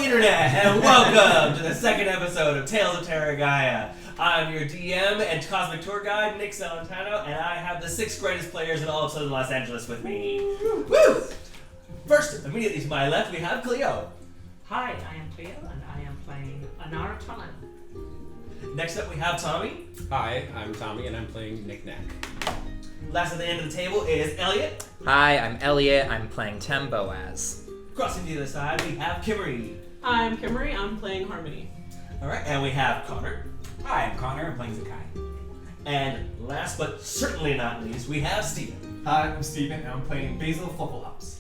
Internet, and welcome to the second episode of Tales of Terragia. I'm your DM and Cosmic Tour Guide, Nick Celentano, and I have the 6 greatest players in all of Southern Los Angeles with me. Woo! First, immediately to my left, we have Cleo. Hi, I am Cleo, and I am playing Anara. Next up, we have Tommy. Hi, I'm Tommy, and I'm playing Nik-Nak. Last at the end of the table is Elliot. Hi, I'm Elliot. I'm playing Tem Boaz. Crossing to the other side, we have Kimmery. Hi, I'm Kimmery. I'm playing Harmony. Alright, and we have Connor. Hi, I'm Connor. I'm playing Zakkai. And last but certainly not least, we have Steven. Hi, I'm Steven, and I'm playing Basil House.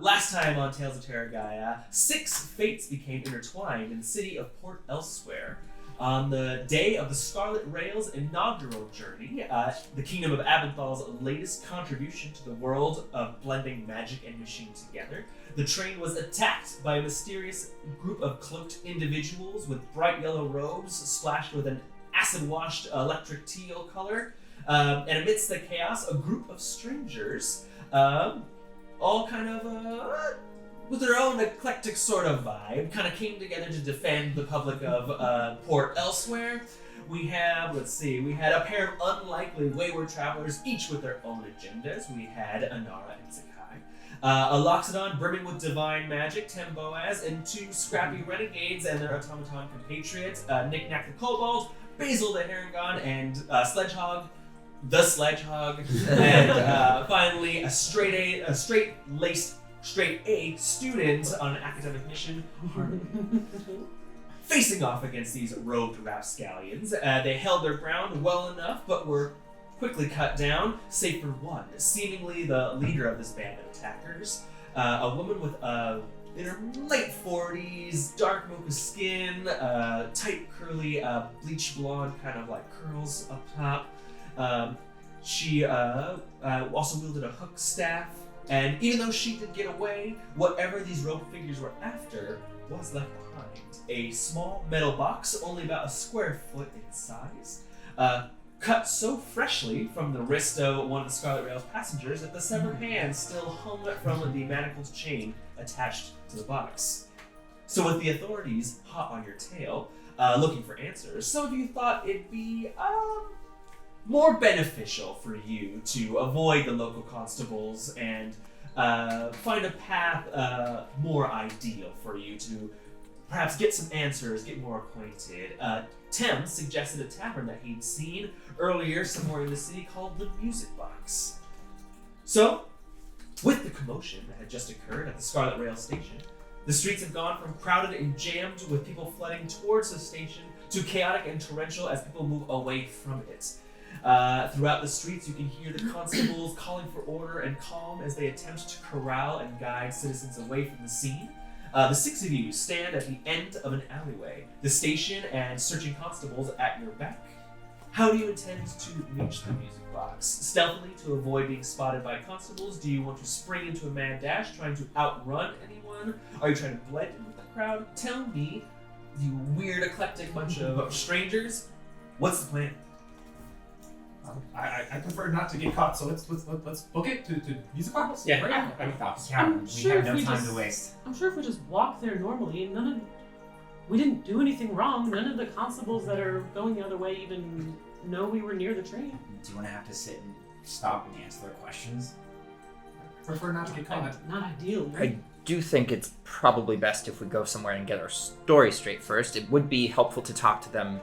Last time on Tales of Terragia, 6 fates became intertwined in the city of Port Elsewhere. On the day of the Scarlet Rail's inaugural journey, the Kingdom of Abenthal's latest contribution to the world of blending magic and machine together, the train was attacked by a mysterious group of cloaked individuals with bright yellow robes splashed with an acid-washed electric teal color. And amidst the chaos, a group of strangers all kind of, with their own eclectic sort of vibe, kind of came together to defend the public of Port Elsewhere. We had a pair of unlikely wayward travelers, each with their own agendas. We had Anara and Zakkai. A Loxodon brimming with divine magic, Tem Boaz, and 2 scrappy renegades and their automaton compatriots, Nik-Nak the Kobold, Basil the Herringon, and Sledgehog the Sledgehog, and finally a straight-laced, straight-A student on an academic mission, Harmony. Facing off against these robed rapscallions, they held their ground well enough, but were quickly cut down, save for one, seemingly the leader of this band of attackers, a woman with in her late 40s, dark mocha skin, tight curly bleach blonde kind of like curls up top. She also wielded a hook staff, and even though she did get away, whatever these robed figures were after was left behind. A small metal box, only about a square foot in size, cut so freshly from the wrist of one of the Scarlet Rail's passengers that the severed hand still hung from the manacled chain attached to the box. So with the authorities hot on your tail, looking for answers, some of you thought it'd be, more beneficial for you to avoid the local constables and find a path more ideal for you to perhaps get some answers, get more acquainted. Tem suggested a tavern that he'd seen earlier somewhere in the city called the Music Box. So, with the commotion that had just occurred at the Scarlet Rail station, the streets have gone from crowded and jammed with people flooding towards the station to chaotic and torrential as people move away from it. Throughout the streets, you can hear the constables calling for order and calm as they attempt to corral and guide citizens away from the scene. The 6 of you stand at the end of an alleyway, the station and searching constables at your back. How do you intend to reach the Music Box? Stealthily to avoid being spotted by constables? Do you want to spring into a mad dash, trying to outrun anyone? Are you trying to blend in with the crowd? Tell me, you weird, eclectic bunch of strangers, what's the plan? I prefer not to get caught, so let's book it to Music Box. Yeah, Right? I'm thoughts. Yeah, I'm we sure have if no we time just- to waste. I'm sure if we just walk there normally, we didn't do anything wrong. None of the constables that are going the other way even know we were near the train. Do you want to have to sit and stop and answer their questions? Prefer not to get caught. Not ideal. I do think it's probably best if we go somewhere and get our story straight first. It would be helpful to talk to them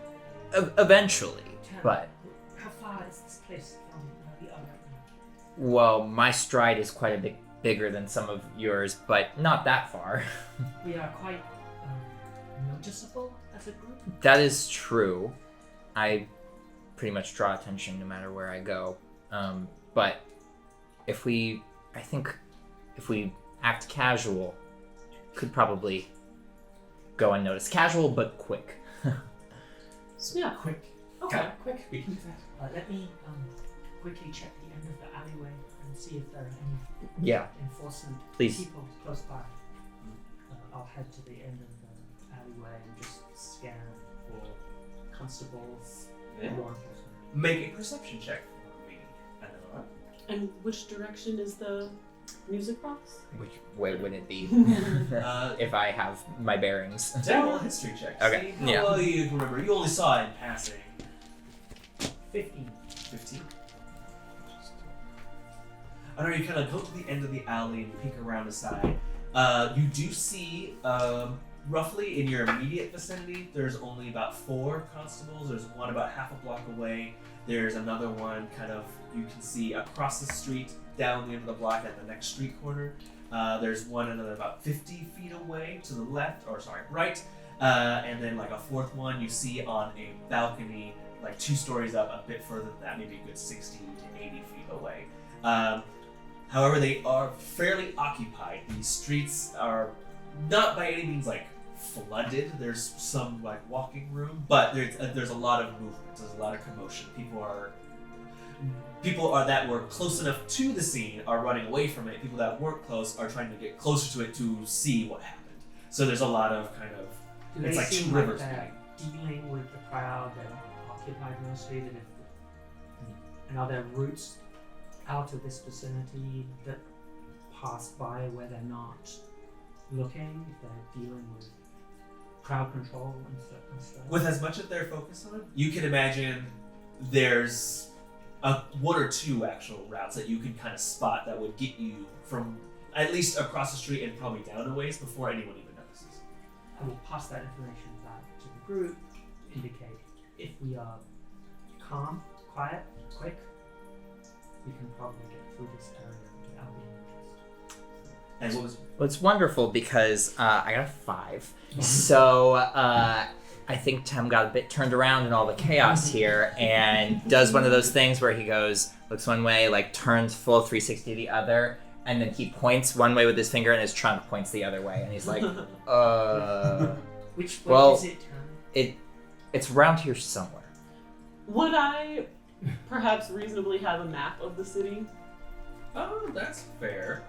eventually, but... How far is this place from the other? Well, my stride is quite a bit bigger than some of yours, but not that far. We are quite noticeable as a group. That is true. I pretty much draw attention no matter where I go. But if we act casual, could probably go unnoticed. Casual, but quick. Yeah. Quick. Okay. Quick. We can do that. Let me quickly check the end of the alleyway and see if there are any Yeah, enforcement please. people close by. I'll head to the end of the alleyway and just scan for constables Yeah. and law enforcement. Make a perception check for me, Anara. And which direction is the music box? Which way would it be Uh, if I have my bearings? General history check. Okay, See how yeah. well you remember. You only saw it in passing. 15. 15. I know you kind of go to the end of the alley and peek around the side. You do see, roughly in your immediate vicinity, there's only about 4 constables. There's one about half a block away. There's another one kind of, you can see across the street, down the end of the block at the next street corner. There's one another about 50 feet away to the left, or sorry, right. And then like a 4th one you see on a balcony, like 2 stories up, a bit further than that, maybe a good 60 to 80 feet away. However, they are fairly occupied. These streets are not by any means like flooded. There's some like walking room, but there's a lot of movement. There's a lot of commotion. People are that were close enough to the scene are running away from it. People that weren't close are trying to get closer to it to see what happened. So there's a lot of kind of Do it's they like 2 seem rivers like they're meeting. dealing with the crowd that occupied mostly? And are there routes out of this vicinity that pass by where they're not looking? If they're dealing with crowd control and stuff? With as much as they're focused on, you can imagine there's 1 or 2 actual routes that you can kind of spot that would get you from at least across the street and probably down a ways before anyone even notices. I will pass that information back to the group, indicate if we are calm, quiet, quick, we can probably get through this area without being noticed. And what was Well, it's wonderful because I got a 5. So I think Tem got a bit turned around in all the chaos here and does one of those things where he goes, looks one way, like turns full 360 the other, and then he points one way with his finger and his trunk points the other way. And he's like, Which way Well, is it? it's around here somewhere. Would I perhaps reasonably have a map of the city? Oh, that's fair.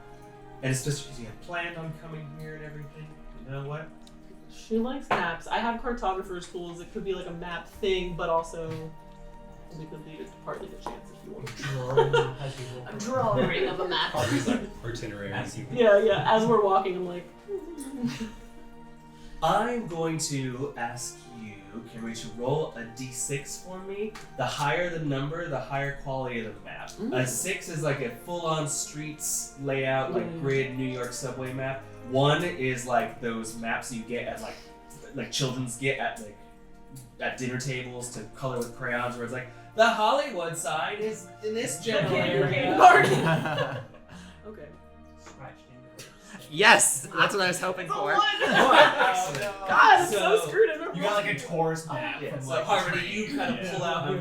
And it's just because you had planned on coming here and everything. You know what? She likes maps. I have cartographer's tools. It could be like a map thing, but also we could leave it to partly the chance if you want. Drawing map as you walk A around. drawing of a map. All these like itineraries. As you Yeah. As we're walking, I'm like, I'm going to ask you, Kimberly, to roll a d6 for me. The higher the number, the higher quality of the map. A 6 is like a full-on streets layout, like grid New York subway map. 1 is like those maps you get at like children's get at dinner tables to color with crayons, where it's like the Hollywood side is in this general area. okay. Scratched into it. Yes, that's what I was hoping for. Oh, no. God, I'm so So, screwed. I remember You got like a tourist map. Yeah, from, so like, Harmony, you kind of pull out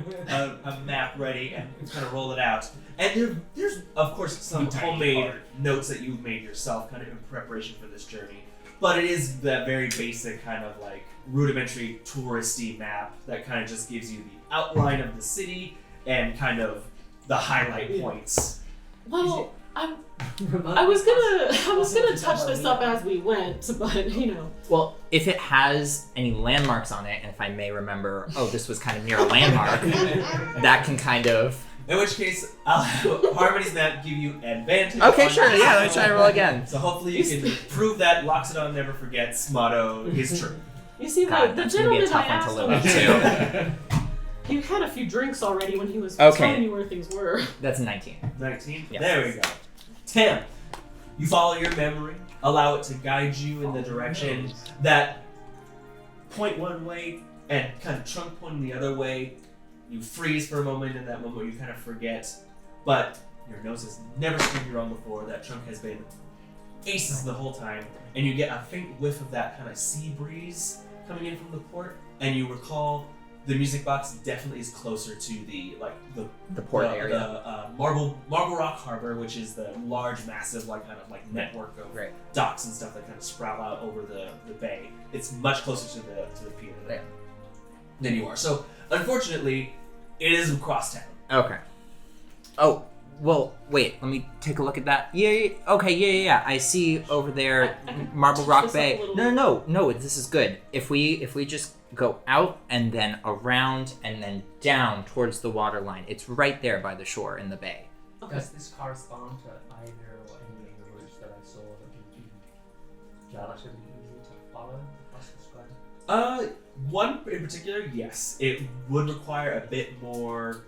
a map ready and kind of roll it out. And there's of course some Tiny homemade card. notes that you've made yourself kind of in preparation for this journey. But it is that very basic kind of like rudimentary touristy map that kind of just gives you the outline of the city and kind of the highlight points. Well, I was gonna touch this up as we went, but you know. Well, if it has any landmarks on it, and if I may remember, this was kind of near a landmark, that can kind of... In which case, I'll have Harmony's map give you advantage. Okay, on sure, this. yeah, let me try to roll again. So hopefully you can prove that locks it on, never forgets motto is true. You see, God, the that's gonna be a gentleman I tough asked one to live up to. you had a few drinks already when he was Okay. telling you where things were. That's 19. 19? Yes. There we go. 10. You follow your memory, allow it to guide you in the direction that point one way and kind of trunk pointing the other way. You freeze for a moment, in that moment you kind of forget, but your nose has never steered you wrong before. That trunk has been aces the whole time, and you get a faint whiff of that kind of sea breeze coming in from the port, and you recall the music box definitely is closer to the port area. The Marble Rock Harbor, which is the large, massive kind of network of Right. docks and stuff that kind of sprout out over the bay. It's much closer to the pier than you are. So unfortunately, it is across town. Okay. Oh, well, wait. Let me take a look at that. Yeah. Okay. Yeah. I see over there, I can Marble touch Rock this up Bay. a little No. This is good. If we just go out and then around and then down towards the water line, it's right there by the shore in the bay. Okay. Does this correspond to either or any of the routes that I saw that would be relatively easy to follow across the square? One in particular, yes. It would require a bit more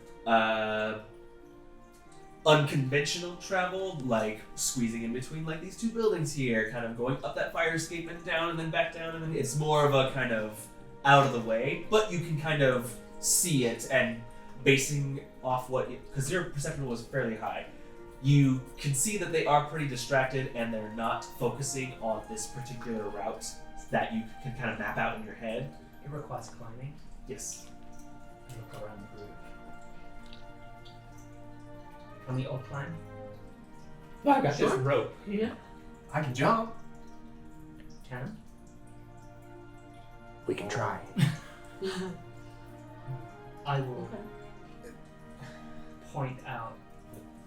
unconventional travel, like squeezing in between these two buildings here, kind of going up that fire escape and down and then back down, and then it's more of a kind of out of the way, but you can kind of see it, and basing off because your perception was fairly high, you can see that they are pretty distracted and they're not focusing on this particular route that you can kind of map out in your head. It requires climbing. Yes. I look around the group. Can we all climb? Yeah, I got Sure. this rope. Yeah. I can jump. Can? We can try. I will Okay. point out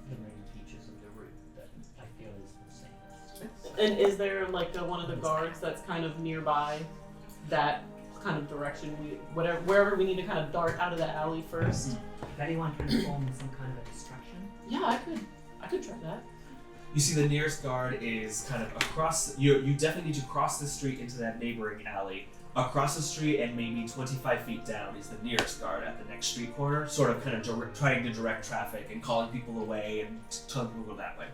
the main features of the route that I feel is the safest. And is there one of the guards that's kind of nearby that kind of direction? Wherever we need to kind of dart out of the alley first. If anyone can form some kind of a distraction. Yeah, I could try that. You see the nearest guard is kind of across. You definitely need to cross the street into that neighboring alley. Across the street and maybe 25 feet down is the nearest guard at the next street corner, sort of kind of trying to direct traffic and calling people away and telling people to go that way.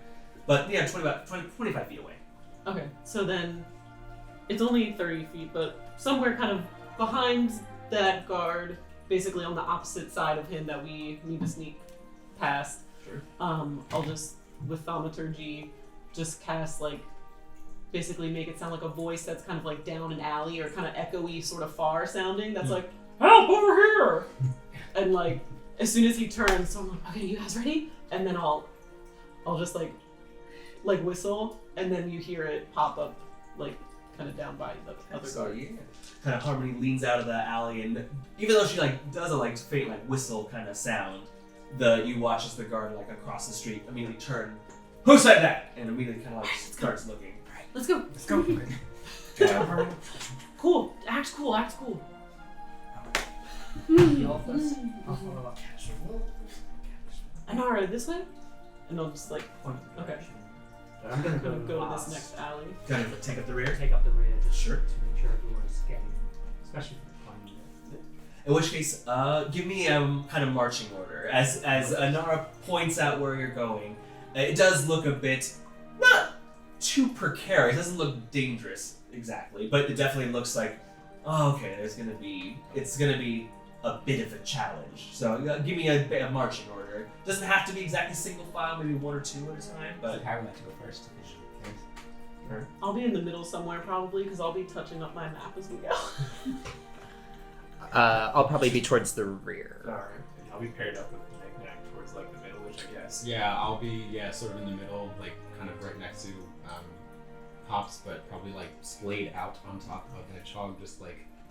But yeah, 25 feet away. Okay, so then it's only 30 feet, but somewhere kind of behind that guard, basically on the opposite side of him that we need to sneak past. Sure. I'll just, with thaumaturgy, just cast basically make it sound like a voice that's kind of down an alley or kind of echoey, sort of far sounding. That's like, help over here! And as soon as he turns, so I'm like, okay, you guys ready? And then I'll just like whistle, and then you hear it pop up kind of down by the other So guard. yeah, kind of Harmony leans out of the alley, and even though she does a faint whistle kind of sound, you watch as the guard across the street immediately turn. Who said that? And immediately kind of starts looking. Let's go. Let's go. Good job, Harmony. Cool. Act cool. Act cool. You all first. I'll follow up. Anara, this way? And I'll just Point the Okay. direction. But I'm gonna go to last. this next alley. Kind of take up the rear. Take up the rear just Sure. to make sure everyone's getting, especially for the climbing bit. In which case, give me kind of marching order. As Anara points out where you're going, it does look a bit not too precarious. It doesn't look dangerous exactly, but it definitely looks like, oh, okay, it's gonna be a bit of a challenge. So give me a marching order. Doesn't have to be exactly single file, maybe one or two at a time, but I would like to go first. I'll be in the middle somewhere probably, because I'll be touching up my map as we go. I'll probably be towards the rear. Alright. I'll be paired up with Nik-Nak towards the middle, which I guess. Yeah, I'll be sort of in the middle, kind of right next to Pops, but probably splayed out on top of a chog, just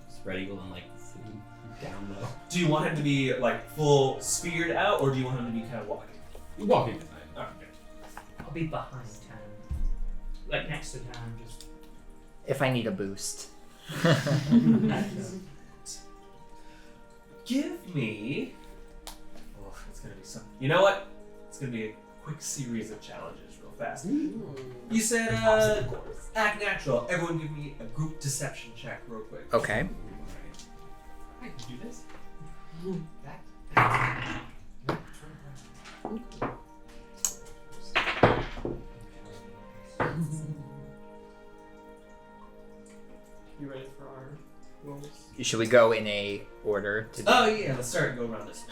spread eagle and sitting down low. do you want him to be full sphered out, or do you want him to be kind of walking? Walking behind. Okay. I'll be behind Tan. Next to Tan, just. If I need a boost. Give me. Oh, it's gonna be some. You know what? It's gonna be a quick series of challenges, real fast. You said act natural. Everyone, give me a group deception check, real quick. Okay. I can do this. You ready for our rolls? Should we go in a order to Oh yeah, let's start and go around this.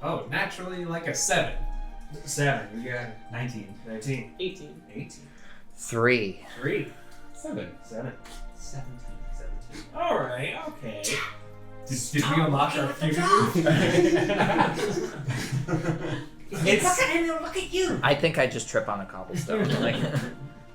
Oh, naturally like a 7. 7. You got 19. 19. 18. 18. 3? 3. 7. 7. 17. 17. All right. Okay. Did we unlock our fusion move? It's Look at you. I think I just trip on a cobblestone. Like,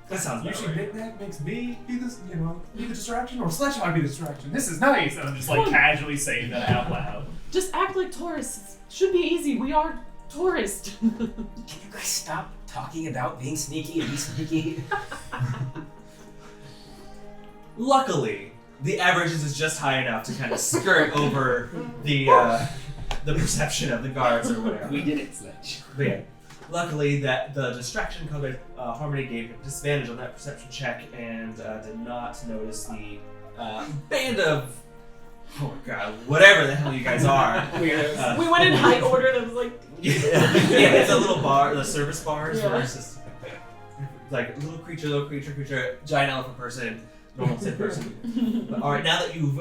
that sounds about Usually right. Nik-Nak makes me be this, be the distraction, or Sledgehammer be the distraction. This is nice. And I'm just like casually saying that out loud. Just act like tourists. Should be easy. We are tourists. Can you guys stop talking about being sneaky and be sneaky? Luckily, the averages is just high enough to kind of skirt over the perception of the guards or whatever. We did it, Sledge. But yeah, luckily that the distraction colored Harmony gave him disadvantage on that perception check and did not notice the band of, oh my god, whatever the hell you guys are. We went in high order. That was like. Yeah, it's a little bar, the service bars Yeah. where it's just like little creature, giant elephant person, normal tin person. But, all right, now that you've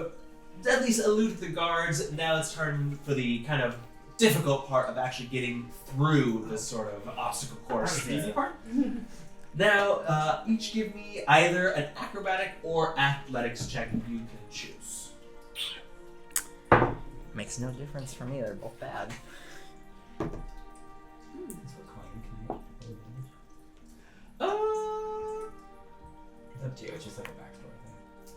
at least eluded the guards, now it's time for the kind of difficult part of actually getting through this sort of obstacle course. The easy part? Now, each give me either an acrobatic or athletics check you can choose. makes no difference for me. They're both bad. It's up to you. It's just like a backstory thing.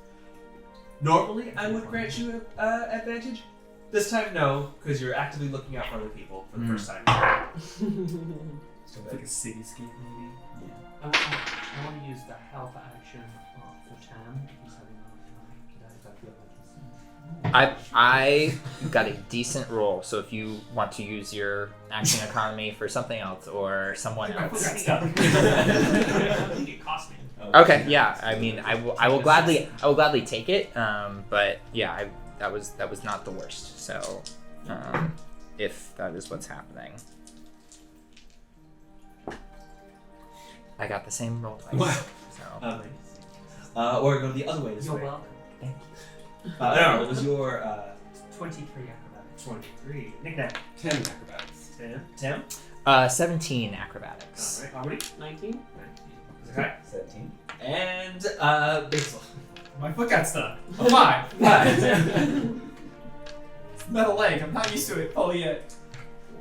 Normally, I would grant you advantage. This time, no, because you're actively looking out for other people for the first time. So Like a cityscape, maybe. I want to use the help action for Tam. He's having a hard time. I got a decent roll, so if you want to use your action economy for something else or someone else. That stuff. I think it cost me. Okay, yeah. I mean, I will gladly take it. But yeah, that was not the worst. So, if that is what's happening, I got the same roll twice. Wow. So Or go the other way this You're way. welcome. thank you. No, it was your 23 acrobatics. 23. Nik-Nak. 10 acrobatics. Tim. 17 acrobatics. Alright, Harmony. 19. Okay. 17. And Basil. My foot got stuck. A 5. It's metal leg. I'm not used to it fully yet.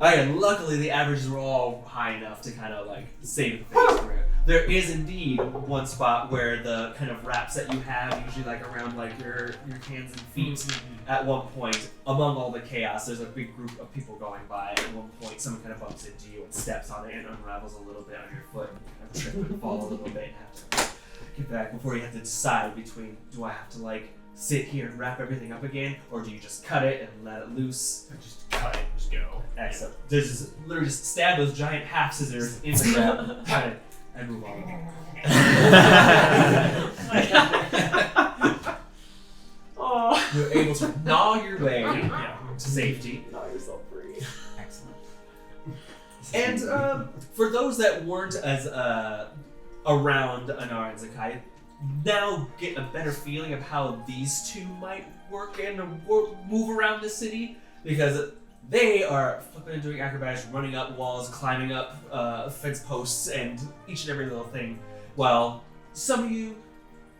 Okay, luckily the averages were all high enough to kind of like save the face for it. There is indeed one spot where the kind of wraps that you have, usually like around like your hands and feet, at one point, among all the chaos, there's a big group of people going by. At one point, someone kind of bumps into you and steps on it and unravels a little bit on your foot and kind of trip and fall a little bit and have to get back before you have to decide between, do I have to like sit here and wrap everything up again, or do you just cut it and let it loose? Just cut it. Just go. Excellent. There's just literally just stab those giant half scissors in the ground, cut it, and move on. Oh. You're able to gnaw your way to safety. Gnaw yourself free. Excellent. And for those that weren't as around Anara and Zakkai, now get a better feeling of how these two might work and move around the city, because they are flipping and doing acrobatics, running up walls, climbing up fence posts, and each and every little thing, while some of you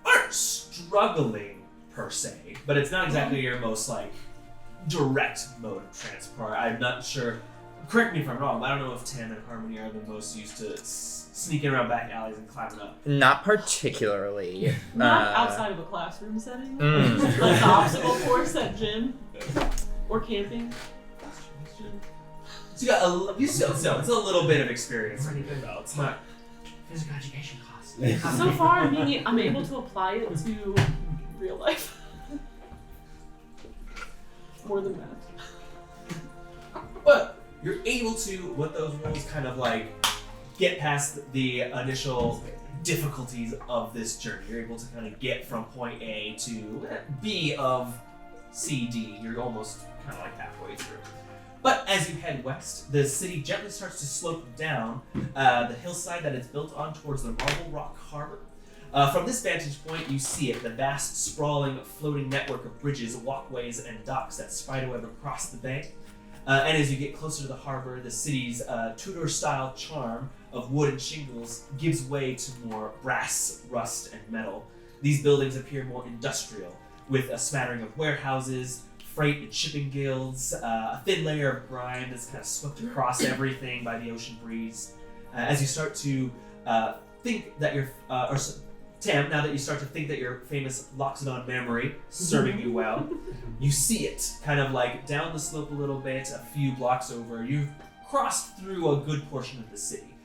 aren't struggling per se, but it's not exactly your most like direct mode of transport. I'm not sure. Correct me if I'm wrong, but I don't know if Tam and Harmony are the most used to sneaking around back alleys and climbing up. Not particularly. Not outside of a classroom setting. Mm. Like the obstacle course at gym. Or camping. So you got it's a little bit of experience. Pretty good. Well, it's not. Physical education class. So far, I'm able to apply it to real life. More than that. But you're able to, with those rolls, kind of like get past the initial difficulties of this journey. You're able to kind of get from point A to B of CD. You're almost kind of like halfway through. But as you head west, the city gently starts to slope down the hillside that it's built on towards the Marble Rock Harbor. From this vantage point, you see it, the vast, sprawling, floating network of bridges, walkways, and docks that spiderweb across the bay. And as you get closer to the harbor, the city's Tudor-style charm of wood and shingles gives way to more brass, rust, and metal. These buildings appear more industrial, with a smattering of warehouses, freight and shipping guilds. A thin layer of grime that's kind of swept across everything by the ocean breeze. As you start to think that you're, Tam, now that you start to think that your famous Loxodon memory serving you well, you see it kind of like down the slope a little bit, a few blocks over. You've crossed through a good portion of the city.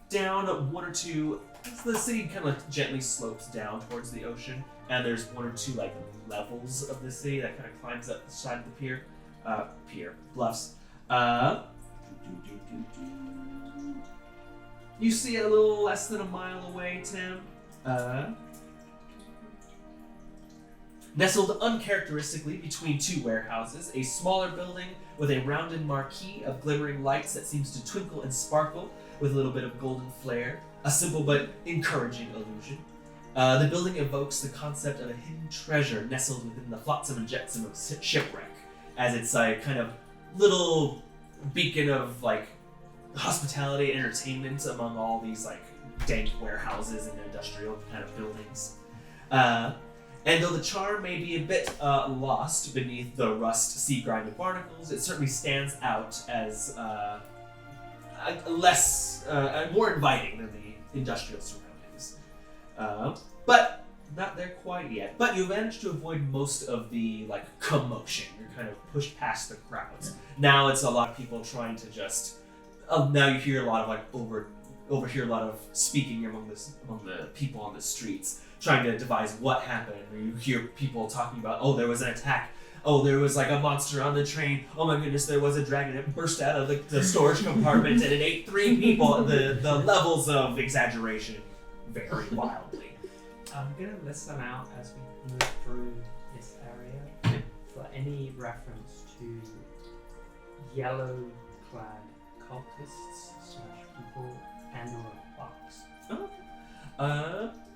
Down one or two, the city kind of gently slopes down towards the ocean, and there's one or two like levels of the city that kind of climbs up the side of the bluffs. You see it a little less than a mile away, Tim. Nestled uncharacteristically between two warehouses, a smaller building with a rounded marquee of glimmering lights that seems to twinkle and sparkle with a little bit of golden flare, a simple but encouraging illusion. The building evokes the concept of a hidden treasure nestled within the flotsam and jetsam of shipwreck, as it's a kind of little beacon of like hospitality and entertainment among all these like dank warehouses and industrial kind of buildings. And though the charm may be a bit lost beneath the rust, sea grime, and barnacles, it certainly stands out as more inviting than the industrial surroundings. But not there quite yet. But you managed to avoid most of the like commotion. You're kind of pushed past the crowds. Now it's a lot of people trying to just. Now you hear a lot of like overhear a lot of speaking among the people on the streets, trying to devise what happened. Or you hear people talking about, oh, there was an attack. Oh, there was like a monster on the train. Oh my goodness, there was a dragon. It burst out of the storage compartment and it ate 3 people. The levels of exaggeration vary wildly. I'm gonna list them out as we move through this area for any reference to yellow-clad cultists / people and or bugs.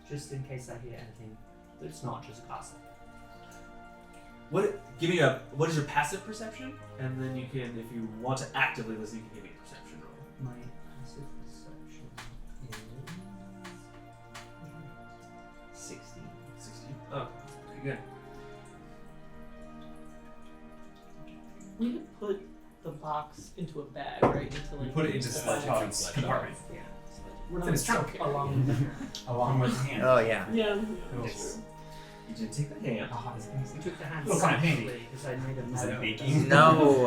Just in case I hear anything that's not just gossip. What is your passive perception? And then you can, if you want to actively listen, you can give me a perception roll. My passive perception is 16. 16. Oh, pretty good. We could put the box into a bag, right? Into like. We put it into Sledgehogg's compartment. Yeah. We're It's not in his trunk. okay. Along with the hand. Oh yeah. Yeah. Yes. You did take the hand. Oh, it's We took the hand Little kind of handy. separately because I made a Is it note. baking? No.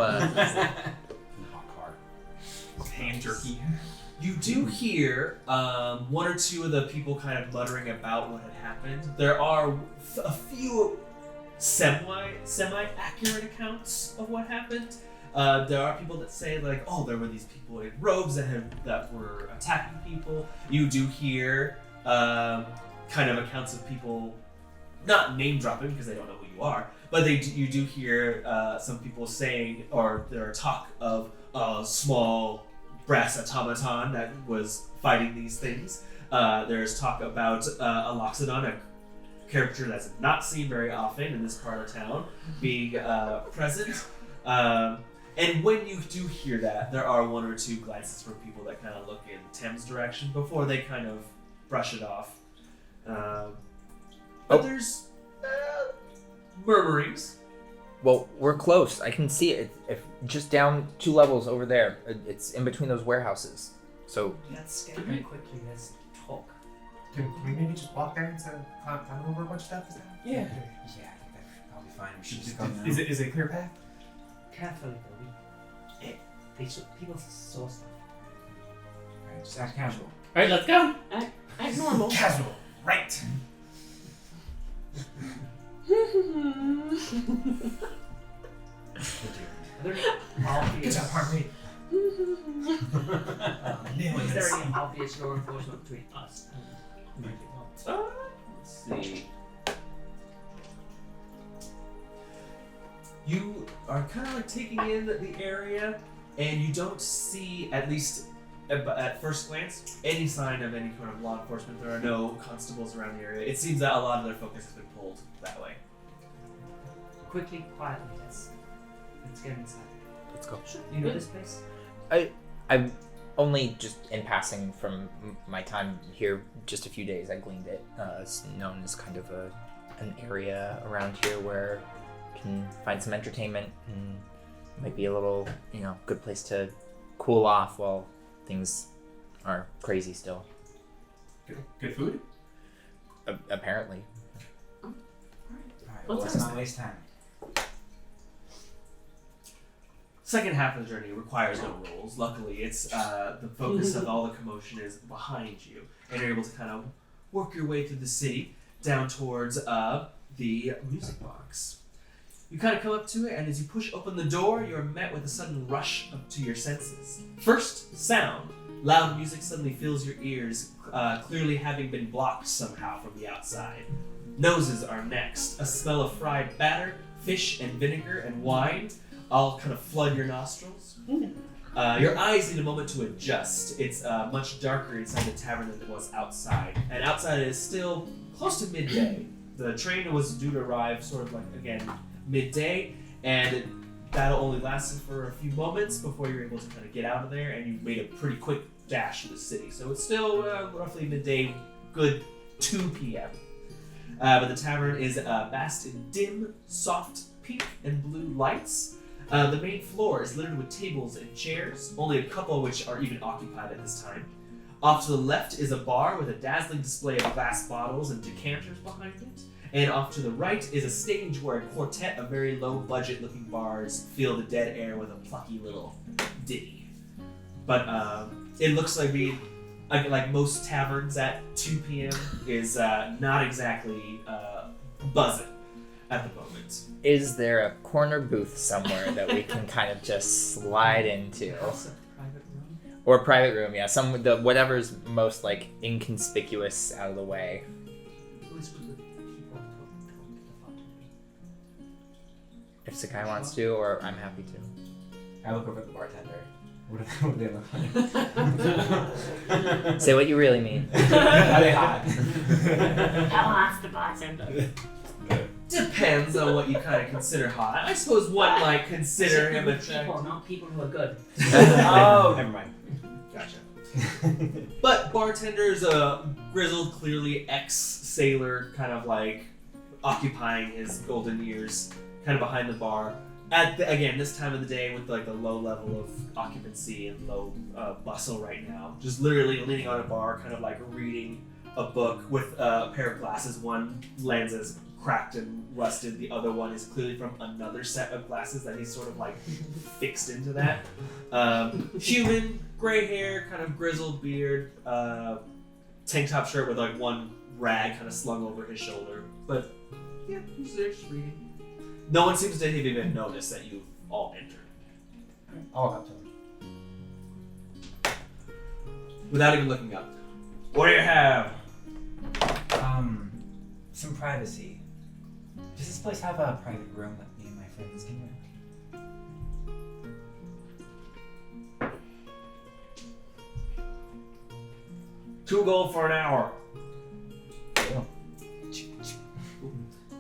Hot car. hand jerky. You do hear one or two of the people kind of muttering about what had happened. There are a few semi-accurate accounts of what happened. There are people that say like, oh, there were these people in robes that were attacking people. You do hear kind of accounts of people, not name dropping because they don't know who you are, but you do hear some people saying, or there are talk of a small brass automaton that was fighting these things. There's talk about a Loxodon, a character that's not seen very often in this part of town, being present. And when you do hear that, there are one or two glances from people that kind of look in Tim's direction before they kind of brush it off. But there's murmurings. Well, we're close. I can see it. If just down 2 levels over there, it's in between those warehouses. So Let's scan very quickly. Let's talk. Can we maybe just walk there instead of climbing over a bunch of stuff? Is that? Yeah. Yeah, I think that'll be fine. We should just go now. Is it a clear path? Carefully, though. People saw stuff. Alright, just act casual. Alright, let's go. Act normal. Casual. Right. Are there any Good obvious? job, Harmony. Is there any obvious law enforcement between us and Let's see. You are kind of like taking in the area, and you don't see, at least at first glance, any sign of any kind of law enforcement. There are no constables around the area. It seems that a lot of their focus has been pulled that way. quickly, quietly? Let's get inside. let's go. You know this place? I'm only just in passing from my time here, just a few days. I gleaned it. It's known as kind of an area around here where can find some entertainment, and might be a little, good place to cool off while things are crazy still. Good food? Apparently. Alright, well, let's not waste time. Second half of the journey requires no rolls. Luckily, it's the focus of all the commotion is behind you, and you're able to kind of work your way through the city down towards the music box. You kind of come up to it, and as you push open the door, you're met with a sudden rush up to your senses. First, sound. Loud music suddenly fills your ears, clearly having been blocked somehow from the outside. Noses are next. A smell of fried batter, fish and vinegar and wine all kind of flood your nostrils. Your eyes need a moment to adjust. It's much darker inside the tavern than it was outside. And outside it is still close to midday. The train was due to arrive sort of like, again, midday, and battle only lasted for a few moments before you were able to kind of get out of there, and you made a pretty quick dash to the city. So it's still roughly midday, good 2 p.m. But the tavern is basked in dim, soft pink and blue lights. The main floor is littered with tables and chairs, only a couple of which are even occupied at this time. Off to the left is a bar with a dazzling display of glass bottles and decanters behind it. And off to the right is a stage where a quartet of very low-budget looking bars fill the dead air with a plucky little ditty. But it looks like most taverns at 2 p.m. is not exactly buzzing at the moment. Is there a corner booth somewhere that we can kind of just slide into? House, a private room. Or a private room, yeah. Whatever's most like inconspicuous out of the way. At least we would keep on talking to the bartender. If Zakkai wants to, or I'm happy to. I look over at the bartender. What do they look like? Say what you really mean. Are they hot? I'll ask the bartender. Depends on what you kind of consider hot. I suppose one might consider him attractive. People, not people who are good. Oh, never mind. Gotcha. But bartender's a grizzled, clearly ex-sailor, kind of like occupying his golden years, kind of behind the bar. Again, this time of the day with like the low level of occupancy and low bustle right now, just literally leaning on a bar, kind of like reading a book with a pair of glasses. One lens is cracked and rusted. The other one is clearly from another set of glasses that he's sort of like fixed into that. Human, gray hair, kind of grizzled beard, tank top shirt with like one rag kind of slung over his shoulder. But yeah, he's there just reading. No one seems to have even noticed that you've all entered. I'll walk up to him. Without even looking up. What do you have? Some privacy. Does this place have a private room that me and my friends can rent? $2 gold for an hour. Cool.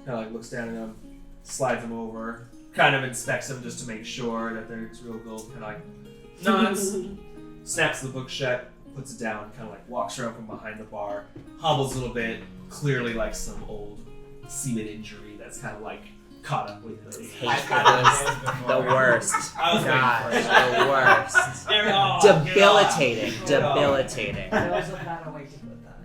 Kind of like looks down at him, slides him over, kind of inspects him just to make sure that there's real gold. Kind of like nods, snaps the book shut, puts it down, kind of like walks around from behind the bar, hobbles a little bit, clearly like some old semen injury that's kind of like caught up with the The worst. I was Gosh, the worst. There we go. Debilitating. Get off. Debilitating. There was a better way to put that.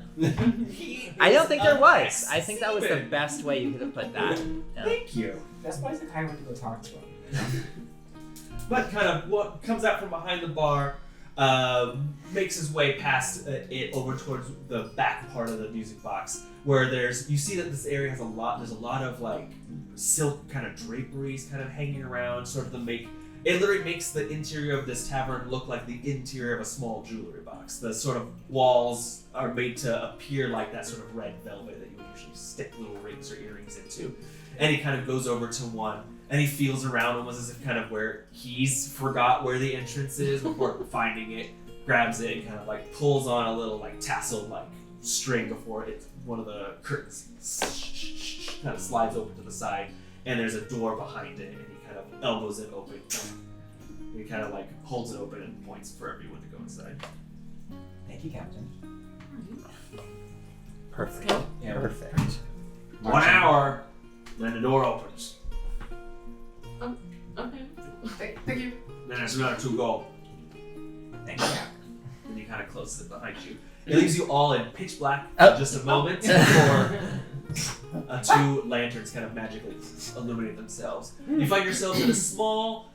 I don't think there was. I think that was the best way you could have put that. Yeah. Thank you. That's why Zakkai went to go talk to him. But kind of what comes out from behind the bar makes his way past it over towards the back part of the music box, where you see that this area has there's a lot of like silk kind of draperies kind of hanging around, sort of it literally makes the interior of this tavern look like the interior of a small jewelry box. The sort of walls are made to appear like that sort of red velvet that you would usually stick little rings or earrings into. And he kind of goes over to one, and he feels around almost as if kind of where he's forgot where the entrance is before finding it, grabs it, and kind of like pulls on a little like tassel like string before one of the curtains kind of slides open to the side, and there's a door behind it, and he kind of elbows it open. And he kind of like holds it open and points for everyone to go inside. Thank you, Captain. Perfect. Yeah, Perfect. 1 hour, then the door opens. to go. Thank you. And he kind of closes it behind you. It leaves you all in pitch black Oh. for just a moment before two lanterns kind of magically illuminate themselves. You find yourselves in a small,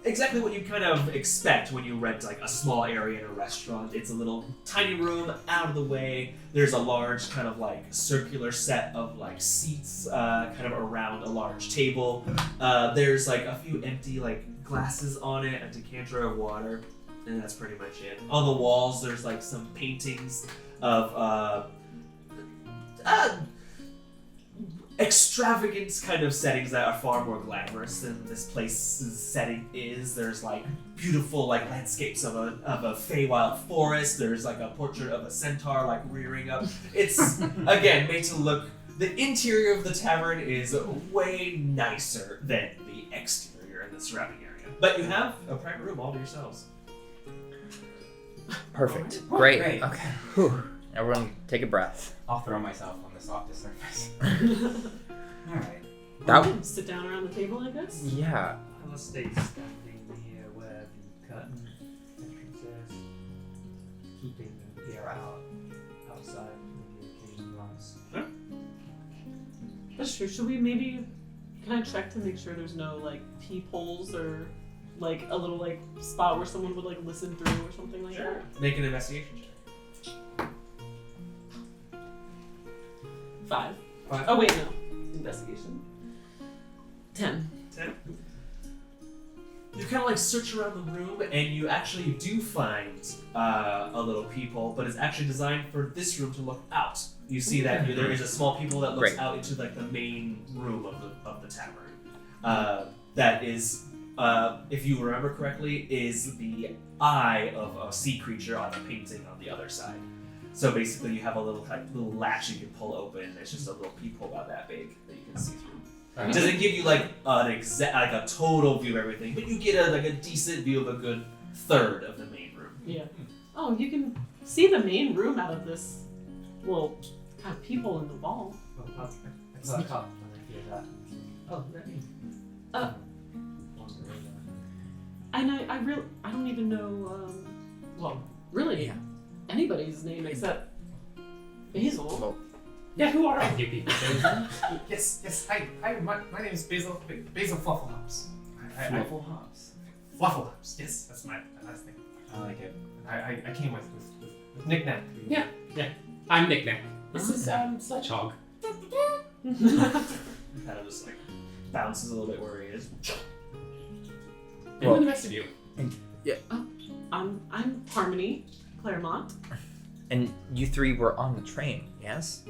exactly what you kind of expect when you rent like a small area in a restaurant. It's a little tiny room out of the way. There's a large kind of like circular set of like seats kind of around a large table. There's like a few empty like glasses on it, a decanter of water. And that's pretty much it. On the walls, there's like some paintings of extravagant kind of settings that are far more glamorous than this place's setting is. There's like beautiful like landscapes of a Feywild forest. There's like a portrait of a centaur like rearing up. It's again made to look. The interior of the tavern is way nicer than the exterior in the surrounding area. But you have a private room all to yourselves. Perfect. Oh, Great. great. Okay. Whew. Everyone, take a breath. I'll throw myself on the softest surface. Alright. That. We can sit down around the table, I guess. Yeah. I will stay standing near where the curtain entrance is, keeping the ear out outside with the occasional glance. That's true. Should we maybe? Can I check to make sure there's no like peepholes or like a little like spot where someone would like listen through or something like that? Make an investigation check. 5. 5. Oh wait, no. Investigation. 10. 10. You kind of like search around the room, and you actually do find a little peephole, but it's actually designed for this room to look out. You see that there is a small peephole that looks Great. out into like the main room of the tavern. That is, if you remember correctly, is the eye of a sea creature on a painting on the other side. So basically, you have a little latch you can pull open. It's just a little peephole about that big that you can see through. It doesn't give you like an a total view of everything, but you get a decent view of a good third of the main room. Yeah. Oh, you can see the main room out of this little kind of peephole in the wall. Well, I perk up when I hear that. Oh, let me. Wander over. And I don't even know, well, really, Yeah. anybody's name except Basil. Well, Yeah, who are you people? Yes. Hi. My name is Basil. Basil Flufflehops. Fluffle hops. Flufflehops. Yes, that's my last name. I like it. I came with Nik-Nak. Yeah. I'm Nik-Nak. This is Sledgehog. Kind of just like bounces a little bit where he is. And with the rest of you. I'm Harmony Claremont. and you three were on the train, yes?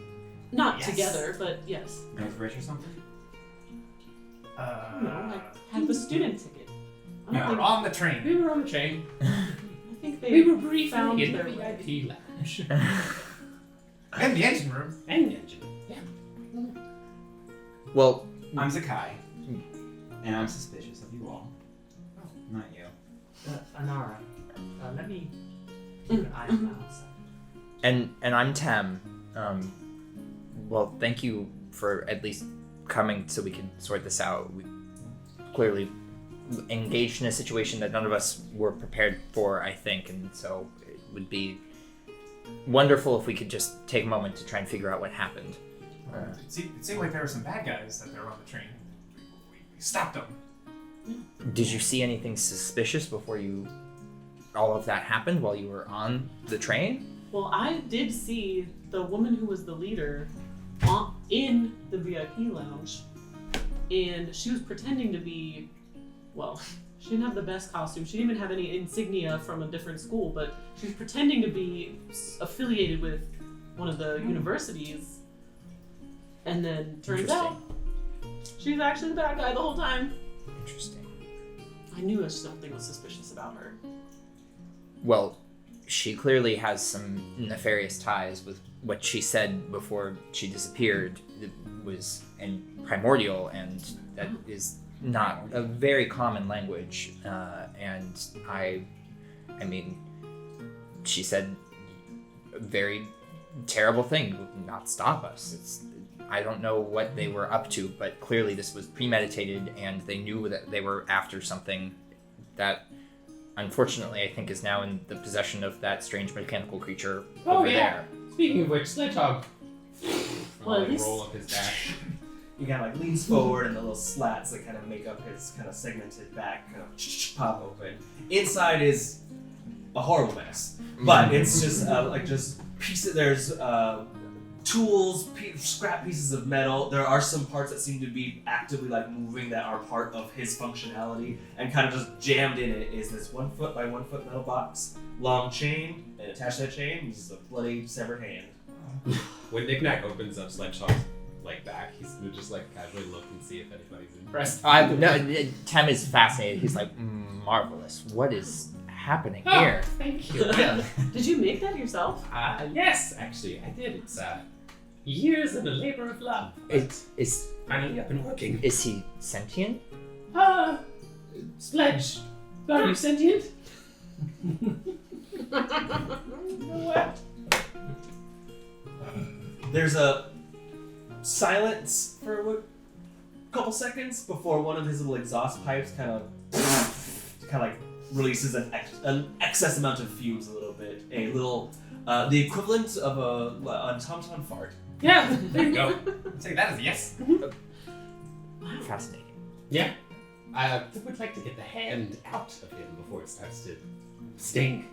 Not Yes. together, but yes. North Rich or something? No, I had the student ticket. I Yeah. don't We're think, on the train. We were on the train. I think they We were briefly found in their the way. VIP lounge. In the engine room. And the engine. Yeah. Well, I'm Zakkai. And I'm suspicious of you all. Not you. Anara, let me keep an eye on the outside. and I'm Tem. Well, thank you for at least coming so we can sort this out. We clearly engaged in a situation that none of us were prepared for, I think, and so it would be wonderful if we could just take a moment to try and figure out what happened. It seemed like there were some bad guys that were on the train. We stopped them. Did you see anything suspicious before all of that happened while you were on the train? Well, I did see the woman who was the leader in the VIP lounge, and she was pretending to be, well, she didn't have the best costume. She didn't even have any insignia from a different school, but she was pretending to be affiliated with one of the universities. And then turns out she was actually the bad guy the whole time. Interesting. I knew something was suspicious about her. Well, she clearly has some nefarious ties with what she said before she disappeared. It was primordial, and that is not a very common language. And I mean, she said a very terrible thing, would not stop us. I don't know what they were up to, but clearly this was premeditated, and they knew that they were after something that unfortunately I think is now in the possession of that strange mechanical creature Oh, over yeah. there. Speaking of which, Sledgehog. Well, at I'll, least- roll up his back. He kind of like leans forward, and the little slats that kind of make up his kind of segmented back kind of pop open. Inside is a horrible mess, but it's just just pieces. There's tools, scrap pieces of metal. There are some parts that seem to be actively like moving that are part of his functionality, and kind of just jammed in it is this 1 foot by 1 foot metal box, long chain, and attached to that chain is a bloody severed hand. When Nik-Nak opens up Sledgehog's like back, he's gonna just like casually look and see if anybody's impressed. Tem is fascinated. He's like, marvelous. What is happening Oh, here? thank you. Did you make that yourself? Yes, actually, I did. It's years of a labor of love. Is Finally up and working. is he sentient? Sledge, are you sentient? There's a silence for a couple seconds before one of his little exhaust pipes kind of like releases an excess amount of fumes a little bit. A little, the equivalent of a tom-tom fart. Yeah, there you go. Say that as a yes. Fascinating. Yeah. I would like to get the hand out of him before it starts to stink.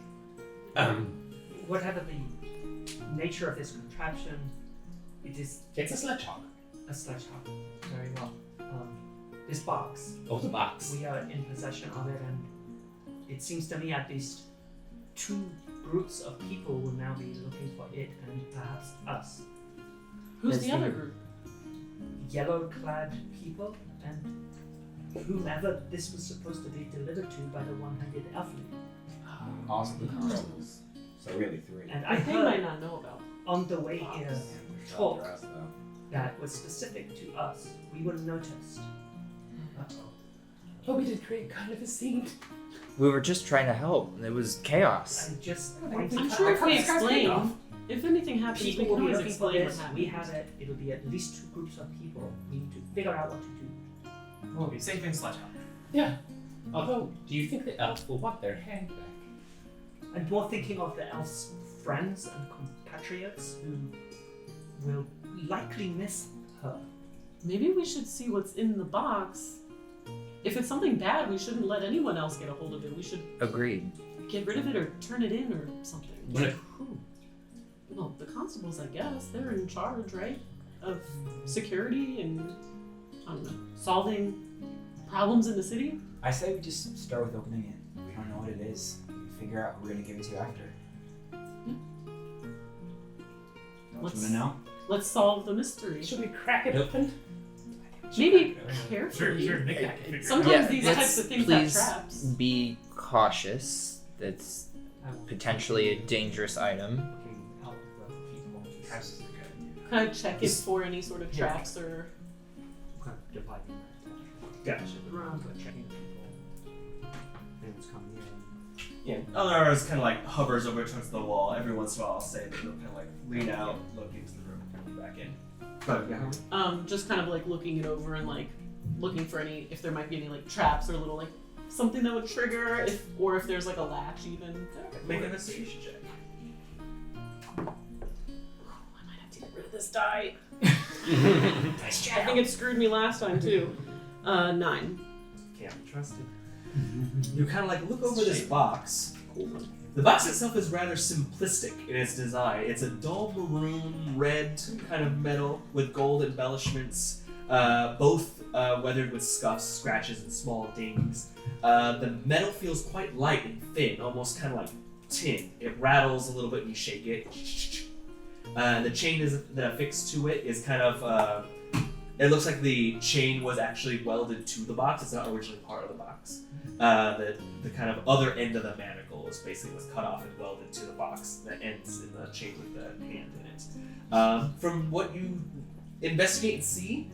Whatever the nature of this contraption, it is It's a Sledgehog. a sledgehog. Very well. This box, Oh, the box. we are in possession of it, and it seems to me at least 2 groups of people will now be looking for it, and perhaps us. Who's Let's the other see. group? Yellow-clad people, and whomever this was supposed to be delivered to by the one-handed elf lady. Also the constables. So really 3. And I I think might heard not know about. on the way here There's talk the rest, though. that was specific to us. We were noticed. Oh, we did create kind of a scene. We were just trying to help. It was chaos. And just I'm sure if we explain, if anything happens, people we will can be always looking for explain what this. happened. We have it. It'll be at least 2 groups of people. We need to figure out what to do. We'll be safe in Sledgehog. Yeah. Although, do you think the elves will want their hand back? And more thinking of the elf's friends and compatriots who will likely miss her. Maybe we should see what's in the box. If it's something bad, we shouldn't let anyone else get a hold of it. We should Agreed. get rid of it or turn it in or something. What? Who? Well, the constables, I guess. They're in charge, right? Of security and, I don't know, solving problems in the city? I say we just start with opening it. We don't know what it is. We can figure out what we're gonna give it to after. Don't Let's- you wanna know? Let's solve the mystery. Should we crack it open? Maybe Sure, carefully. sure, Nik-Nak can figure it out. Sometimes these let's types of things please have traps. be cautious. That's I will potentially a dangerous item. looking out the people. Traps is a good idea. Can I check it for any sort of traps or... Kind of dividing Gotcha. around, but checking the people. Anyone's coming in. Yeah, Anara kind of like hovers over towards the wall. Every once in a while, I'll say that they'll kind of like lean out, look into the room, and come back in. But yeah, just kind of like looking it over and like looking for any, if there might be any like traps or little like something that would trigger, or if there's like a latch even. make an investigation check. I might have to get rid of this die. Nice I think it screwed me last time too. 9. Can't be trusted. You kind of like look over this box. The box itself is rather simplistic in its design. It's a dull maroon red kind of metal with gold embellishments, both weathered with scuffs, scratches, and small dings. The metal feels quite light and thin, almost kind of like tin. It rattles a little bit when you shake it. The chain that affixed to it is kind of. It looks like the chain was actually welded to the box. It's not originally part of the box. The kind of other end of the manacle was basically was cut off and welded to the box that ends in the chain with the hand in it. From what you investigate and see,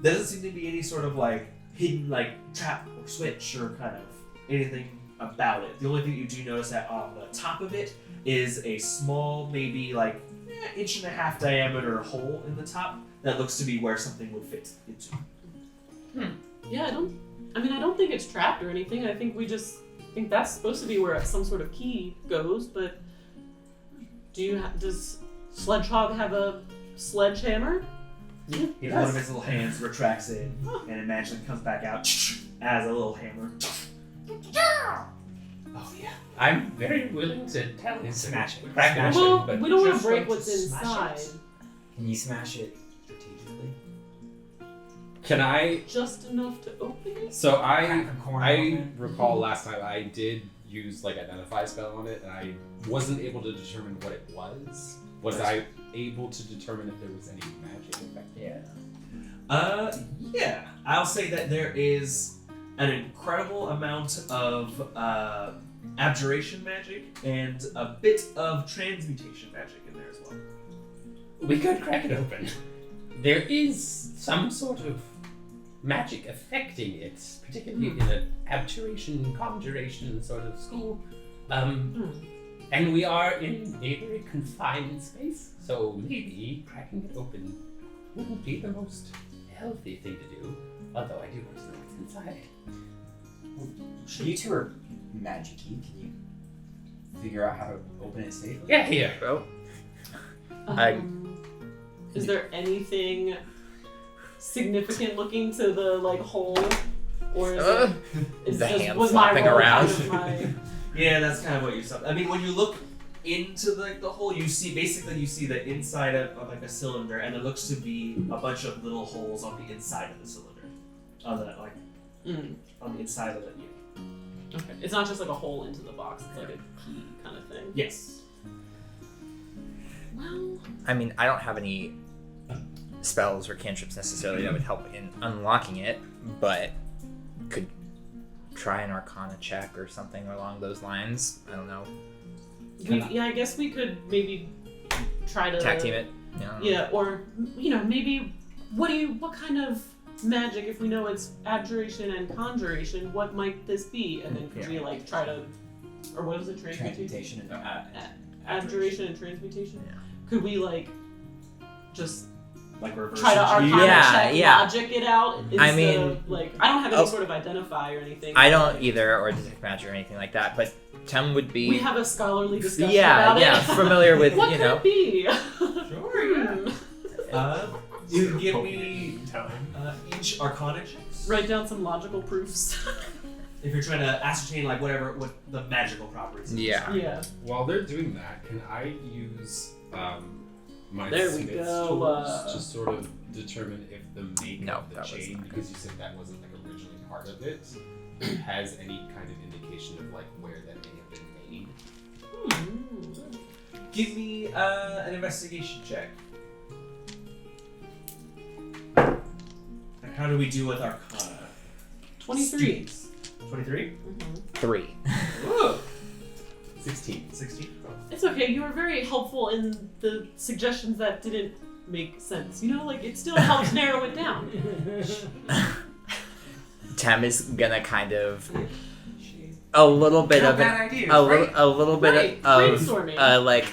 there doesn't seem to be any sort of like hidden like trap or switch or kind of anything about it. The only thing you do notice that on the top of it is a small, maybe like 1.5-inch diameter hole in the top that looks to be where something would fit into. Yeah, I don't think it's trapped or anything. I think we just think that's supposed to be where some sort of key goes, but does Sledgehog have a sledgehammer? One of his little hands retracts in and it magically comes back out as a little hammer. Oh yeah. I'm very willing to tell him Smash to it. crack it Smash open, Well, but we don't want to just break like what's to smash inside. it. Can you smash it strategically? can I? Just enough to open it? So Crack a corner I open? recall last time I did use like identify spell on it, and I wasn't able to determine what it was. Was I able to determine if there was any magic effect? Yeah. Yeah. I'll say that there is an incredible amount of abjuration magic and a bit of transmutation magic in there as well. We could crack it open. There is some sort of magic affecting it, particularly in an abjuration, conjuration sort of school. And we are in a very confined space, so maybe cracking it open wouldn't be the most healthy thing to do. Although I do want to know what's inside. You two are magic-y. Can you figure out how to open it safely? Yeah, here. Well, Is there anything significant looking to the like hole, or is the just hand was my flopping roll around. kind of my- Yeah, that's kind of what you saw. I mean, when you look into the hole, you see the inside of like a cylinder, and it looks to be a bunch of little holes on the inside of the cylinder, on the inside of it. Yeah. Okay, it's not just like a hole into the box; it's like a key kind of thing. Yes. Well, I mean, I don't have any spells or cantrips necessarily that would help in unlocking it, but could try an Arcana check or something along those lines. I don't know. I guess we could maybe try to Tag team it. You know? Yeah, or maybe what kind of magic, if we know it's abjuration and conjuration, what might this be? And then could we like try to, or what is it, transmutation? Transmutation and Abjuration and transmutation? Yeah. Could we like just Like reverse. try to engineer. Arcana Yeah, check yeah. logic it out? I Instead mean- of, like, I don't have any sort of identify or anything. I but, don't like, either, or detect magic or anything like that, but Tem would be. We have a scholarly discussion yeah, about yeah, it. familiar with, what you could know. it be? Sure, yeah. You give me Time. each Arcana checks. Write down some logical proofs. If you're trying to ascertain like what the magical properties. of Yeah. this are. Yeah. While they're doing that, can I use my There we Smith's go, tools to sort of determine if the make No, of the that chain, wasn't because you said that wasn't like originally part of it, has any kind of indication of like where that may have been made? Give me an investigation check. And how do we do with Arcana? 23. 23? 3. Ooh. 16. 16? It's okay. You were very helpful in the suggestions that didn't make sense. You know, like it still helps narrow it down. Tem is gonna kind of a little bit Not of bad an, ideas, a right? little a little bit Right, of brainstorming. like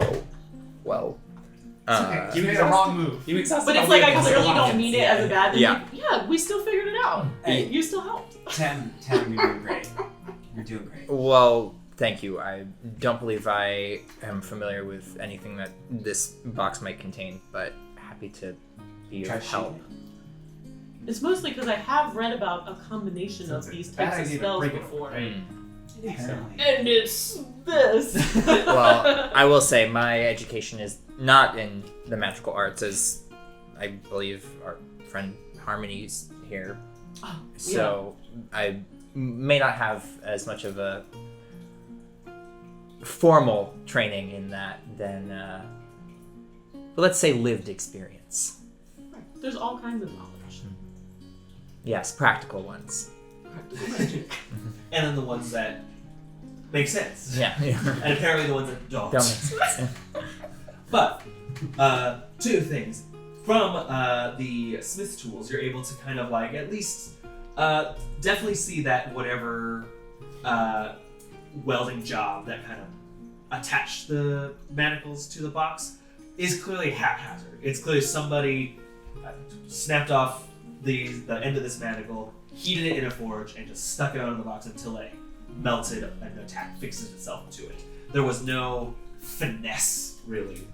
oh well Okay, you made a wrong move. You exhausted But all it's like the I clearly possible don't mean it as a bad thing. Yeah. Like, yeah, we still figured it out. Hey. You still helped. Tem, you're doing great. You're doing great. well thank you. I don't believe I am familiar with anything that this box might contain, but happy to be Try of help. shooting It's mostly because I have read about a combination So of it's a these bad types of idea to spells break it, before. right? it. Apparently. And it's this. Well, I will say my education is not in the magical arts, as I believe our friend Harmony's here. Oh, So I may not have as much of a formal training in that than, but let's say lived experience. There's all kinds of knowledge. Yes, practical ones. Practical magic. And then the ones that make sense. Yeah. And apparently the ones that don't. Don't make sense. But, two things. From the Smith tools, you're able to kind of like at least definitely see that whatever welding job that kind of attached the manacles to the box is clearly haphazard. It's clearly somebody snapped off the end of this manacle, heated it in a forge, and just stuck it on the box until it melted and fixes itself to it. There was no finesse really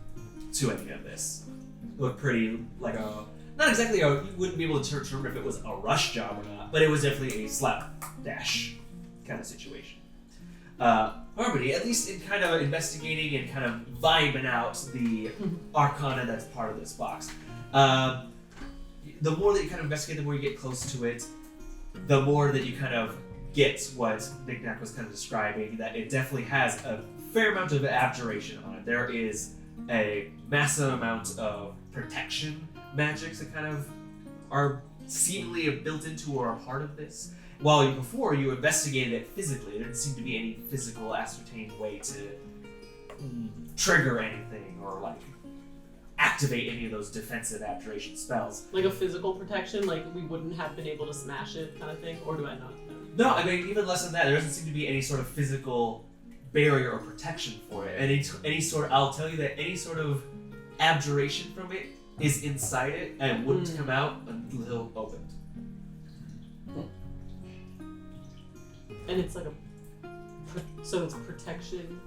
to any of this. It looked pretty like not exactly you wouldn't be able to determine if it was a rush job or not, but it was definitely a slapdash kind of situation. Harmony, at least in kind of investigating and kind of vibing out the arcana that's part of this box. The more that you kind of investigate, the more you get close to it, the more that you kind of get what Nik-Nak was kind of describing, that it definitely has a fair amount of abjuration on it. There is a massive amount of protection magics that kind of are seemingly built into or a part of this. While before you investigated it physically, there didn't seem to be any physical ascertained way to trigger anything or like activate any of those defensive abjuration spells. Like a physical protection, like we wouldn't have been able to smash it kind of thing, or do I not know? No, I mean, even less than that, there doesn't seem to be any sort of physical barrier or protection for it. I'll tell you that any sort of abjuration from it is inside it and wouldn't come out until opened. And it's like so it's protection.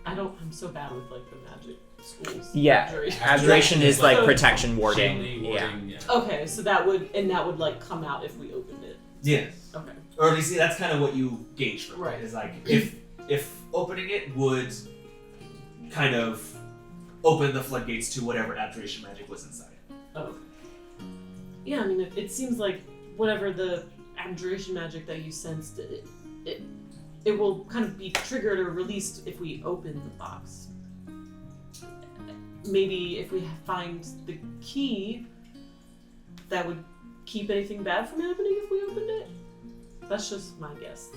I'm so bad with like the magic schools. Yeah, abjuration is like protection warding. Shielding, Yeah. warding, yeah. Okay, so that would like come out if we opened it. Yeah. Okay. Or at least that's kind of what you gauge from Right. it. Is like if opening it would kind of open the floodgates to whatever abjuration magic was inside. Oh. Yeah, I mean, it seems like whatever the abjuration magic that you sensed, it will kind of be triggered or released if we open the box. Maybe if we find the key, that would keep anything bad from happening if we opened it? That's just my guess.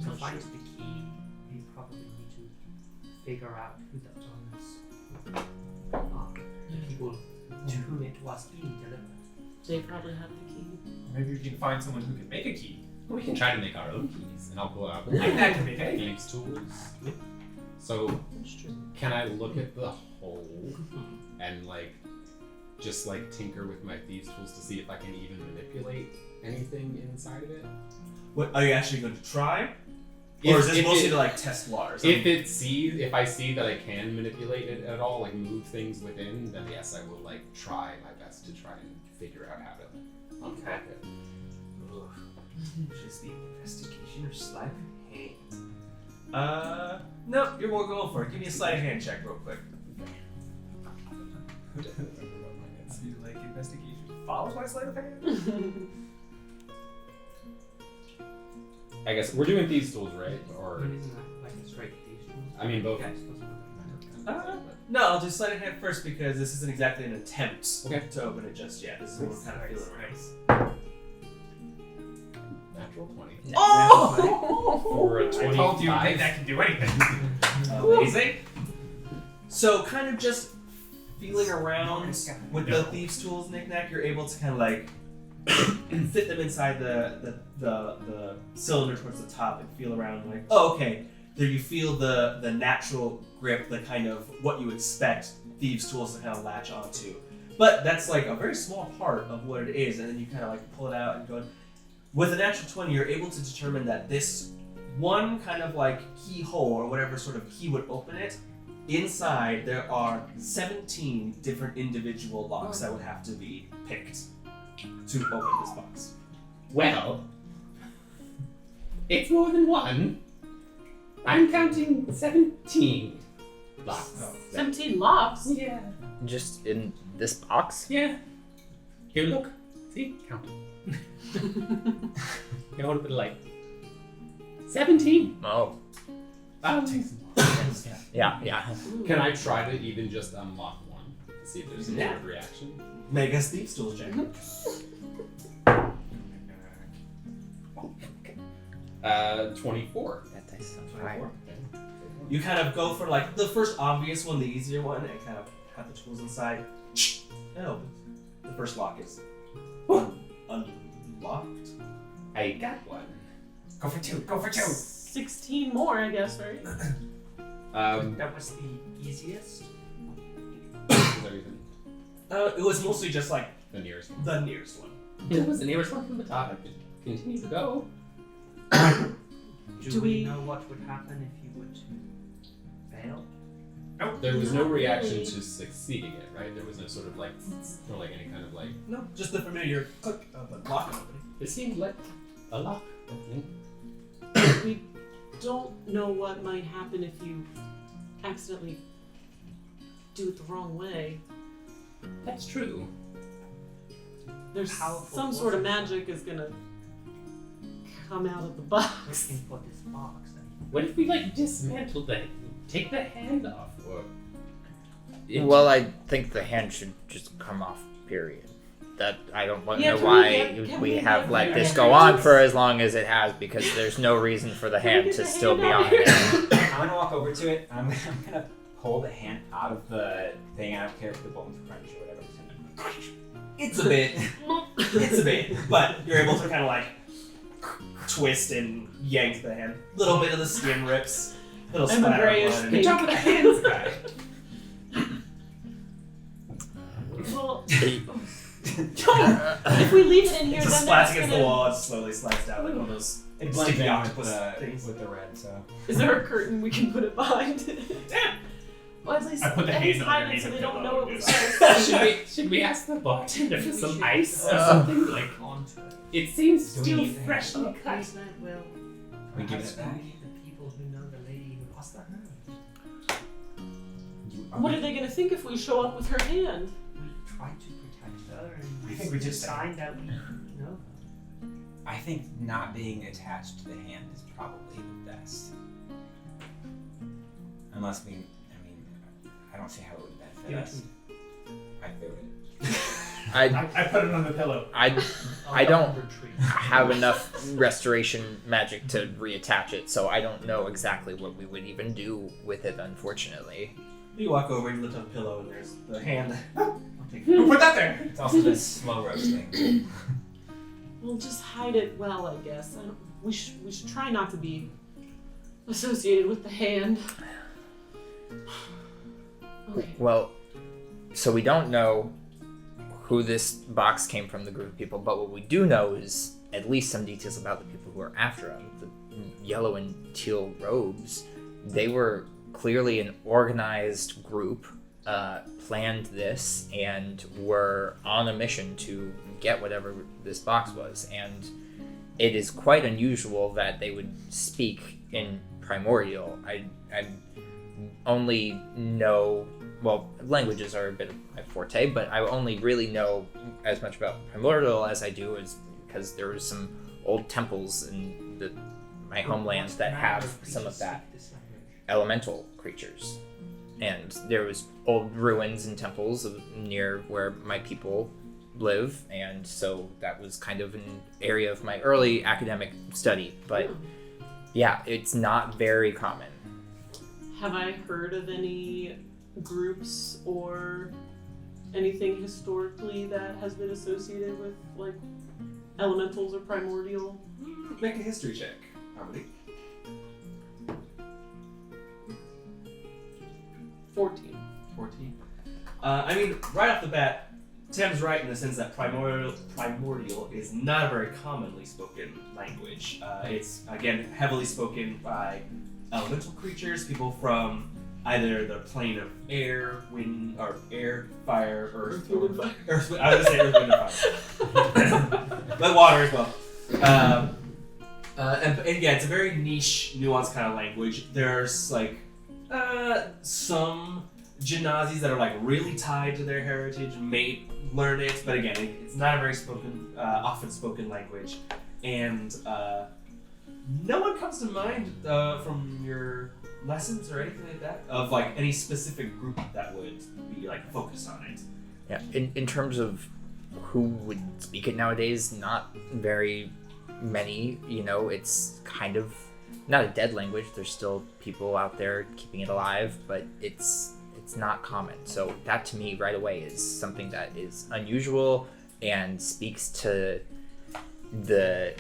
To find the key, we probably need to figure out who the owners the people to whom it was being delivered. They probably have the key. Maybe we can find someone who can make a key. We can try to make our own keys, and I'll pull out Nik-Nak can make anything. thieves' tools. So, That's true. can I look at the hole and like just like tinker with my thieves' tools to see if I can even manipulate anything inside of it? What are you actually going to try? If- Or is this if mostly it- to like test waters? If I see that I can manipulate it at all, like move things within, then yes, I will like try my best to try and figure out how to unlock it. Just the investigation or sleight of hand. No, you're more going for it. Give me a sleight of hand check real quick. So you like investigation follows my sleight of hand? I guess we're doing these tools, right? Or Isn't that like a straight thieves' tool? I mean both. Yes, doesn't matter. No, I'll just sleight of hand first because this isn't exactly an attempt Okay. to open it just yet. This is what we're kind of feeling around. Natural 20. Oh! For a I 25. told you Nik-Nak can do anything. Amazing. So, kind of just feeling around with the thieves' tools, Nik-Nak, you're able to kind of like fit them inside the cylinder towards the top and feel around like, oh, okay. There you feel the natural grip, the kind of what you expect thieves' tools to kind of latch onto. But that's like a very small part of what it is, and then you kind of like pull it out and go. With a natural 20, you're able to determine that this one kind of like keyhole or whatever sort of key would open it, inside there are 17 different individual locks that would have to be picked to open this box. Well, it's more than one. I'm counting 17 blocks. Oh. 17 locks? Yeah. Just in this box? Yeah. Here, look. See? Count. Here, hold up the light. 17. Oh. Yeah. Can I try to even just unlock one to see if there's some sort of reaction? Make us thieves' tools, Jack. 24. That dice sounds 24. You kind of go for like the first obvious one, the easier one, and kind of have the tools inside. It opens. The first lock is unlocked. I got one. Go for two. Go for two. 16 more, I guess, right? That was the easiest. It was mostly just like The nearest one. the nearest one. It was the nearest one from the top. I could continue to go. Do we know what would happen if you were to fail? There was no Not reaction really. to succeeding it, right? There was no sort of like, or like any kind of like. No, just the familiar click of a lock opening. It seemed like a lock opening. We don't know what might happen if you accidentally do it the wrong way. That's true. There's Powerful some sort of forces. magic is gonna come out of the box. Looking for this box. What if we like dismantle take the hand off, or? Well, I think the hand should just come off. Period. That I don't know Yeah, can why can we we have get let rid this of go the on hands? for as long as it has, because there's no reason for the Can we hand get to the still hand be out on here? there. I'm gonna walk over to it. I'm gonna pull the hand out of the thing. I don't care if the bones crunch or whatever. It's a bit. It's a bit. But you're able to kind of like twist and yank the hand. Little bit of the skin rips. Little I'm a splatter of grayish blood. pink. Good job with the hands, guy. Well, if we leave it in here, It's a then splat that's against the gonna... wall. It slowly slides down like one of those It blends sticky in octopus with things. the red. So Is there a curtain we can put it behind? Well, at least, I put the at hand least hide it underneath so the they don't pillow know and it was do us. should we ask the bartender for We some should. ice or Uh, something? Like, Onto it. it seems Do we still need the hand? freshly cut. Please, well, we give perhaps it back. we need the people who know the lady who lost her hand. What are they gonna think if we show up with her hand? We try to protect her and I think we just sign that we know her. I think not being attached to the hand is probably the best. Unless we, I mean, I don't see how it would benefit Give it us. to me. I threw it. I I put it on the pillow. I don't retreat. have enough restoration magic to reattach it, so I don't know exactly what we would even do with it, unfortunately. You walk over, you lift up the pillow, and there's the hand. I'll take Who put that there? It's also been slow roasting. We'll just hide it well, I guess. We should try not to be associated with the hand. Okay. Well, so we don't know who this box came from, the group of people, but what we do know is at least some details about the people who are after him. The yellow and teal robes, they were clearly an organized group, planned this, and were on a mission to get whatever this box was. And it is quite unusual that they would speak in Primordial. I only know, well, languages are a bit of my forte, but I only really know as much about Primordial as I do is because there were some old temples in my homeland that have some of that elemental creatures. And there was old ruins and temples near where my people live, and so that was kind of an area of my early academic study. But yeah, it's not very common. Have I heard of any groups or anything historically that has been associated with like elementals or primordial? Make a history check, Harmony. 14. 14. I mean, right off the bat, Tim's right in the sense that primordial is not a very commonly spoken language. It's, again, heavily spoken by elemental creatures, people from either the plane of air, wind, or air, fire, earth, Wind, and fire. earth, I was going to say earth, wind, and fire. But water as well. And again, it's a very niche, nuanced kind of language. There's like some Genazis that are like really tied to their heritage may learn it, but again, it's not a very spoken, often spoken language. And no one comes to mind from your lessons or anything like that of like any specific group that would be like focused on it. Yeah, in terms of who would speak it nowadays, not very many. You know, it's kind of not a dead language. There's still people out there keeping it alive, but it's not common. So that to me right away is something that is unusual and speaks to the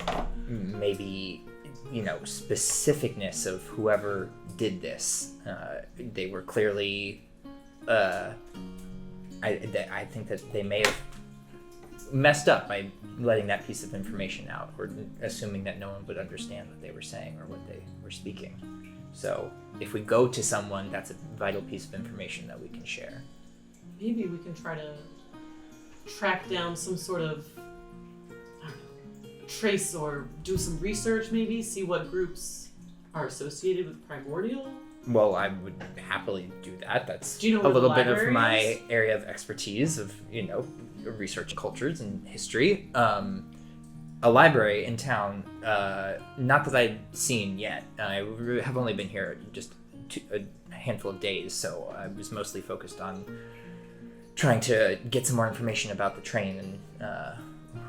maybe, you know, specificness of whoever did this. They were clearly I think that they may have messed up by letting that piece of information out, or assuming that no one would understand what they were saying or what they were speaking. So if we go to someone, that's a vital piece of information that we can share. Maybe we can try to track down some sort of, I don't know, trace or do some research maybe, see what groups are associated with Primordial. Well, I would happily do that. That's Do you know a where the little bit of library my is? area of expertise of, research cultures and history. A library in town, not that I've seen yet. I have only been here just a handful of days, so I was mostly focused on trying to get some more information about the train and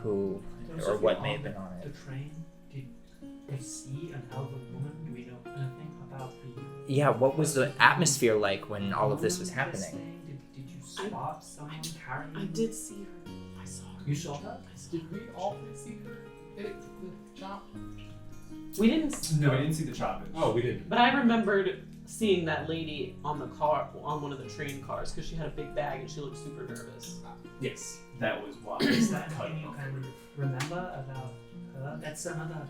who Those or of what you may have been on The it. train, did they see an elven woman? Do we know anything about the Yeah, what was the atmosphere like when all of this was woman, happening? thing? Did you spot someone carrying? I did see her. I saw her. You saw her? Did we all see her hit the chop? We didn't. No, I didn't see the choppage. Oh, we didn't. But I remembered seeing that lady on the car, on one of the train cars, because she had a big bag and she looked super nervous. Yes, that was why. Is that cut anything you off. can remember about her? That's another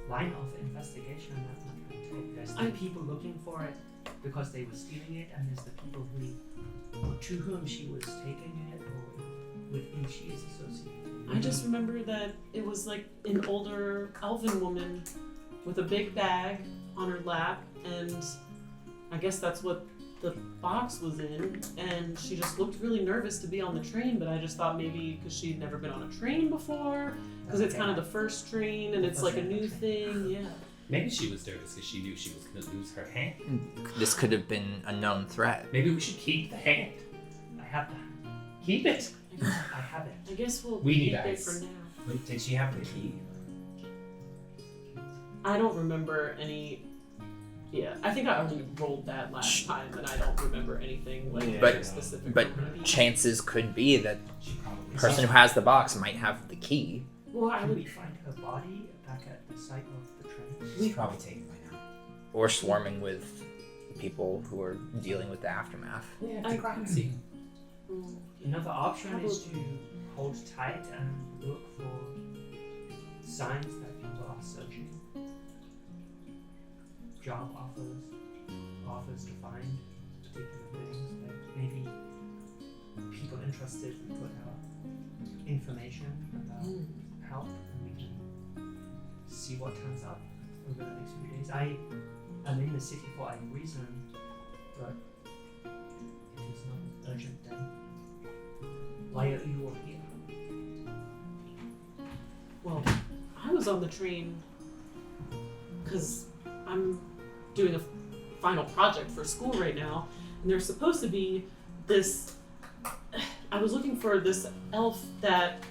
line of investigation that one can take. There's the people looking for it because they were stealing it, and there's the people who, to whom she was taking it, or with whom she is associated. I just remember that it was like an older elven woman with a big bag on her lap, and I guess that's what the box was in, and she just looked really nervous to be on the train, but I just thought maybe because she'd never been on a train before, because it's kind of the first train and it's like a new thing, yeah. Maybe she was nervous because she knew she was going to lose her hand. This could have been a known threat. Maybe we should keep the hand. I have that. Keep it. I have it. I guess we'll We need keep it ice. for now. Wait, did she have the key? I don't remember any. Yeah, I think I already rolled that last time, and I don't remember anything like But- specific. But chances could be that She probably the person who has the box might have the key. Well, I would find her body back at the site of the train. She's probably taken by now. Or swarming with people who are dealing with the aftermath. Yeah, I- it's a crime scene. Mm, Another option is to hold tight and look for signs that people are searching. Job offers to find particular things that maybe people interested in put out information about mm. help, and we can see what turns up over the next few days. I am in the city for a reason, but it is not an urgent thing. Why are you all here? Well, I was on the train because I'm doing a final project for school right now, and there's supposed to be this. I was looking for this elf that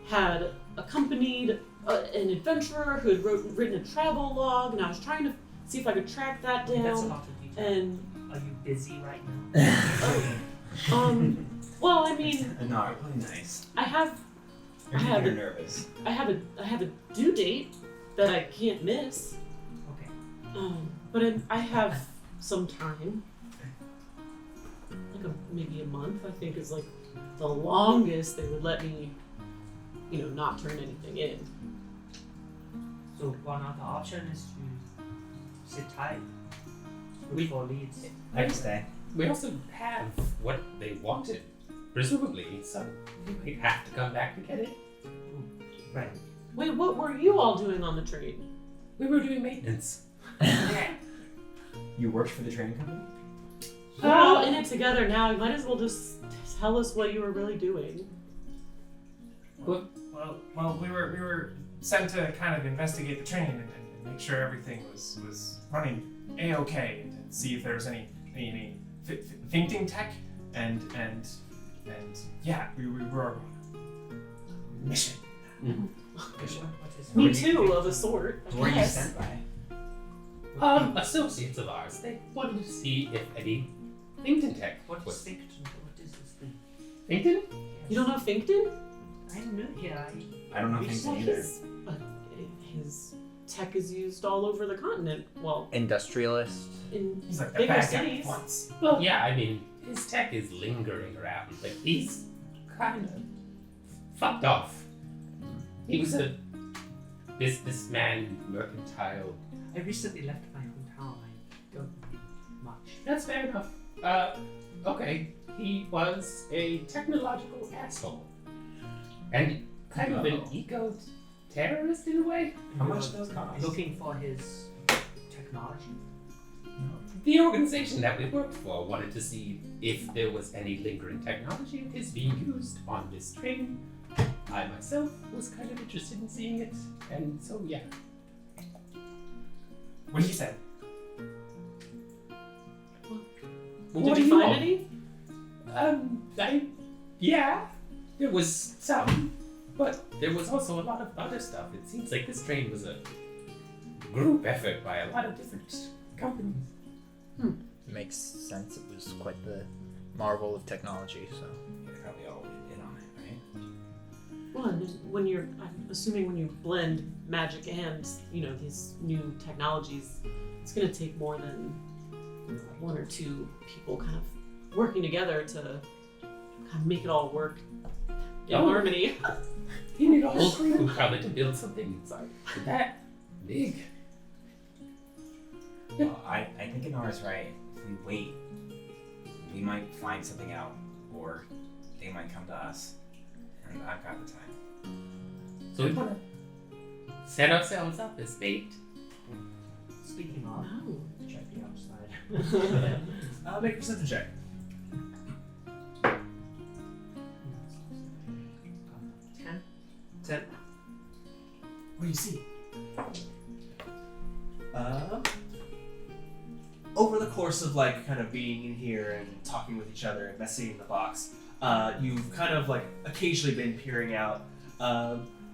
had accompanied an adventurer who had written a travel log, and I was trying to see if I could track that That's a down. lot of detail. And Are you busy right now? well, I mean, Anara, really nice. I have You're, I have you're it. nervous. I have a due date that I can't miss. Okay. But I have some time, like maybe a month. I think is like the longest they would let me, not turn anything in. So one other option is to sit tight, look for leads. Next day. We also have what they wanted, presumably, so we might have to come back to get it. Right. Wait, what were you all doing on the train? We were doing maintenance. You worked for the training company? We're all in it together now. You might as well just tell us what you were really doing. Well, we were sent to kind of investigate the train and make sure everything was running a-okay and see if there was any thinking tech and yeah, we were on a mission. What is Me too, of a sort. Who were you Yes. sent by? Associates of ours. They wanted to see if any LinkedIn tech What is was. fiction? What is this thing? LinkedIn? You don't know Finkton? I'm new here. I don't know We things saw either. His tech is used all over the continent. Well, Industrialist. in He's like the bigger bad guy cities. once. Well, yeah, I mean, his tech is lingering around, but he's kind of fucked off. He was a businessman, mercantile. I recently left my hometown. I don't know much. That's fair enough. Okay. He was a technological asshole. And kind of an eco-terrorist in a way. How much do those cost? Looking for his technology. The organization that we worked for wanted to see if there was any lingering technology of his being used on this train. I myself was kind of interested in seeing it, and so yeah. What he said. Did you find any? Yeah, there was some, but there was also a lot of other stuff. It seems like this train was a group effort by a lot of different companies. Makes sense. It was quite the marvel of technology. So You're probably all in on it, right? Well, and when I'm assuming when you blend magic and, these new technologies, it's going to take more than one or two people kind of working together to kind of make it all work in harmony. You need a whole crew probably to build something inside that big. Well, I think Anara's right. If we wait, we might find something out, or they might come to us. And I've got the time. So we want to set ourselves up as bait. Speaking of, Oh. check the outside. Make a perception check. 10. What do you see? Over the course of kind of being in here and talking with each other and messing in the box, you've kind of occasionally been peering out.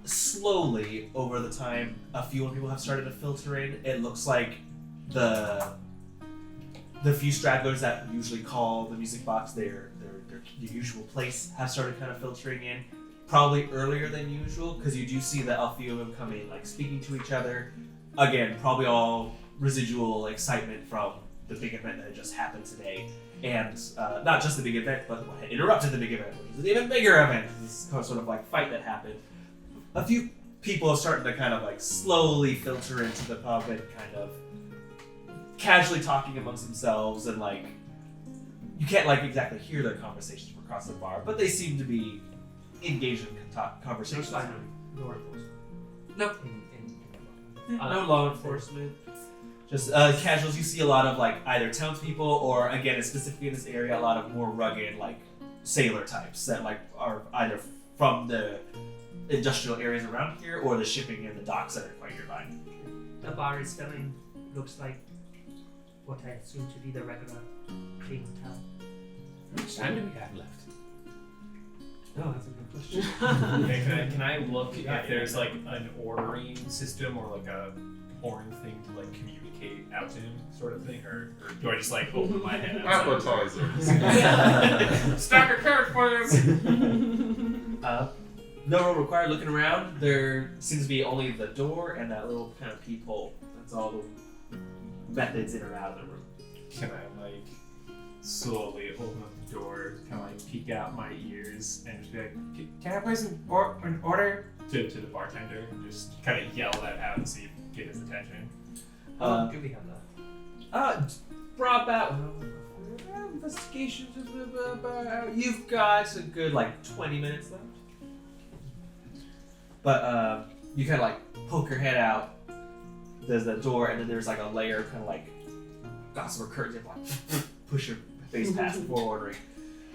Slowly over the time, a few more people have started to filter in. It looks like the few stragglers that usually call the music box their usual place have started kind of filtering in. Probably earlier than usual, because you do see that a few of them come in speaking to each other. Again, probably all residual excitement from the big event that had just happened today, and not just the big event, but what had interrupted the big event, which is an even bigger event. This sort of fight that happened. A few people are starting to kind of slowly filter into the pub and kind of casually talking amongst themselves, and you can't exactly hear their conversations from across the bar, but they seem to be engaged in conversations. Law enforcement. Nope. In No law enforcement. Just casuals. You see a lot of either townspeople or, again, specifically in this area, a lot of more rugged sailor types that are either from the industrial areas around here or the shipping and the docks that are quite nearby. the bar is filling. Looks like what I assume to be the regular clean hotel. How much time do we have left? Oh, that's a good question. Okay, can I look if there's an ordering system or a horn thing to communicate out to him, sort of thing, or do I just open my head? Appetizers. Stack of carrot please. No room required. Looking around, there seems to be only the door and that little kind of peephole. That's all the methods in or out of the room. Can I slowly open up the door, kind of peek out my ears, and just be like, "Can I place an order?" to the bartender, and just kind of yell that out and see if get his attention. How long do we have left? Brought back investigations. You've got a good 20 minutes left. But you kind of poke your head out. There's the door, and then there's a layer of kind of gossamer curtains. Push your face past before ordering.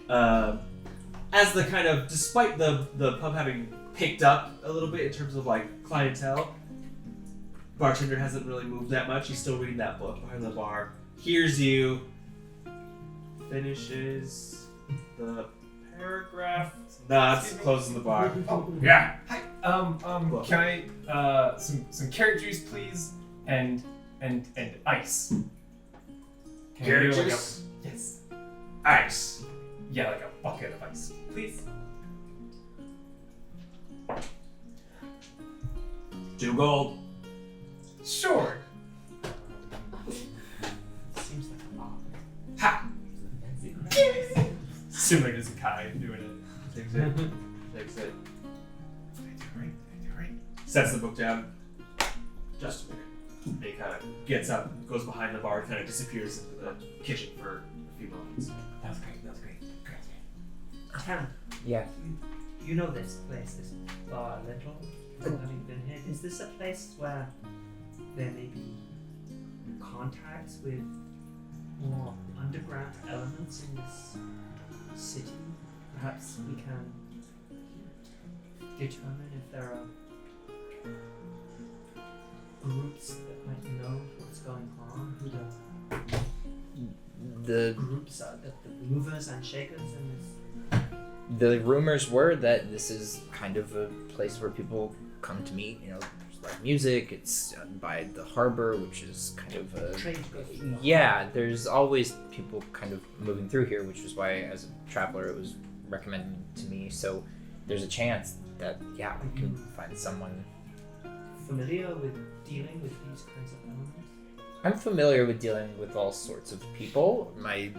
As the kind of, despite the pub having picked up a little bit in terms of clientele, bartender hasn't really moved that much. He's still reading that book behind the bar. Hears you. Finishes the paragraph. Nods. Closes the bar. Oh yeah. Hi. What? Can I some carrot juice, please, and ice. Can I Carrot do juice? Yes. Ice. Yeah, a bucket of ice, please. 2 gold. Sure. Seems like a lot. Ha. Similar to Zakkai doing it. Takes it. Takes it. sets the book down. Just a minute. And he kind of gets up, goes behind the bar, kind of disappears into the kitchen for a few moments. That was great. That was great. Great. Tam, Yeah. you know this place, this bar a little, having been here. Is this a place where there may be contacts with more underground elements in this city? Perhaps we can determine if there are groups that might know what's going on, who the The groups are, the movers and shakers in this. the rumors were that this is kind of a place where people come to meet. You know, there's live music. It's by the harbor, which is kind of a Trade goods. yeah. There's always people kind of moving through here, which is why, as a traveler, it was recommended to me. So there's a chance that we can find someone. Familiar with dealing with these kinds of elements? I'm familiar with dealing with all sorts of people. My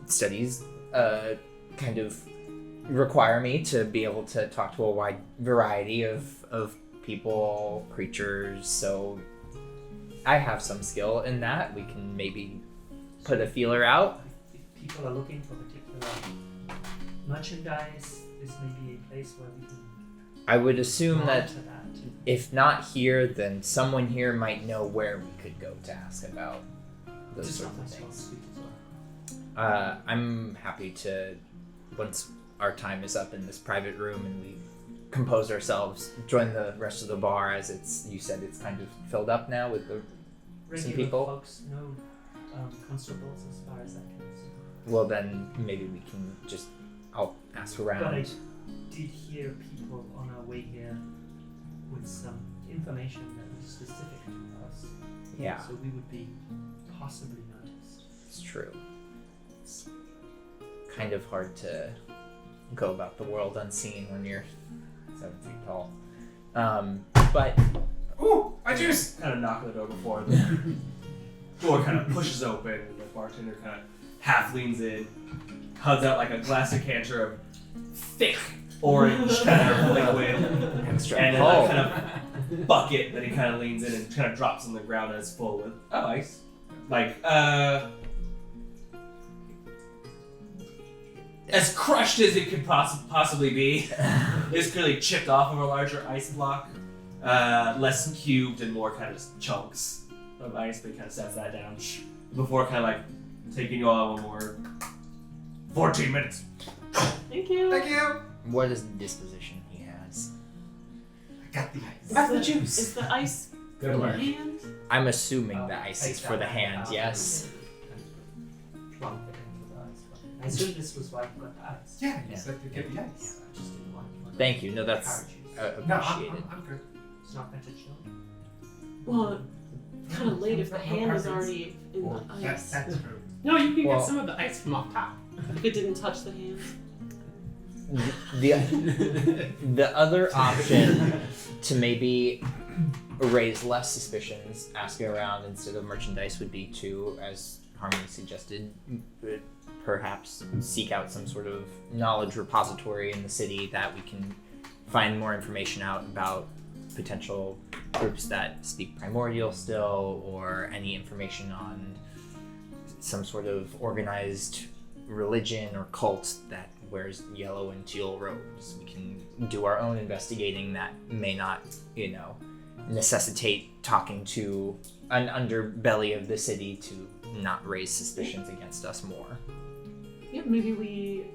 studies kind of require me to be able to talk to a wide variety of people, creatures, so I have some skill in that. We can maybe put a feeler out. If people are looking for particular merchandise, this may be a place where we can I would assume that monitor that. if not here, then someone here might know where we could go to ask about those Just sorts of not things. sweet as well. I'm happy to, once our time is up in this private room and we compose ourselves, join the rest of the bar, as you said it's kind of filled up now with the Regular people? folks, no constables as far as I can see. well then maybe we can just, I'll ask around. But I did hear people on our way here with some information that was specific to us. Yeah. So we would be possibly noticed. It's true. It's kind of hard to go about the world unseen when you're 7 feet tall. But Ooh, I juice! Kind of knock on the door before the door kind of pushes open, and the bartender kind of half leans in, holds out like a glass decanter of thick orange kind of liquid, extra and then cold. a kind of bucket that he kind of leans in and kind of drops on the ground and it's full with ice. Like, as crushed as it could possibly be. It's clearly chipped off of a larger ice block. Less cubed and more kind of chunks of ice, but he kind of sets that down before kind of like taking you all one more 14 minutes. Thank you. Thank you! What is the disposition he has? I got the ice. That's the Is juice. the ice Good in work. the hand? I'm assuming the ice Take is for the that hand, out yes. and plunk it into the ice bucket. I assume this was why you got the ice. Yeah, you Yeah. said to get the ice. I just didn't want to Thank you. No, that's encourage you. No, appreciated. I'm good. It's not better chill. Well, kind of late if the hand is already in Well, the ice. that's true. No, you can Well- get some of the ice from off top. If it didn't touch the hand. The other option to maybe raise less suspicions, asking around instead of merchandise, would be to, as Harmony suggested, perhaps seek out some sort of knowledge repository in the city that we can find more information out about potential groups that speak primordial still, or any information on some sort of organized religion or cult that wears yellow and teal robes. We can do our own investigating that may not, necessitate talking to an underbelly of the city to not raise suspicions against us more. Yeah, maybe we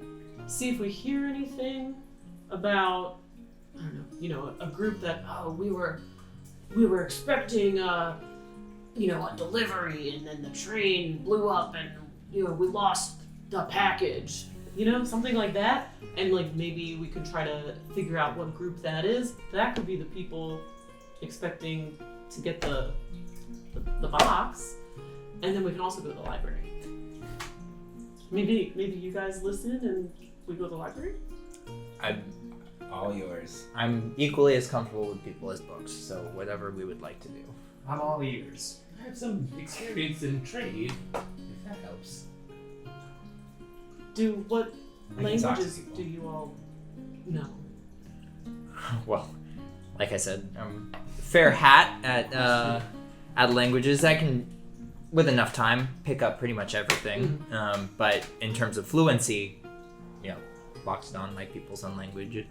see if we hear anything about, I don't know, a group that we were expecting a delivery and then the train blew up and we lost the package. Something like that. And like maybe we could try to figure out what group that is. That could be the people expecting to get the box. And then we can also go to the library. Maybe you guys listen and we go to the library? All yours. I'm equally as comfortable with people as books, so whatever we would like to do. I'm all ears. I have some experience in trade, if that helps. What We can talk to languages people. do you all know? Well, like I said, fair hat at languages. I can, with enough time, pick up pretty much everything. But in terms of fluency, Loxodon, my people's own language,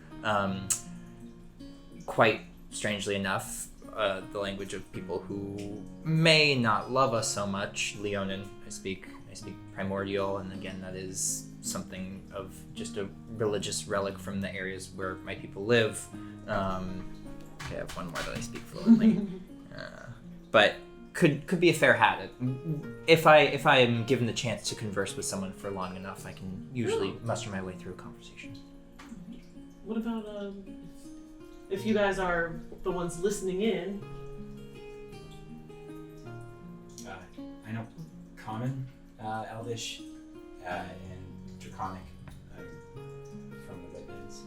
quite strangely enough, the language of people who may not love us so much, Leonin. I speak Primordial, and again, that is something of just a religious relic from the areas where my people live. I have one more that I speak fluently, but could be a fair hat. If I am given the chance to converse with someone for long enough, I can usually muster my way through a conversation. What about if you guys are the ones listening in? I know Common, Elvish, and Draconic from the Woodlands.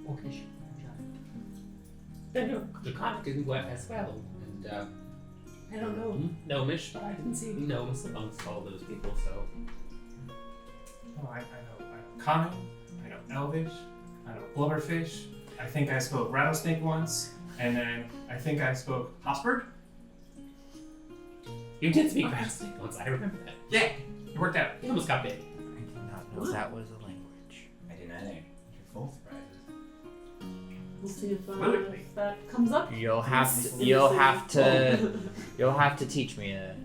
Orcish. I know Draconic as well, and I don't know Gnomish, but I didn't see any gnomes amongst all those people, so... Oh, I know Common, I know Elvish, I know Blubberfish, I think I spoke Rattlesnake once, and then I think I spoke Hosberg. You did speak Rattlesnake once, I remember that. Yeah, it worked out. You almost got big. I did not know that was a language. I didn't either. You're full of surprises. We'll see if Willingly. that comes up. You'll have to teach me a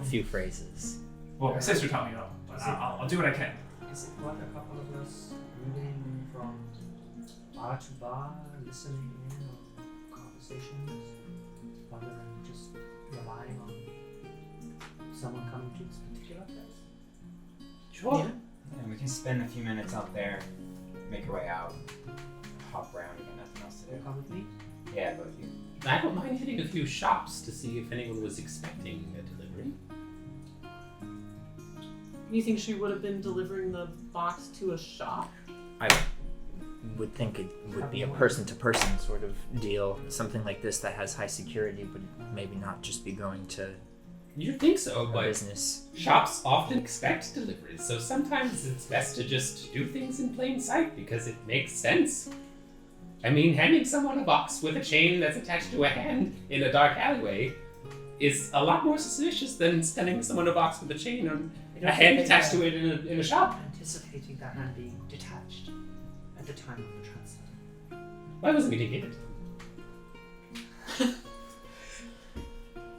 few phrases. Well, my sister taught me all, but I'll do what I can. Is it worth a couple of us moving from bar to bar, listening in on conversations, rather than just relying on someone coming to this particular place? Sure. Yeah, we can spend a few minutes out there, make our way out, hop around, and got nothing else to Will do. come with me? Yeah, but you. I don't mind hitting a few shops to see if anyone was expecting a delivery. You think she would have been delivering the box to a shop? I would think it would be a person-to-person sort of deal. Something like this that has high security would maybe not just be going to You'd think so, a but business. shops often expect deliveries, so sometimes it's best to just do things in plain sight because it makes sense. I mean, handing someone a box with a chain that's attached to a hand in a dark alleyway is a lot more suspicious than sending someone a box with a chain and a hand attached to it in a shop. Anticipating that hand being detached at the time of the transfer. Why wasn't we taking it?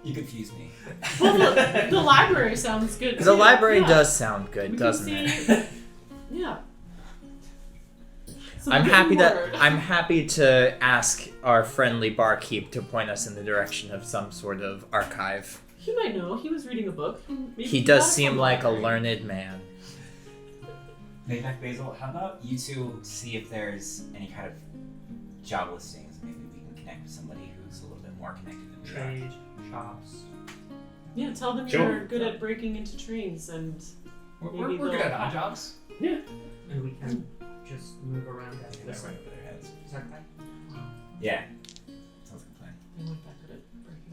You confuse me. Well, the library sounds good. The too. library Yeah. does sound good, We can doesn't see- it? Yeah. So I'm good happy word. I'm happy to ask our friendly barkeep to point us in the direction of some sort of archive. He might know. He was reading a book. Maybe He got does it seem from like a library. learned man. Nik-Nak, Basil, how about you two see if there's any kind of job listings? Maybe we can connect with somebody who's a little bit more connected than we are. Trade, shops. Yeah, tell them Sure. you're good at breaking into trains and We're Maybe good they'll- at odd jobs. And we can just move around as They're right over their heads. Is that right? Yeah. Sounds like a plan. they weren't that good at breaking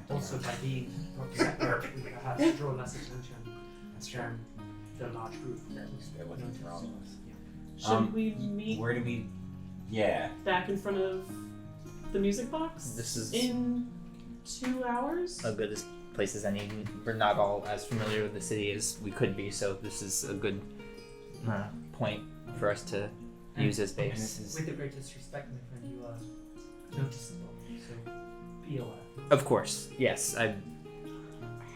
it. Also, by being separate, we perhaps draw less attention That's true. than the large group that was They're looking for all of us. Should we meet Where do we? Yeah. back in front of the music box This is in 2 hours? as good a place as any. We're not all as familiar with the city as we could be, so this is a good point for us to use as And base. this is. With the greatest respect, my friend, you are noticeable, so be aware. Of course, yes. I've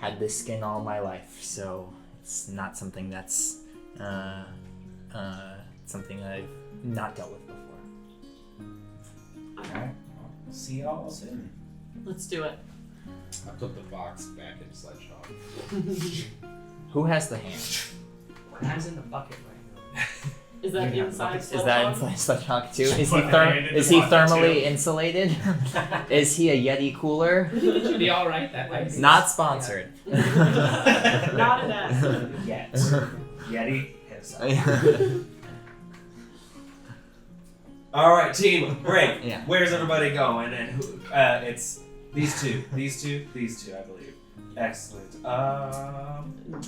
had this skin all my life, so it's not something that's something I've not dealt with before. Alright. Well, we'll see you all soon. Let's do it. I put the box back in Sledgehog. Who has the hand? Hands in the bucket right now. Is that Yeah, inside Is that Sledgehog? inside Sledgehog too? Is he, Put the hand in is the he bucket, thermally too. insulated? Is he a Yeti cooler? It should be alright, that might be. Not sponsored. Not an ad. Yet. Yeti himself. All right, team, break. Yeah. Where's everybody going? And who? It's these two, I believe. Excellent.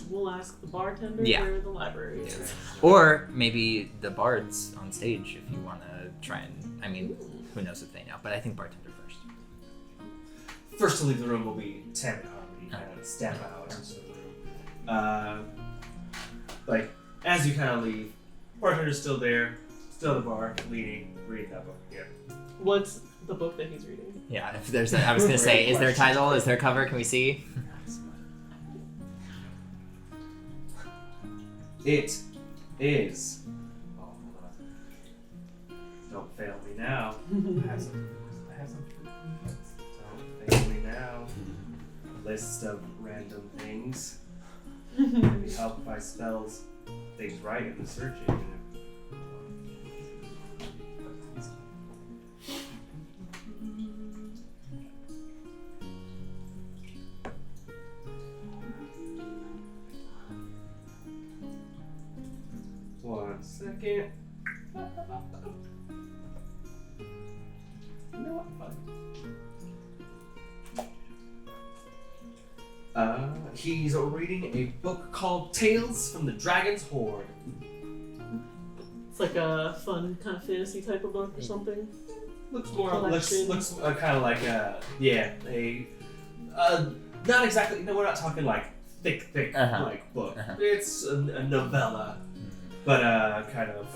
We'll ask the bartender Yeah. where the library is. Or maybe the bards on stage if you want to try and. I mean, who knows if they know? But I think bartender first. First to leave the room will be Tem and Harmony. Kind of step out into the room. Like as you kind of leave, bartender's still there, still at the bar, reading that book. Yeah. What's the book that he's reading? Yeah, if there's I was gonna say, is there a title? Is there a cover? Can we see? It is. Oh, hold on. Don't fail me now. I have some. Don't fail me now. List of random things. Maybe help if I spells things right in the search engine. One second. You know what? Fine. He's reading a book called Tales from the Dragon's Hoard. It's like a fun kind of fantasy type of book or something. Looks more Collection. looks kind of like a not exactly. No, we're not talking like thick like book. It's a novella, but kind of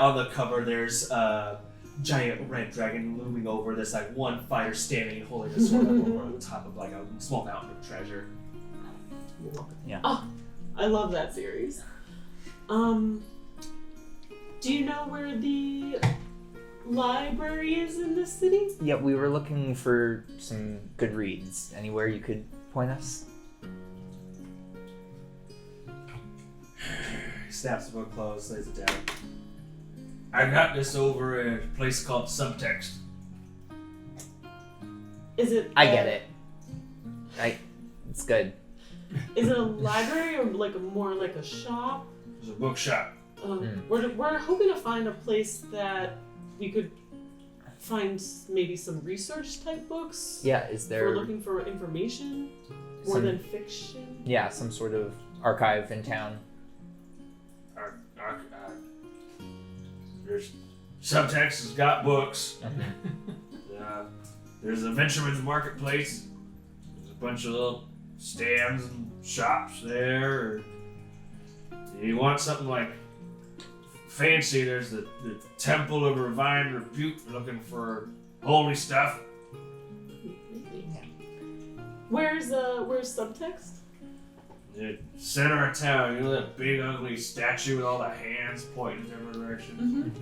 on the cover there's a giant red dragon looming over this like one fighter standing and holding a sword up over on top of like a small mountain of treasure. Yeah. Oh, I love that series. Do you know where the library is in this city? Yeah, we were looking for some good reads. Anywhere you could point us? He snaps the book closed, lays it down. I got this over at a place called Subtext. Is it? I get it. It's good. Is it a library or like more like a shop? There's a bookshop. We're hoping to find a place that we could find maybe some research type books. Yeah, is We're there looking for information more some- than fiction. some sort of archive in town? There's Subtext has got books. There's a Ventureman's Marketplace. There's a bunch of little stands and shops there. Do you want something like fancy? There's the Temple of Divine Repute. We're looking for holy stuff. Where's Subtext? The center of town, you know that big ugly statue with all the hands pointing in every direction?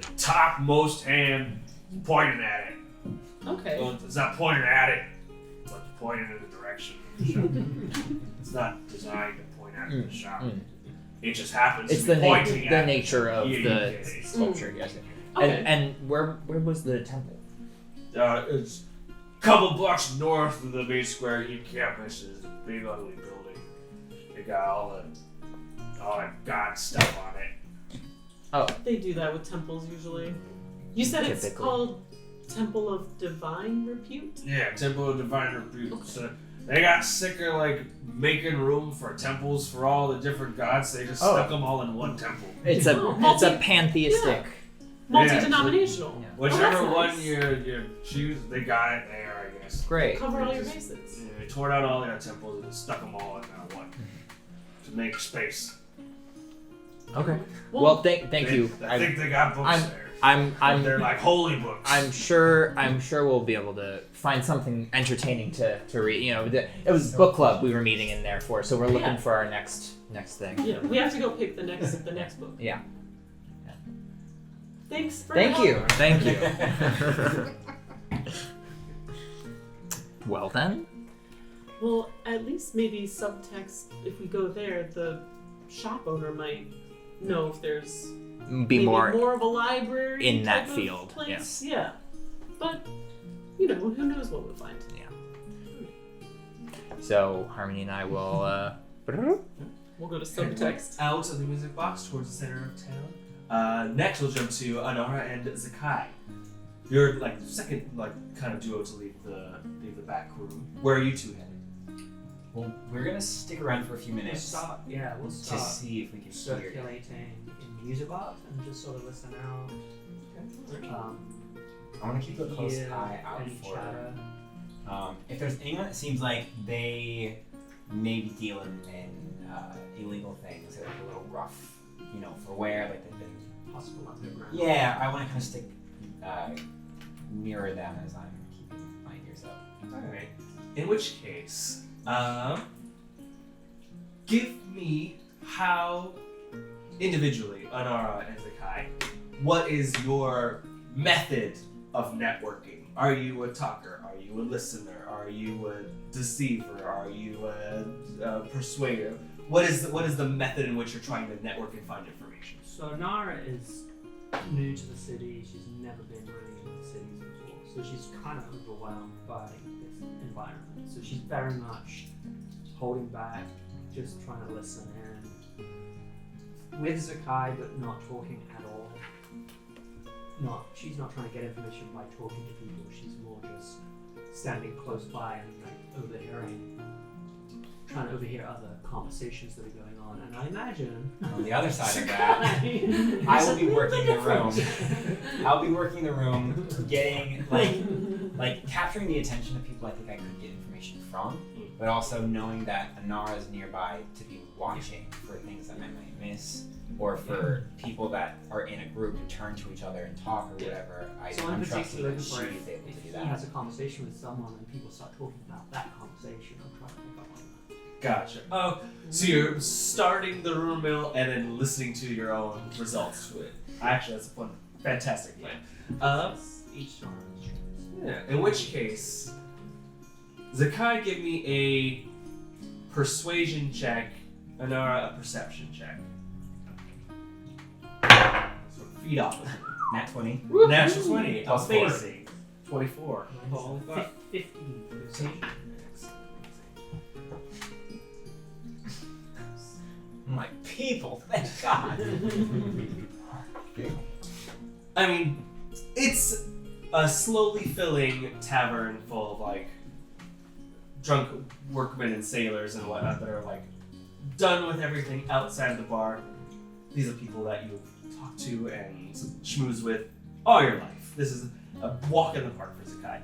The topmost hand pointing at it. Okay. Well, it's not pointing at it, but pointing in the direction of the shop. It's not designed to point at the shop. It just happens It's to the be pointing at nature of Yeah, the you get it. sculpture. Yes. Okay. And where was the temple? It's a couple blocks north of the main square. You can't miss it. It's a big ugly building. They got all that god stuff on it. They do that with temples usually. You said it's Typically. called Temple of Divine Repute? Yeah, Temple of Divine Repute. So they got sick of like making room for temples for all the different gods. They just stuck them all in one temple. It's a pantheistic. Multi-denominational. Yeah. Whichever that's one nice. you choose, they got it there, I guess. Great. Cover all your Just- bases. Yeah, they tore down all their temples and stuck them all in that one to make space. Okay. Well, thank you. I think they got books there. They're like holy books. I'm sure we'll be able to find something entertaining to read. You know, it was book club we were meeting in there for, so we're looking Yeah. for our next thing. Yeah, we have to go pick the next book. Yeah. Thanks for Thank your you. help. Thank you. Well then. Well, at least maybe Subtext, if we go there, the shop owner might know if there's Be maybe more of a library in that type of field, place. Yeah. But, who knows what we'll find. So Harmony and I will We'll go to Subtext. Out of the music box towards the center of town. Next, we'll jump to Anara and Zakkai. You're like second like kind of duo to leave the back room. Where are you two headed? Well, we're gonna stick around for a few We'll minutes start. Yeah, we'll to start see if we can hear. circulating in music box and just sort of listen out. I want to keep a close hear eye out any for chatter. if there's anyone that seems like they may be dealing in illegal things, that are a little rough, for where like they've been. Possible underground. Yeah, I want to kind of stick nearer them as I'm keeping my ears up. Alright. In which case, give me how individually, Anara and Zakkai, what is your method of networking? Are you a talker? Are you a listener? Are you a deceiver? Are you a persuader? What is the method in which you're trying to network and find information? So Anara is new to the city. She's never been really in the cities before, so she's kind of overwhelmed by this environment. So she's very much holding back, just trying to listen in with Zakkai, but not talking at all. She's not trying to get information by talking to people. She's more just standing close by and trying to overhear other conversations that are going on. And I imagine On the other side of that, I will be working the room. I'll be working the room, getting like capturing the attention of people I think I could get information from, but also knowing that Anara is nearby to be watching for things that I might miss, or for people that are in a group to turn to each other and talk or whatever. So I'm in trusting particular, that she's able to do if he that. has a conversation with someone and people start talking about that conversation, I'm trying to pick up on that. Gotcha. Oh, so you're starting the rumor mill and then listening to your own results to it. Actually, that's a fun, fantastic plan. Each time. Yeah. In which case, Zakkai, give me a persuasion check, Anara a perception check. Sort of feed off of it. Nat 20. Natural 20. Plus four. Amazing. 24. Holy fuck. 15 perception. I'm like, people, thank God. I mean, it's a slowly filling tavern full of like drunk workmen and sailors and whatnot that are like done with everything outside of the bar. These are people that you've talked to and schmoozed with all your life. This is a walk in the park for Zakkai.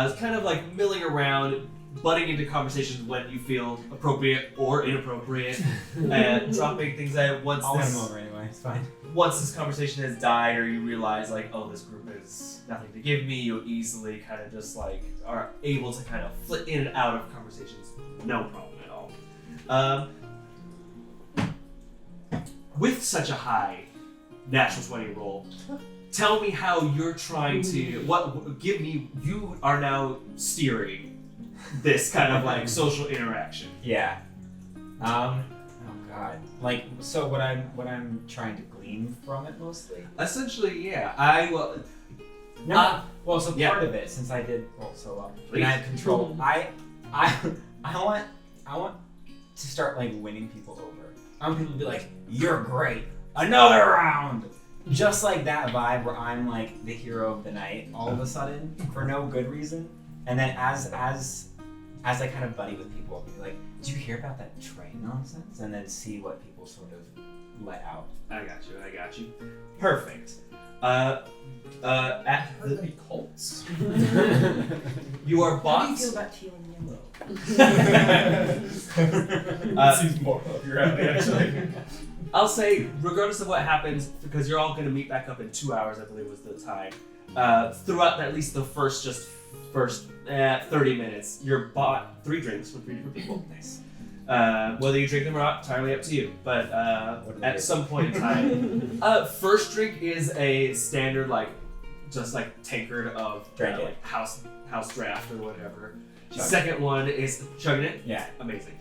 It's kind of like milling around, butting into conversations when you feel appropriate or inappropriate, and dropping things out once I'll win him over anyway, it's fine. once this conversation has died, or you realize like, oh, this group is nothing to give me, you easily kind of just like are able to kind of flit in and out of conversations, no problem at all. With such a high natural 20 roll, tell me how you're trying to you are now steering this kind of like social interaction. Yeah. Oh God. Like, so what I'm trying to glean from it mostly. Essentially, yeah. I will. No. Well, so yeah. part of it, since I did roll so well, Please. and I have control. I want to start like winning people over. I want people to be like, "You're great, another round." Just like that vibe where I'm like the hero of the night all of a sudden for no good reason, and then as I kind of buddy with people, I'll be like, "Did you hear about that train nonsense?" And then see what people sort of let out. I got you. Perfect. At Heard any cults? you are How do you bought. feel about teal and yellow? Seems more up your alley, actually. I'll say, regardless of what happens, because you're all going to meet back up in 2 hours, I believe was the time. Throughout at least the first 30 minutes, you're bought 3 drinks from 3 different people. Nice. Whether you drink them or not, entirely up to you. But What do they at do? some point in time, first drink is a standard just like tankard of Drink it. like house draft or whatever. Chug. Second one is chugging it. Yeah. Amazing.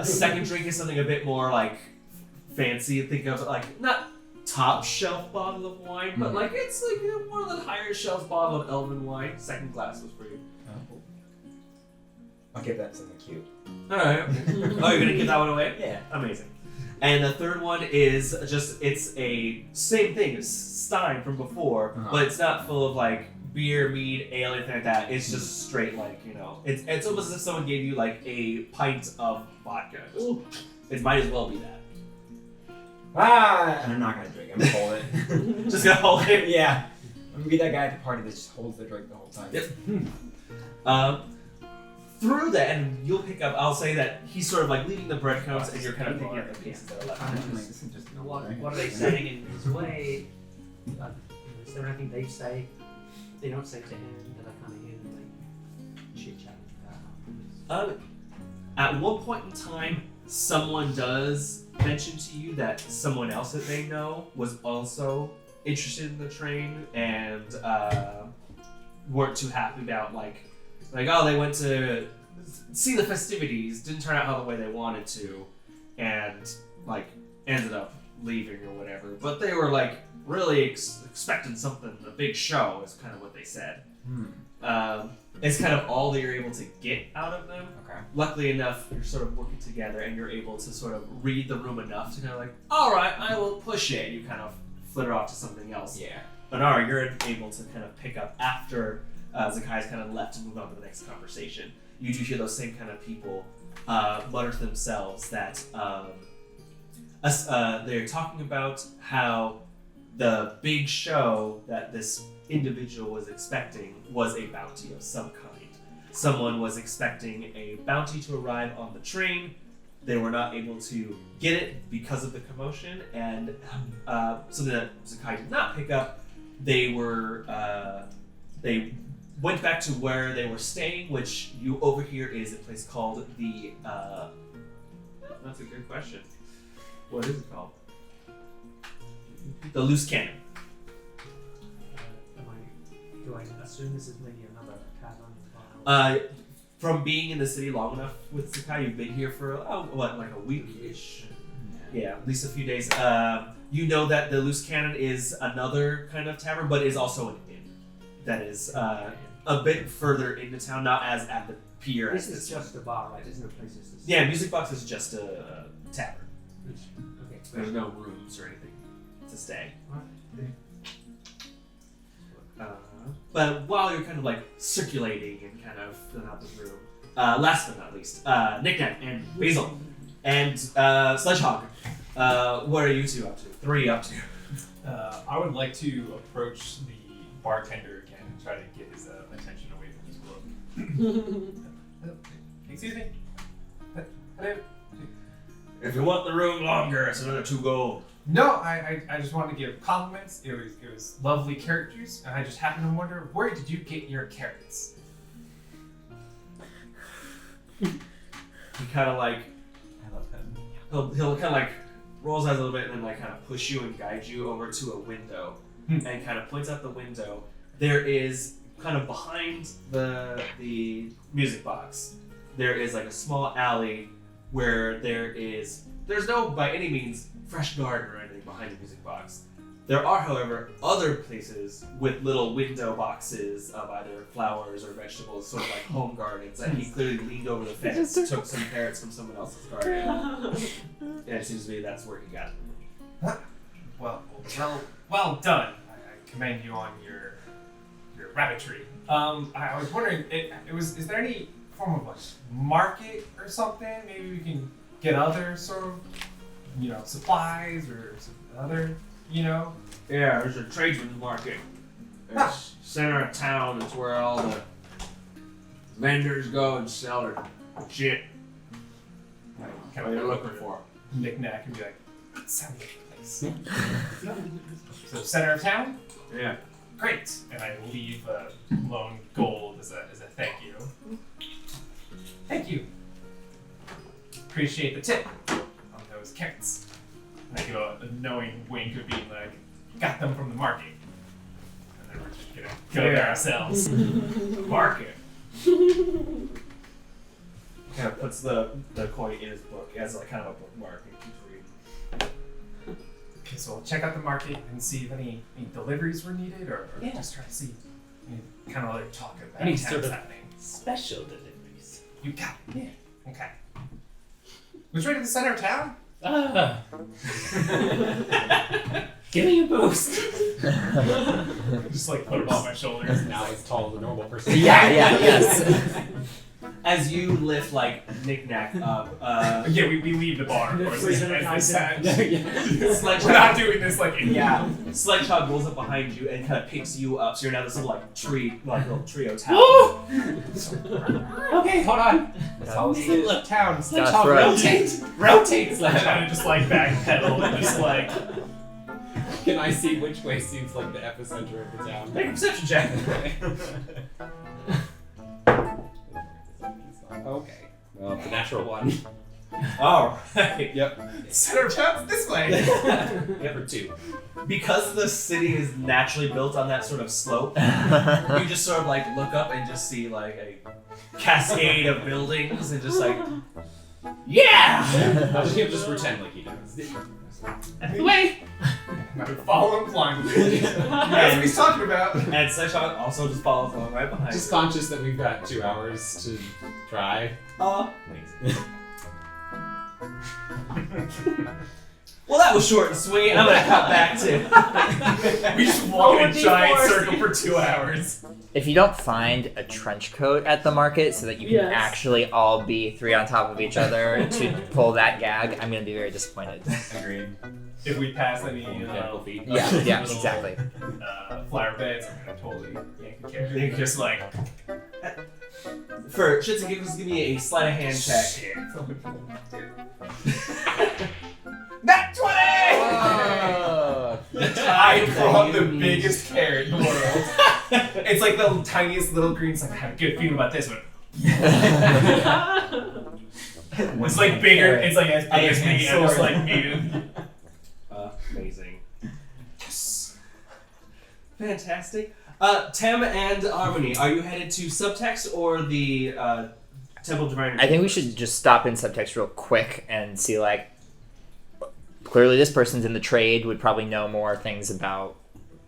Second drink is something a bit more like fancy. Think of like not top shelf bottle of wine, but like it's like more of the higher shelf bottle of Elven wine. Second glass was for you. I'll give that something cute. All right. Oh, you're gonna give that one away? Yeah. Amazing. And the third one is just it's a same thing as Stein from before, but it's not full of like beer, mead, ale, anything like that. It's just straight like, it's almost as if someone gave you like a pint of vodka. It might as well be that. And I'm not gonna drink. I'm gonna hold it. Just gonna hold it. Yeah. I'm gonna be that guy at the party that just holds the drink the whole time. Yep. Through that, and you'll pick up. I'll say that he's sort of like leaving the breadcrumbs, and you're kind of picking up the pieces that are left. I'm like, this is just What are they saying in his way? Is there anything they say? They don't say to him that I kind of hear them like chit chatting about. At one point in time, someone does mention to you that someone else that they know was also interested in the train and weren't too happy about like oh, they went to see the festivities, didn't turn out how the way they wanted to, and like ended up leaving or whatever. But they were like really expecting something, a big show is kind of what they said. It's kind of all that you're able to get out of them. Okay. Luckily enough, you're sort of working together and you're able to sort of read the room enough to kind of like, all right, I will push it. You kind of flitter off to something else. Yeah. Anara, you're able to kind of pick up after Zakkai's kind of left to move on to the next conversation. You do hear those same kind of people mutter to themselves that they're talking about how the big show that this individual was expecting was a bounty of some kind. Someone was expecting a bounty to arrive on the train. They were not able to get it because of the commotion, and something that Zakkai did not pick up. They went back to where they were staying, which you overhear is a place called the. That's a good question. What is it called? The Loose Cannon. Do I assume this is maybe another tavern? From being in the city long enough with Zakkai, you've been here for like a week-ish? Yeah, at least a few days. You know that the Loose Cannon is another kind of tavern, but is also an inn that is a bit further into town, not as at the pier. This as is just a bar, right? There's no places to stay. Yeah, Music Box is just a tavern. Okay. There's no rooms or anything to stay. But while you're kind of like circulating and kind of filling out the room, last but not least, Nik-Nak and Basil and Sledgehog, what are you two up to? Three up to? I would like to approach the bartender again and try to get his attention away from his book. Excuse me? Hello? If you want the room longer, it's another 2 gold. No, I just wanted to give compliments. It was lovely characters, and I just happened to wonder, where did you get your carrots? He kind of like, I love him. he'll kind of like rolls eyes a little bit and then like kind of push you and guide you over to a window and kind of points out the window. There is kind of behind the music box, there is like a small alley where there's no by any means fresh garden or anything behind the music box. There are, however, other places with little window boxes of either flowers or vegetables, sort of like home gardens, and he clearly leaned over the fence, took some carrots from someone else's garden, and it seems to me that's where he got them. Well done. I commend you on your rabbitry. I was wondering, is there any form of like market or something? Maybe we can get other sort of, supplies or some other, Yeah, there's a tradesman's market. It's center of town. It's where all the vendors go and sell their shit. What are you looking for? Nik-Nak and be like, that sounds like a place. So center of town? Yeah. Great. And I leave a lone gold as a thank you. Thank you. Appreciate the tip on those carrots. And I give a knowing wink of being like, got them from the market. And then we're just gonna go there ourselves. Market. Kind of puts the coin in his book as like kind of a bookmark and keeps reading. Okay, so we'll check out the market and see if any deliveries were needed, or just try to see kind of like talk about Any town's sort of happening. special deliveries. You got it. Yeah. Okay. Which way to the center of town? Give me a boost. Just like put them on my shoulders. Now as tall as a normal person. yes. As you lift like Nik-Nak up, Yeah, we leave the bar, of course, as this happens. Sledgehog, We're not doing this like in Sledgehog rolls up behind you and kind of picks you up, so you're now this little like little trio tower. Okay, hold on. Middle of town. Sledgehog, right. rotate, I'm Sledgehog. trying to just like backpedal and just like Can I see which way seems like the epicenter of the town? Make a perception check. Okay. Well, it's a natural one. All right. Yep. center jumps this way. Number 2. Because the city is naturally built on that sort of slope, you just sort of like look up and just see like a cascade of buildings and just like, yeah! He'll just pretend like he knows. Anyway, I would follow him blindly. That's what he's talking about. And Sledgehog also just follows along right behind Just you. conscious that we've got 2 hours to try. Amazing. Well, that was short and sweet. I'm gonna cut back to. We just walk in a Oh, giant D4. circle for 2 hours. If you don't find a trench coat at the market so that you can Yes. actually all be 3 on top of each other to pull that gag, I'm gonna be very disappointed. Agreed. If we pass any Mechanical feet. Yeah, yeah, little, exactly. flower beds, I'm gonna totally yank the carrot. They're just like, For shits and giggles, give me a sleight of hand check. shit. Nat 20! I brought the biggest carrot in the world. It's like the tiniest little green. It's like, I have a good feeling about this one. It's like bigger. It's like as big as me. I'm just like muted. Amazing. Yes. Fantastic. Tem and Harmony, are you headed to Subtext or the Temple of Divine? I think we should just stop in subtext real quick and see, like, clearly this person's in the trade, would probably know more things about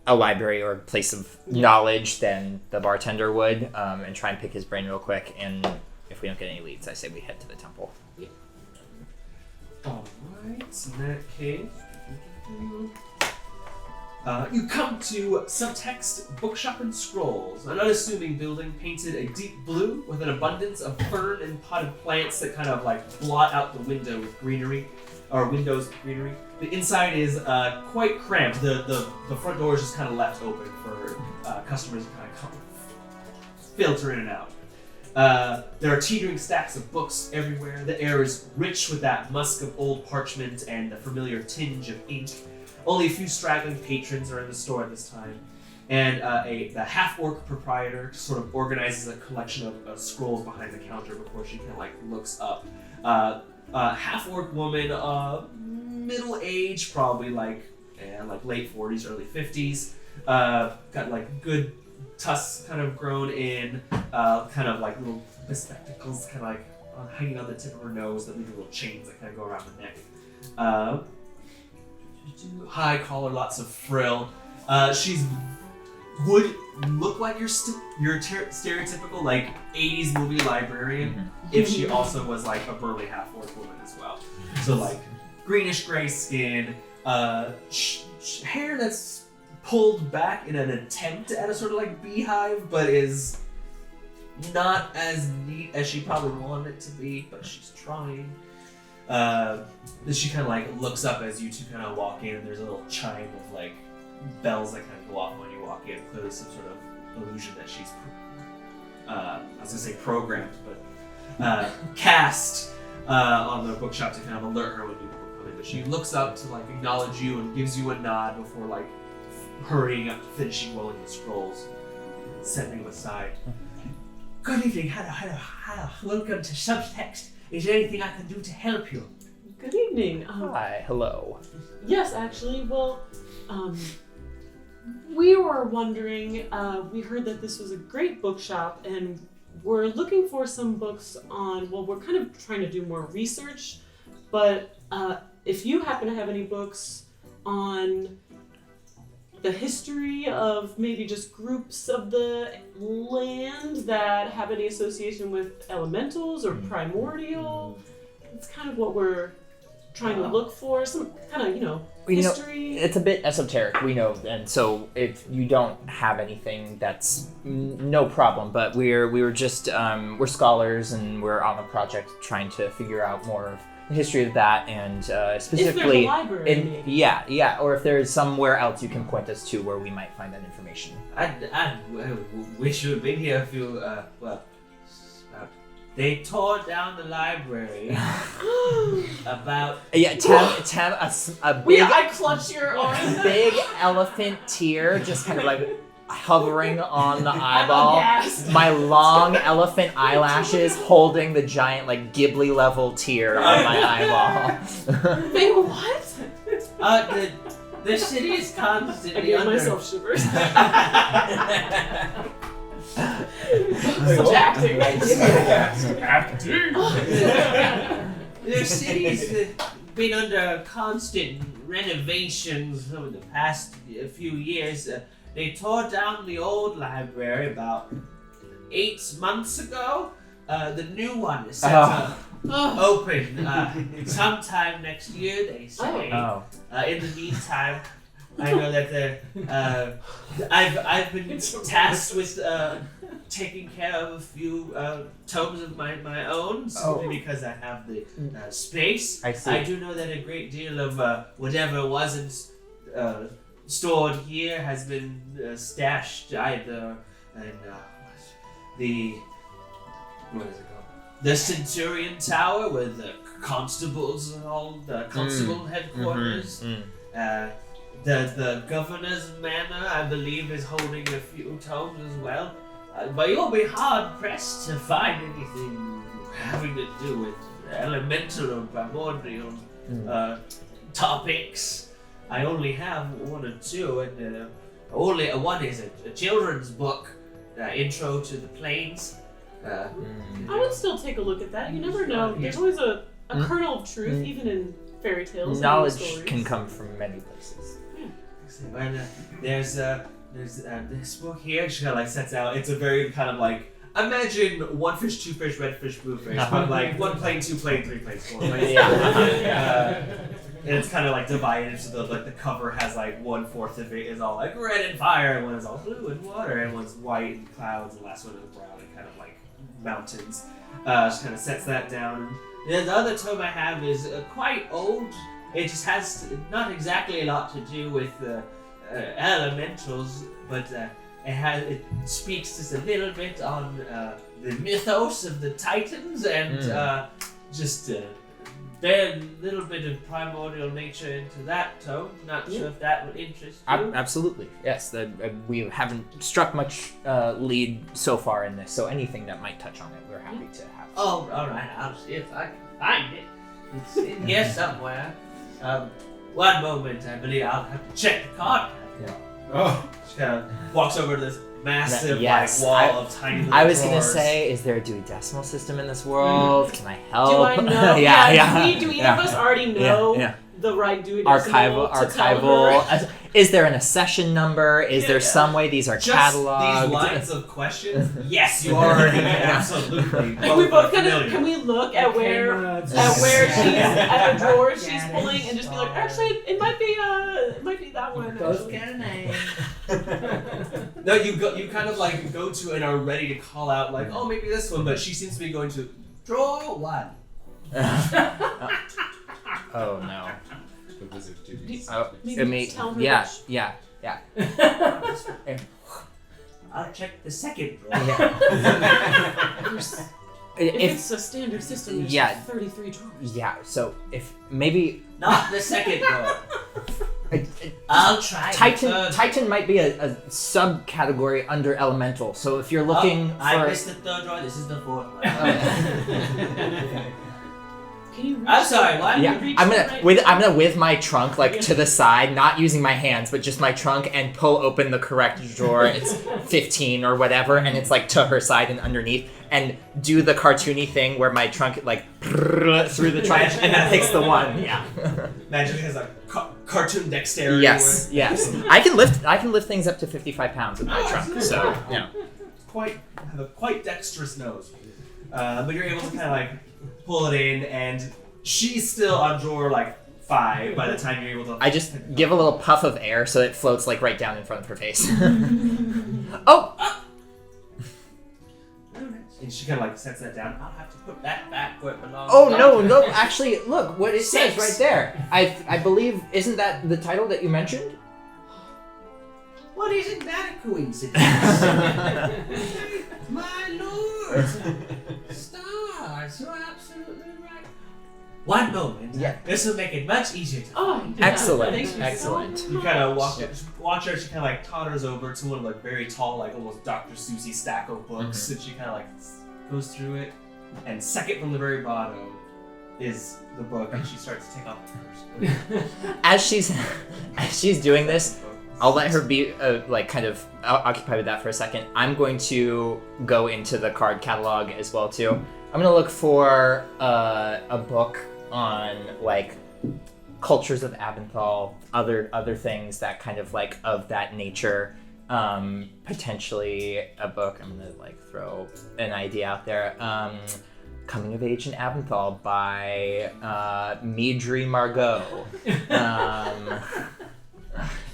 a library or a place of knowledge than the bartender would, and try and pick his brain real quick. And if we don't get any leads, I say we head to the temple. Alright, in that case. You come to Subtext Bookshop and Scrolls, an unassuming building painted a deep blue with an abundance of fern and potted plants that kind of like blot out the window with greenery, or windows with greenery. The inside is quite cramped. The front door is just kind of left open for customers to kind of come filter in and out. There are teetering stacks of books everywhere. The air is rich with that musk of old parchment and the familiar tinge of ink. Only a few straggling patrons are in the store at this time. And the half-orc proprietor sort of organizes a collection of scrolls behind the counter before she kind of like looks up. Half-orc woman, middle age, probably like late 40s, early 50s. Got like good tusks kind of grown in, kind of like little spectacles kind of like hanging on the tip of her nose that leave little chains that kind of go around the neck. High collar, lots of frill. She's would look like your stereotypical like 80s movie librarian if she also was like a burly half-orc woman as well. So like greenish gray skin, hair that's pulled back in an attempt at a sort of like beehive, but is not as neat as she probably wanted it to be, but she's trying. Then she kind of like looks up as you two kind of walk in, and there's a little chime of like bells that kind of go off when you walk in. Clearly some sort of illusion that she's, I was gonna say programmed, but cast on the bookshop to kind of alert her when new people come in. But she looks up to like acknowledge you and gives you a nod before like hurrying up, finishing rolling the scrolls, setting them aside. Good evening. Hello. Welcome to Subtext. Is there anything I can do to help you? Good evening. Hi, hello. Yes, actually, well, we were wondering, we heard that this was a great bookshop, and we're looking for some books on, well, we're kind of trying to do more research, but if you happen to have any books on the history of maybe just groups of the land that have any association with elementals or primordial, it's kind of what we're trying to look for. Some kind of, history? It's a bit esoteric, we know, and so if you don't have anything, that's no problem. But we were just we're scholars and we're on a project trying to figure out more of the history of that, and specifically, If there's a library, maybe. yeah, or if there's somewhere else you can point us to where we might find that information. I wish you had been here if you, they tore down the library about... Yeah, Tem, a big, I clutch your arm. big elephant tear just kind of like hovering on the I'm eyeball. aghast. My long elephant eyelashes holding the giant like Ghibli level tear on my eyeball. Wait, what? The city is I constantly gave under... myself shivers. Such acting. Acting. The city's been under constant renovations over the past few years. They tore down the old library about 8 months ago. The new one is set to open sometime next year, they say. Oh. In the meantime, I know that I've been tasked with taking care of a few tomes of my own, simply because I have the space. I see. I do know that a great deal of whatever wasn't stored here has been stashed either in what is it called? The Centurion Tower, where the constables and all the constable headquarters. The governor's manor, I believe, is holding a few tomes as well. But you'll be hard pressed to find anything having to do with elemental or primordial topics. I only have 1 or 2, and only one is a children's book, Intro to the Plains. I would still take a look at that. You never know. There's always a kernel of truth, even in fairy tales. and Knowledge stories. can come from many places. And there's this book here. She kind of like sets out. It's a very kind of like, imagine 1 fish, 2 fish, red fish, blue fish, but like 1 plane, 2 plane, 3 planes, 4 planes. And it's kind of like divided so the cover has like 1/4 of it is all like red and fire, and one is all blue and water, and one's white and clouds, and the last one is brown and kind of like mountains. She kind of sets that down. And the other tome I have is quite old. It just has not exactly a lot to do with elementals, but it speaks just a little bit on the mythos of the Titans and just a little bit of primordial nature into that tome. Not sure if that would interest you. Absolutely, yes. We haven't struck much lead so far in this, so anything that might touch on it, we're happy to have. Oh, all right. I'll see if I can find it. It's in here somewhere. One moment, I believe I'll have to check the card. Oh. She kind of walks over to this massive Yes, wall of tiny little I was gonna drawers. say, is there a Dewey Decimal System in this world? Can I help? Do I know? yeah. Do either of us already know Yeah. the right Dewey Decimal to tell her? Is there an accession number? Is there some way these are Just cataloged? these lines of questions? Yes, you already absolutely. And we both familiar. can we look at where she's at the drawer she's pulling and just be like, actually, it might be that one. Those Actually. get a name. No, you kind of like go to and are ready to call out like, oh, maybe this one, but she seems to be going to draw one. Oh no. The wizard Maybe tell her yeah, which- yeah. I'll check the second drawer. If If it's a standard system, there's yeah. 33 drawers. yeah, so if maybe Not the second drawer. I'll try. the third. Titan might be a subcategory under elemental. So if you're looking I for missed the third drawer. This is the fourth one. Can you reach I'm sorry. What? yeah, I'm gonna with my trunk like to the side, not using my hands, but just my trunk, and pull open the correct drawer. It's 15 or whatever, and it's like to her side and underneath, and do the cartoony thing where my trunk like through the trunk, and that picks the one. Yeah. Magic has a cartoon dexterity. Yes. I can lift things up to 55 pounds with my trunk. So yeah. Have a quite dexterous nose. But you're able to kind of like pull it in, and she's still on drawer like 5 by the time you're able to. I just give a little puff of air so it floats like right down in front of her face. Oh! And she kind of like sets that down. I'll have to put that back where it belongs. Oh no! Actually, look what it says 6. right there. I believe isn't that the title that you mentioned? Well, isn't that a coincidence? My lord! Stars, you're absolutely right. One moment. Yeah. This will make it much easier to Oh, find. Excellent, thank you excellent. so You kind of much. watch her. She kind of like totters over to one of the very tall, like almost Dr. Seussy stack of books, Mm-hmm. and she kind of like goes through it. And second from the very bottom is the book, and she starts to take off hers. As she's doing this, I'll let her be like kind of occupied with that for a second. I'm going to go into the card catalog as well too. I'm gonna look for a book on like cultures of Abenthal, other things that kind of like of that nature. Potentially a book. I'm gonna like throw an idea out there. Coming of Age in Abenthal by Midri Margot.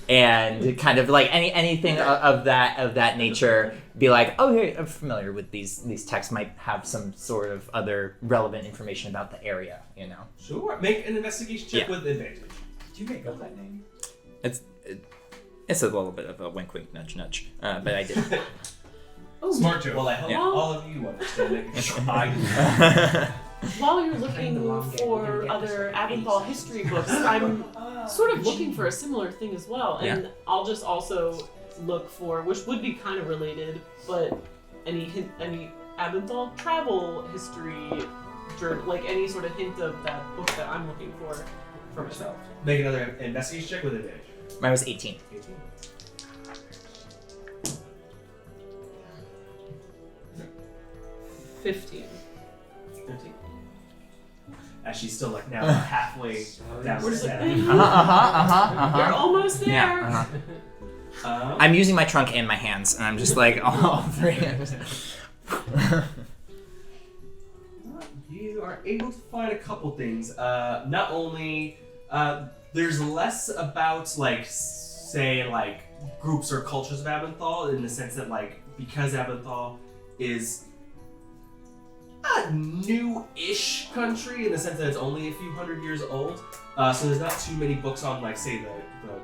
And kind of like anything of that nature, be like, oh, hey, I'm familiar with these texts. Might have some sort of other relevant information about the area, you know. Sure. Make an investigation check Yeah. with advantage. Did you make up that name? It's a little bit of a wink, wink, nudge, nudge. But I did. Smart joke. Well, I hope Yeah. all of you understand it. While you're Playing the looking long game, we're for gonna get this other right. Abenthal history books, I'm sort of looking for a similar thing as well. And I'll just also look for, which would be kind of related, but any Abenthal travel history, like any sort of hint of that book that I'm looking for myself. Make another investigation check with advantage. Mine was 18. 18. $15. 15. As she's still like now halfway down We're the just like, step. We're almost there. Yeah. I'm using my trunk and my hands, and I'm just like all three. You are able to find a couple things. Not only there's less about like say like groups or cultures of Abenthal in the sense that like because Abenthal is a new-ish country in the sense that it's only a few hundred years old. So there's not too many books on like say the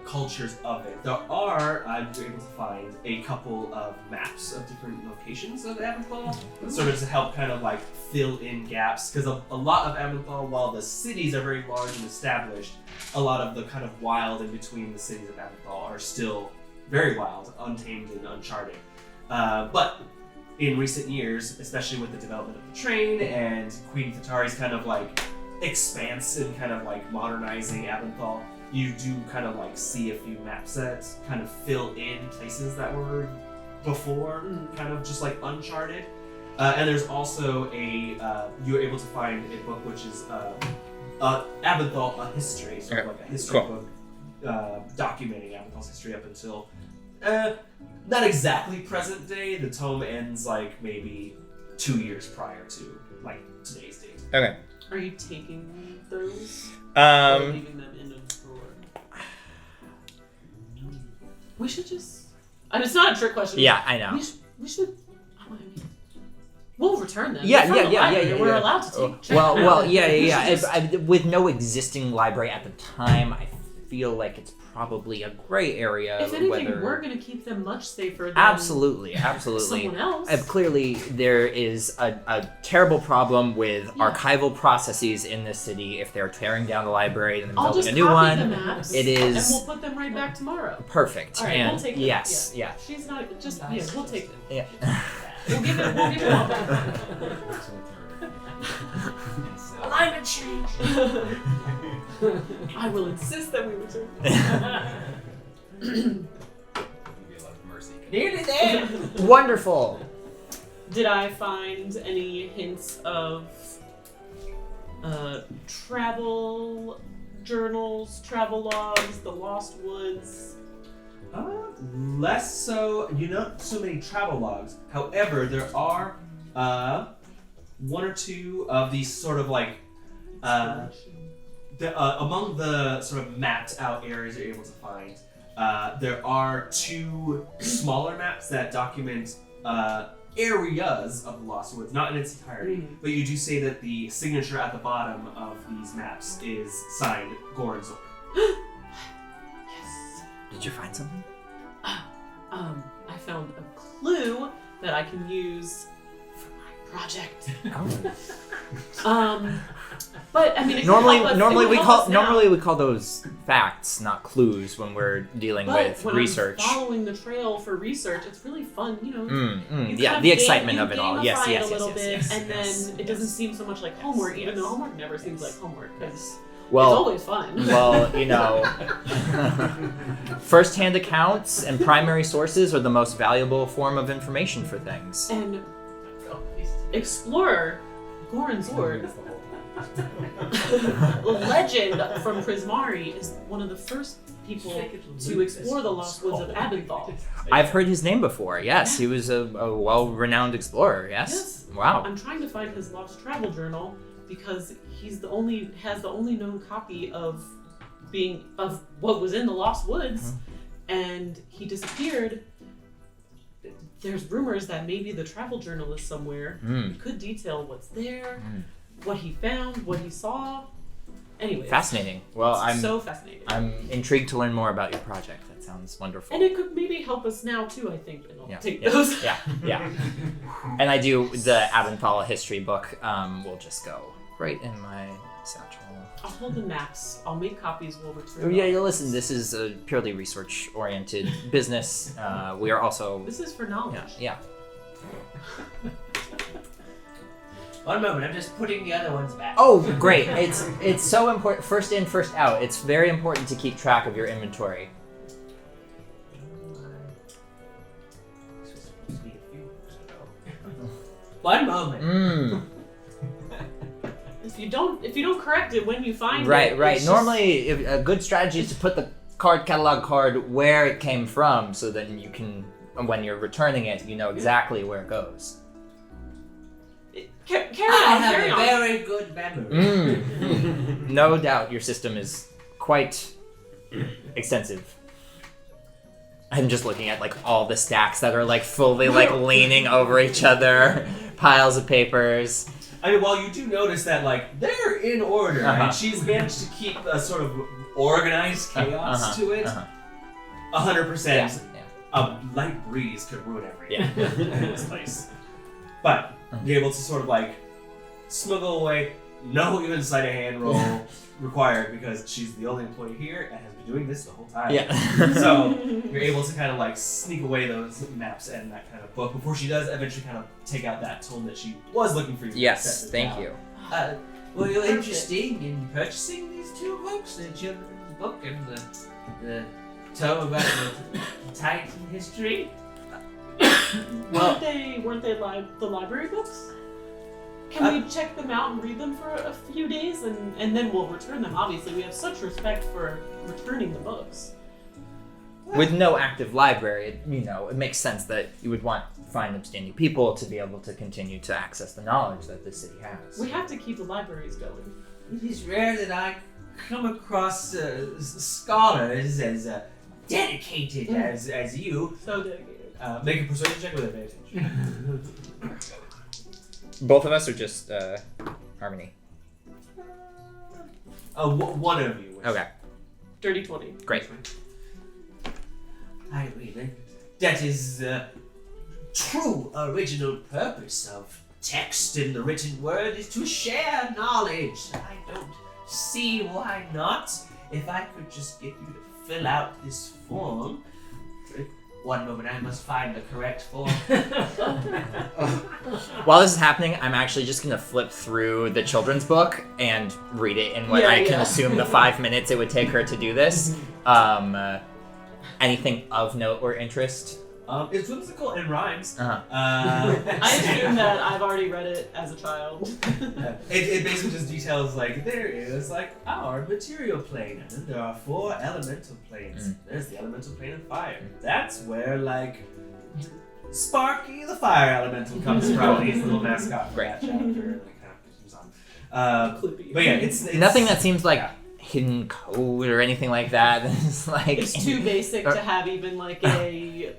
cultures of it. There are, I'm able to find a couple of maps of different locations of Abenthal, sort of to help kind of like fill in gaps, because a lot of Abenthal, while the cities are very large and established, a lot of the kind of wild in between the cities of Abenthal are still very wild, untamed and uncharted. But in recent years, especially with the development of the train and Queen Fatari's kind of like expanse and kind of like modernizing Abenthal, you do kind of like see a few maps that kind of fill in places that were before kind of just like uncharted. And there's also you're able to find a book which is Abenthal, a history, sort of like a history book documenting Abenthal's history up until not exactly present day. The tome ends like maybe 2 years prior to like today's date. Okay. Are you taking those? Or leaving them in a drawer? We should just. And it's not a trick question. Yeah, I know. We should. I mean, we'll return them. Yeah, They're from the yeah. library. We're allowed to take. Well, yeah. We should just- With no existing library at the time, I feel like it's probably a gray area. If anything, whether... we're going to keep them much safer than Absolutely. someone else. Clearly, there is a terrible problem with archival processes in this city. If they're tearing down the library and then I'll building just a new copy one, the maps, it and is we'll put them right back tomorrow. perfect. All right, and we'll take them. yes, yeah. She's not just we'll take them. Yeah. We'll give it all back. Alignment change. I will insist that we return. Nearly there. Wonderful. Did I find any hints of travel journals, travel logs, the Lost Woods? Less so. Not so many travel logs. However, there are one or two of these sort of like among the sort of mapped out areas you're able to find, there are 2 smaller maps that document areas of the Lost Woods, not in its entirety, but you do say that the signature at the bottom of these maps is signed Goran Zor. Yes. Did you find something? I found a clue that I can use for my project. Oh. But I mean, it normally could help us, normally it would we help call us now. normally we call those facts, not clues, when we're dealing But with when research. I'm following the trail for research, it's really fun, you know. You Yeah, kind of the excitement you of it all. gamify Yes, it yes, a little yes, bit, yes, and yes, then it doesn't seem so much like homework, even though homework never seems like homework because it's Well, always fun. well, you know, first-hand accounts and primary sources are the most valuable form of information for things. And explorer Goran Zord, legend from Prismari, is one of the first people to explore the lost woods of Abenthal. I've heard his name before. Yes, he was a well-renowned explorer. Yes. Yes. Wow. I'm trying to find his lost travel journal because has the only known copy of what was in the Lost Woods, and he disappeared. There's rumors that maybe the travel journal is somewhere. It could detail what's there, what he found, what he saw. Anyway, Fascinating. Well, I'm so fascinating. I'm intrigued to learn more about your project. That sounds wonderful. And it could maybe help us now too, I think. And I'll take those. Yeah. And I do the Abenthal history book. Will just go right in my satchel. I'll hold the maps. I'll make copies. We'll return. Oh, yeah, listen. This is a purely research-oriented business. We are also. This is for knowledge. Yeah. One moment, I'm just putting the other ones back. Oh, great! It's so important. First in, first out. It's very important to keep track of your inventory. One moment. If you don't correct it when you find it. Right. it's Normally, a good strategy is to put the catalog card where it came from, so then you can, when you're returning it, you know exactly where it goes. Carry I on, have carry a on. very good memory. No doubt your system is quite extensive. I'm just looking at like all the stacks that are like fully like leaning over each other, piles of papers. I mean, while you do notice that, like, they're in order, and she's managed to keep a sort of organized chaos to it, 100%, a light breeze could ruin everything in this place. But you're able to sort of, like, smuggle away, no even sleight of hand roll required, because she's the only employee here and has been doing this the whole time. Yeah. So you're able to kind of, like, sneak away those maps and that kind of book before she does eventually kind of take out that tome that she was looking for you. Yes, thank you. Were you interested in purchasing these 2 books? The children's book and the tome about the Titan history? Weren't they the library books? Can we check them out and read them for a few days and then we'll return them? Obviously, we have such respect for returning the books. With no active library, it makes sense that you would want fine, upstanding people to be able to continue to access the knowledge that this city has. We have to keep the libraries going. It is rare that I come across scholars as dedicated as you. So dedicated. Make a persuasion check with advantage. Both of us are just harmony. One of you. Okay, Dirty 20. great. I really. That is the true original purpose of text in the written word is to share knowledge. I don't see why not. If I could just get you to fill out this form. One moment, I must find the correct form. While this is happening, I'm actually just gonna flip through the children's book and read it in what I can assume the 5 minutes it would take her to do this. Anything of note or interest? It's whimsical and rhymes. I assume that I've already read it as a child. It basically just details like there is like our material plane, and then there are 4 elemental planes. There's the elemental plane of fire. That's where like Sparky the fire elemental comes from. He's the little mascot for that chapter. That kind of continues on. But yeah, it's Nothing that seems like hidden code or anything like that. It's like It's too basic to have even like a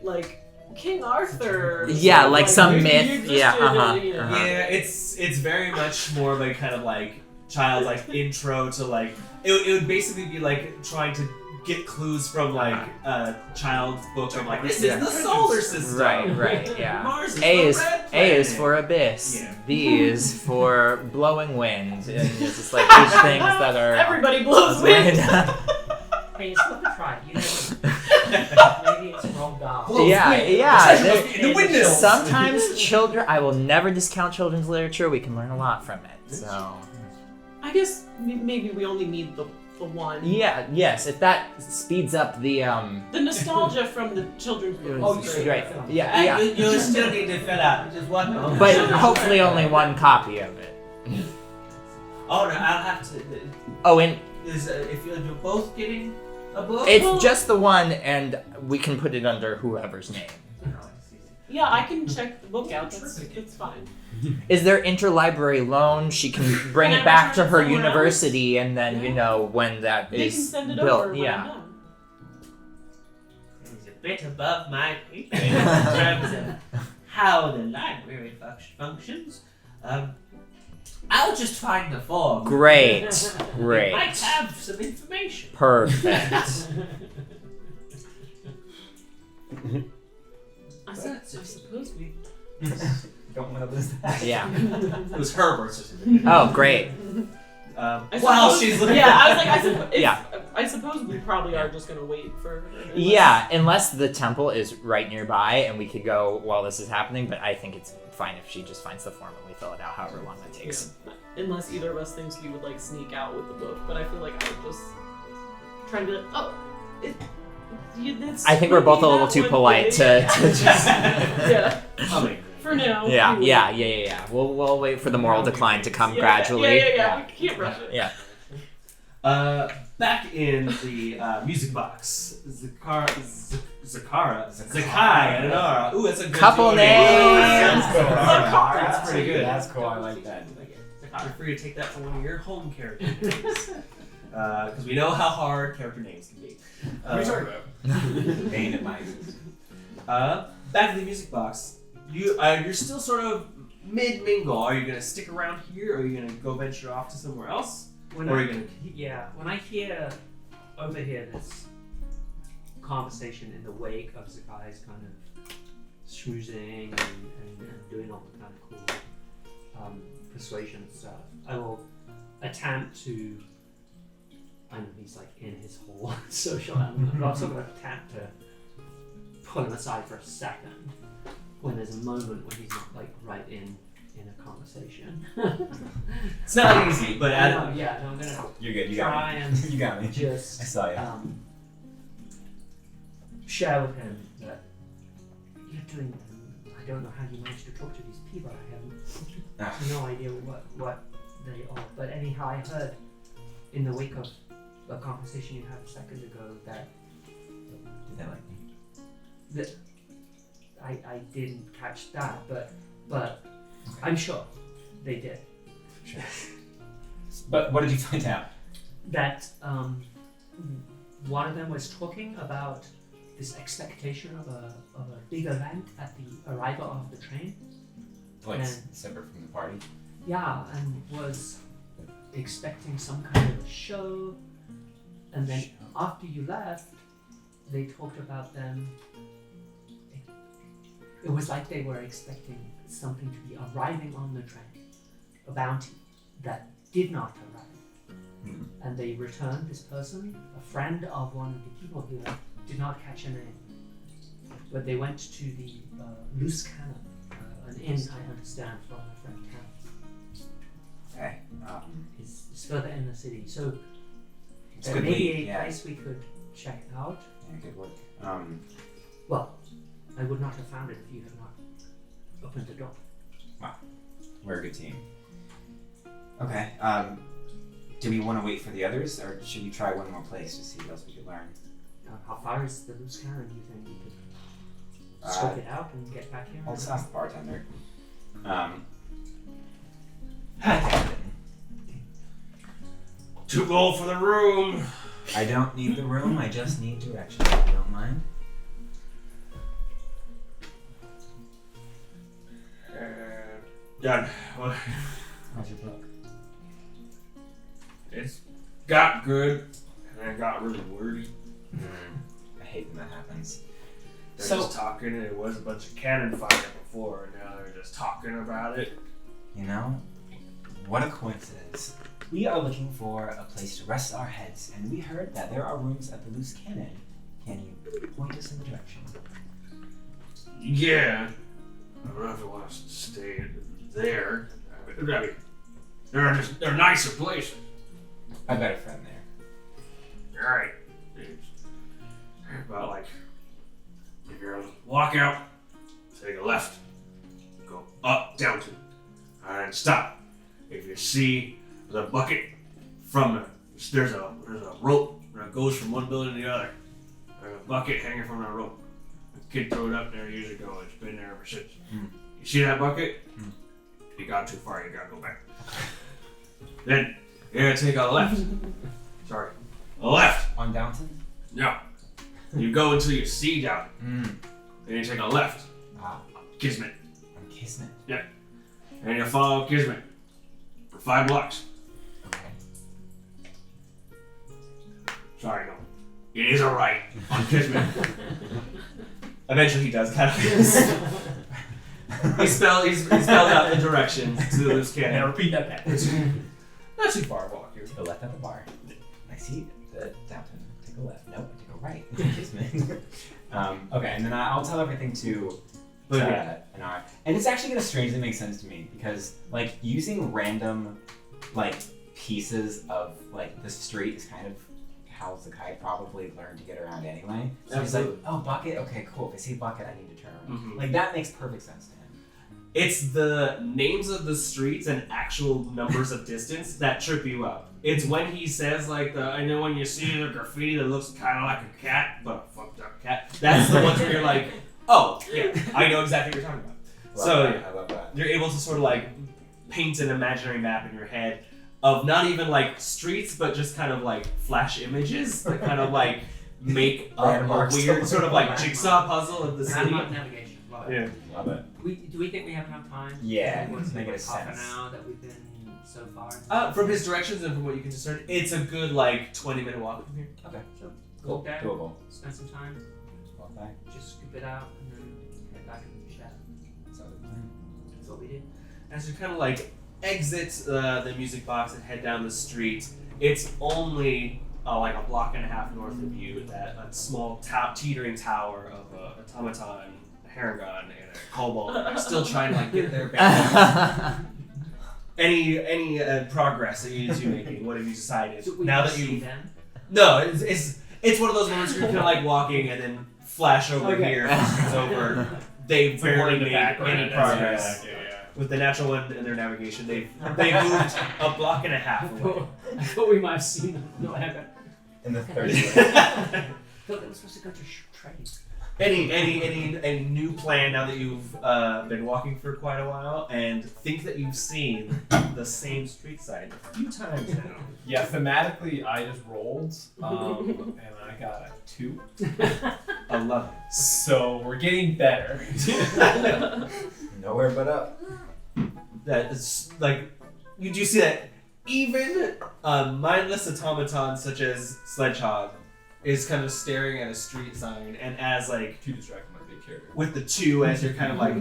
King Arthur. Yeah, like some you myth. just Yeah, did uh-huh. it, you know. Yeah, it's very much more like kind of like child like intro to like it would basically be like trying to get clues from like a child's book of like this is the solar system. Right, yeah. Mars is A the is red A is planet. for abyss. Yeah. B is for blowing wind. And it's just like these things that are Everybody blows wind. Hey, it's worth a try. You know, maybe it's wrong dial. yeah. The windmills. Sometimes children. I will never discount children's literature. We can learn a lot from it. So I guess maybe we only need the one. yes. If that speeds up the The nostalgia from the children's book. Oh, is you great. right. Yeah. You still need to fill out just one. But hopefully only one copy of it. Oh no, I'll have to. Oh, and If you're both getting a book. it's just the one, and we can put it under whoever's name. Yeah, I can check the book out. That's fine. Is there interlibrary loan? She can bring Can it I back to return it her somewhere university, and then when that They can is send it built. over when I'm Yeah. done. It's a bit above my pay grade in terms of how the library functions. I'll just find the form. Great. It might have some information. Perfect. I suppose we. Don't want to lose that. Yeah. It was her birth certificate. Oh, great. While she's looking. Yeah, I was like, Yeah. I suppose we probably are just gonna wait for. Yeah, unless the temple is right nearby and we could go while this is happening, but I think it's fine if she just finds the form and we fill it out however long that takes. Yeah. Unless either of us thinks we would like sneak out with the book, but I feel like I would just try to be like, it's I think we're both a little too polite to just. Yeah. I mean, For now. Yeah, we will. yeah. We'll wait for the moral decline to come gradually. Yeah. We can't rush it. Yeah. Back in the music box, Zakkai and Anara. Ooh, that's a good Couple duo names. That's pretty good. That's cool. I like that. Feel free to take that for one of your home character names. Because we know how hard character names can be. What are you talking about? Bane of my existence. Back in the music box, you're still sort of mid-mingle. Are you going to stick around here, or are you going to go venture off to somewhere else? When Or are I, you going to... when I overhear this conversation in the wake of Zakkai's kind of schmoozing and doing all the kind of cool persuasion stuff, I will attempt to. I know he's like in his whole social element, but I'll sort of attempt to pull him aside for a second when there's a moment when he's not like right in a conversation. It's not easy, but I'm gonna You're good. You try got me. and You got me. just I saw you. share with him that you're doing. I don't know how you managed to talk to these people. I have no idea what they are. But anyhow, I heard in the wake of a conversation you had a second ago that Did they like me? that I didn't catch that, but I'm sure they did. Sure. But what did you find out? That one of them was talking about this expectation of a big event at the arrival of the train. Like And- separate from the party? Yeah, and was expecting some kind of a show. And then after you left, they talked about them. It was like they were expecting something to be arriving on the train, a bounty that did not arrive. Hmm. And they returned this person, a friend of one of the people here, did not catch a name. But they went to the Loose Cannon, an inn, I understand, from a friend town. Okay. It's further in the city. So It's there good may be lead, a yeah. place we could check out. Yeah, good work. Well, I would not have found it if you had not opened the door. We're a good team. Okay. Do we want to wait for the others, or should we try one more place to see what else we could learn? How far is the Loose Cannon? Do you think we could scope it out and get back here? I'll just ask the bartender. Too gold for the room. I don't need the room, I just need direction, if you don't mind. Done. Well, How's your book? it's got good, and then it got really wordy. I hate when that happens. They're So- just talking, and it was a bunch of cannon fire before, and now they're just talking about it. You know, what a coincidence. We are looking for a place to rest our heads, and we heard that there are rooms at the Loose Cannon. Can you point us in the direction? Yeah. I don't know if I want to stay there. I mean, they're nicer places. I've got a friend there. Alright. About like, if you're walk out, take a left, go up, down to, and stop. If you see the bucket from there's a rope that goes from one building to the other. There's a bucket hanging from that rope. A kid threw it up there years ago. It's been there ever since. You see that bucket? If you got too far, you gotta go back. Then you're gonna take a left. Sorry, a left. On Downton? No. You go until you see down. Then you take a left. Kismet. On Kismet? And you follow Kismet for 5 blocks. Okay. Sorry, no. It is a right on Kismet. Eventually he does kind of. he spelled out the directions to the loose And cannon. repeat that backwards. Not too far walk here. Take a left at the bar. I see the Downton. Take a left. Nope, take a right. Kismet. Okay, and then I'll tell everything to Anara. And it's actually gonna strangely make sense to me because like using random like pieces of like the street is kind of how Zakkai probably learned to get around anyway. So he's like, oh, bucket? Okay, cool. If I see bucket, I need to turn around. Mhm. Like that makes perfect sense to him. It's the names of the streets and actual numbers of distance that trip you up. It's when he says like I know when you see the graffiti that looks kind of like a cat, but a fucked up cat. That's the ones where you're like, oh yeah, I know exactly what you're talking about. So Love that. I love that. you're able to sort of like paint an imaginary map in your head of not even like streets, but just kind of like flash images that kind of like make a Landmarks. weird sort of like jigsaw puzzle of the city. Landmark navigation. Right. Yeah. Love it. Do we think we have enough time? Yeah, What's make it a half an sense. hour that we've been so far? From his directions and from what you can discern, it's a good like 20-minute walk from here. Okay. Go there, Doable. spend some time, Walk back. just scoop it out, and then head back and chat. Sounds like a plan. That's what we did. As you kind of like exit the music box and head down the street, it's only like a block and a half north of you that a small teetering tower of a automaton, a Haragon, and a kobold are still trying to like get their bearings. Any progress that you need to be making? What have you decided? So we Now can that see you them. no, it's one of those moments where you're kind of like walking and then flash over Okay. here, it's over. They It's like one barely in the made background, any that's- progress. Yeah. With the natural one in their navigation, they moved a block and a half away. I thought we might have seen them. No, I haven't. In the third I thought they were supposed to go to trade. Any new plan now that you've been walking for quite a while and think that you've seen the same street sign a few times now? Yeah, thematically, I just rolled, and I got a 2. 11. So we're getting better. Nowhere but up. That is like you do see that even a mindless automaton such as Sledgehog is kind of staring at a street sign, and as like Too distracted by big character. with the two, as you're kind of like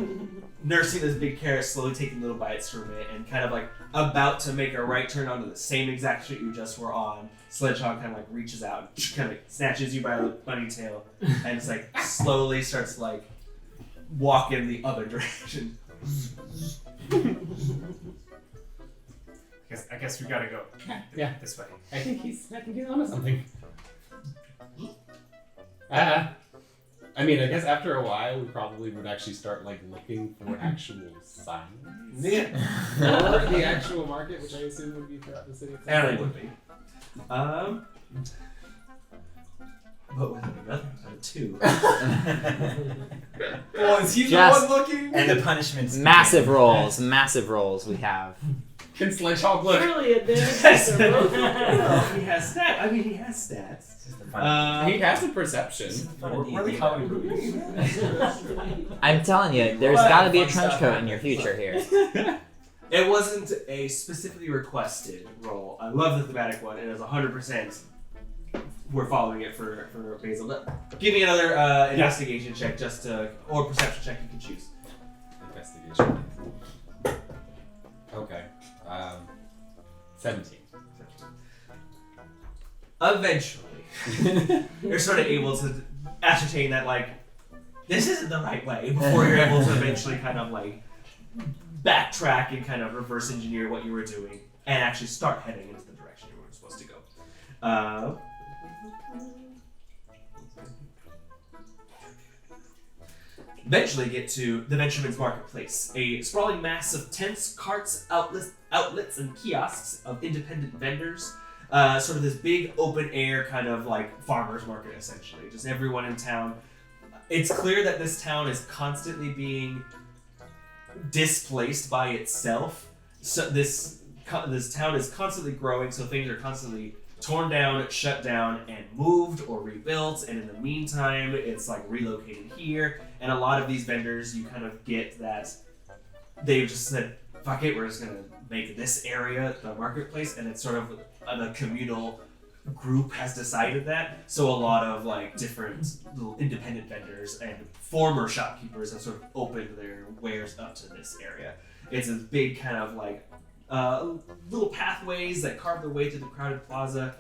nursing this big carrot, slowly taking little bites from it, and kind of like about to make a right turn onto the same exact street you just were on, Sledgehog kind of like reaches out and kind of snatches you by the bunny tail, and it's like slowly starts to like walk in the other direction. I guess we gotta go. Yeah. This way. I think he's onto something. I mean, I guess after a while, we probably would actually start like looking for actual signs Yeah. for the actual market, which I assume would be throughout the city. And it would be. But with another 2. Well, is he Just- the one looking? And the punishments. Massive rolls we have. Can Sledgehog look? Surely advantage. Well, he has stats. I mean, he has stats. It's just the fun. He has a perception. We're the comedy movies. I'm telling you, there's Well, got to be a fun trench stuff coat in your happens. future here. It wasn't a specifically requested role. I love the thematic one, and it's 100%. We're following it for Basil. Give me another investigation check, or perception check. You can choose. Investigation. Okay. 17. Eventually, you're sort of able to ascertain that like this isn't the right way before you're able to eventually kind of like backtrack and kind of reverse engineer what you were doing and actually start heading into the direction you were supposed to go. Eventually get to the Ventureman's Marketplace, a sprawling mass of tents, carts, outlets, and kiosks of independent vendors. Sort of this big open air kind of like farmer's market, essentially. Just everyone in town. It's clear that this town is constantly being displaced by itself. So this town is constantly growing, so things are constantly torn down, shut down, and moved or rebuilt. And in the meantime, it's like relocated here. And a lot of these vendors, you kind of get that they've just said, fuck it, we're just going to make this area the marketplace. And it's sort of the communal group has decided that. So a lot of like different little independent vendors and former shopkeepers have sort of opened their wares up to this area. It's a big kind of like little pathways that carve their way to the crowded plaza,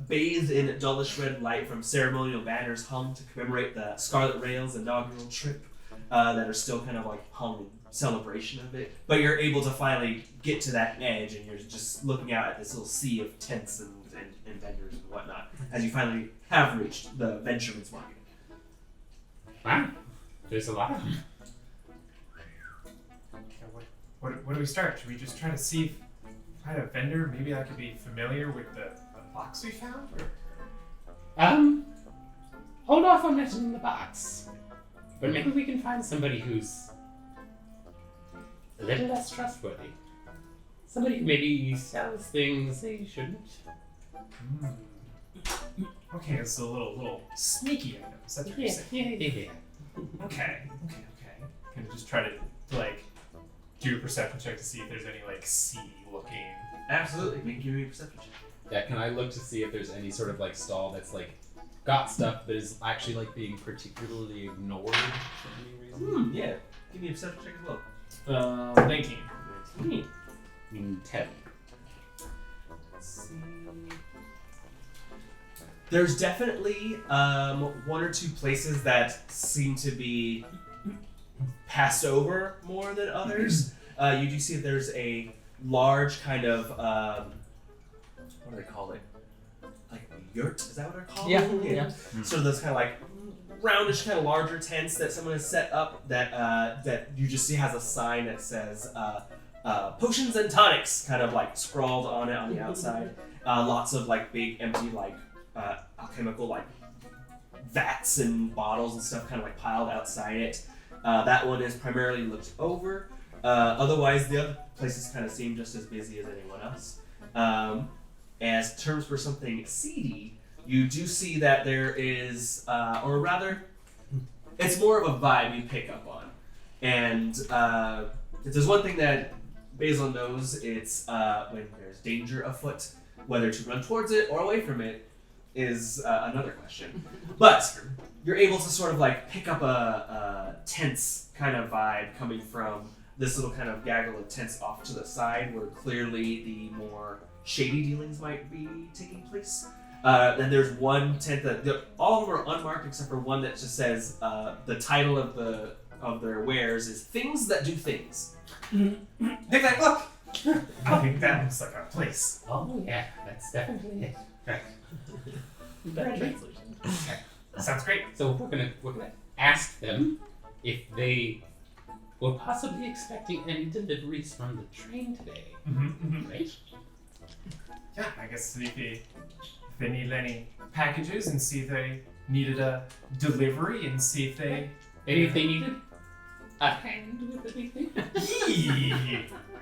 bathed in dullish red light from ceremonial banners hung to commemorate the Scarlet Rail's inaugural trip that are still kind of like hung in celebration of it. But you're able to finally get to that edge and you're just looking out at this little sea of tents and vendors and whatnot as you finally have reached the Ventureman's Market. Wow. There's a lot of them. What do we start? Should we just try to see if I had a vendor? Maybe I could be familiar with the box we found? Or? Hold off on mentioning the box. But maybe we can find somebody who's a little less trustworthy. Somebody who maybe sells things they shouldn't. Okay, it's a little sneaky item. Is that what you're saying? Yeah. Okay. Can I just try to like do a perception check to see if there's any like seedy looking? Absolutely. Give me a perception check. Yeah, can I look to see if there's any sort of like stall that's like got stuff that is actually like being particularly ignored for any reason? Yeah. Give me a perception check as well. 19. 10. Let's see. There's definitely one or two places that seem to be passed over more than others. You do see that there's a large kind of what do they call it? Like a yurt? Is that what they're called? Yeah. So those kind of like roundish, kind of larger tents that someone has set up that you just see has a sign that says potions and tonics, kind of like scrawled on it on the outside. Lots of like big empty like alchemical like vats and bottles and stuff kind of like piled outside it. That one is primarily looked over. Otherwise, the other places kind of seem just as busy as anyone else. As terms for something seedy, you do see that there is, or rather, it's more of a vibe you pick up on. And if there's one thing that Basil knows, it's when there's danger afoot, whether to run towards it or away from it is another question. But you're able to sort of like pick up a tense kind of vibe coming from this little kind of gaggle of tents off to the side where clearly the more shady dealings might be taking place. Then there's one tent that all of them are unmarked except for one that just says the title of their wares is "Things That Do Things." Nik-Nak, look. I think that looks like our place. Oh yeah, that's definitely it. Right. Better translation. Sounds great. So we're gonna ask them if they were possibly expecting any deliveries from the train today. Right? Yeah, I guess see if they need any packages and see if they needed a delivery and see if they Maybe if they needed a hand with anything.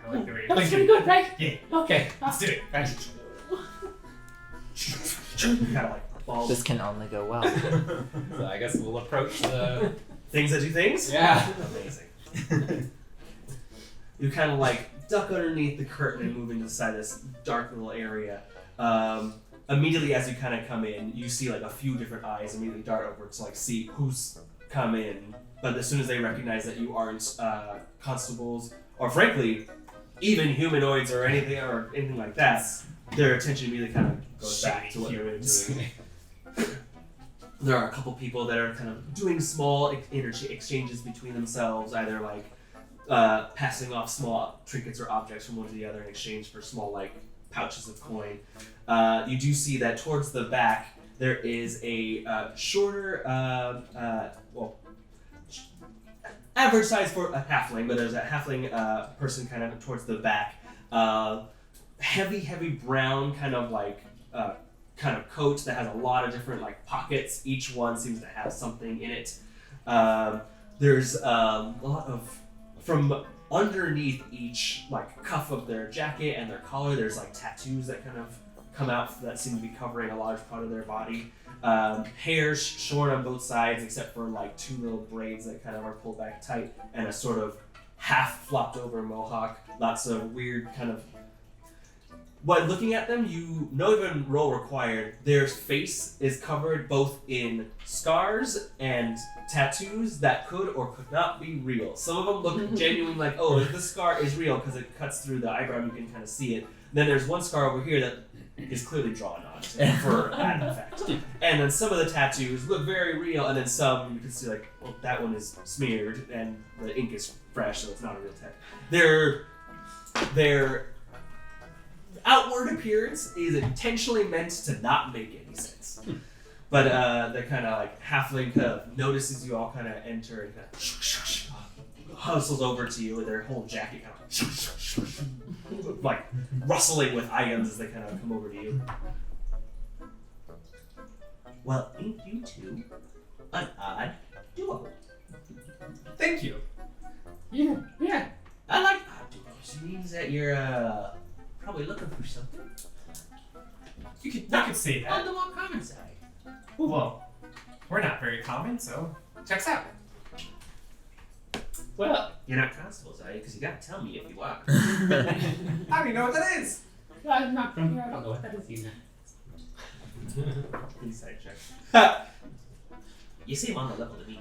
I like the way That you're was pretty thinking. good, right? Yeah. Okay. Let's do it. Right. kind of like balls. This can only go well. So I guess we'll approach the. Things that do things? Yeah. Amazing. You kind of like duck underneath the curtain and move inside this dark little area. Immediately as you kind of come in, you see like a few different eyes immediately dart over to like see who's come in. But as soon as they recognize that you aren't constables, or frankly, even humanoids or anything like that, their attention immediately kind of goes back to what they're doing. There are a couple people that are kind of doing small exchanges between themselves, either like passing off small trinkets or objects from one to the other in exchange for small like pouches of coin. You do see that towards the back there is a shorter, average size for a halfling, but there's a halfling person kind of towards the back. Heavy brown kind of coat that has a lot of different like pockets. Each one seems to have something in it. There's a lot of, from underneath each like cuff of their jacket and their collar, there's like tattoos that kind of come out that seem to be covering a large part of their body. Hair short on both sides except for like two little braids that kind of are pulled back tight, and a sort of half flopped over mohawk. Lots of weird kind of. But looking at them, you no even roll required. Their face is covered both in scars and tattoos that could or could not be real. Some of them look genuine, like, oh, this scar is real because it cuts through the eyebrow and you can kind of see it. Then there's one scar over here that is clearly drawn on for that effect. And then some of the tattoos look very real, and then some you can see like, well, that one is smeared and the ink is fresh, so it's not a real tat. Their outward appearance is intentionally meant to not make any sense. But they're kind of like halfling kind of notices you all kind of enter and kind of hustles over to you with their whole jacket kind of like rustling with items as they kind of come over to you. Well, ain't you two an odd duo? Thank you. Yeah. I like odd duos. It means that you're probably looking for something You could say on that. the more common side. Well, we're not very common, so checks out. Well, You're not constables, are you? Because you gotta tell me if you are. I don't even know what that is. I'm not from here. I don't know what that is either. Inside check. You seem on the level to me.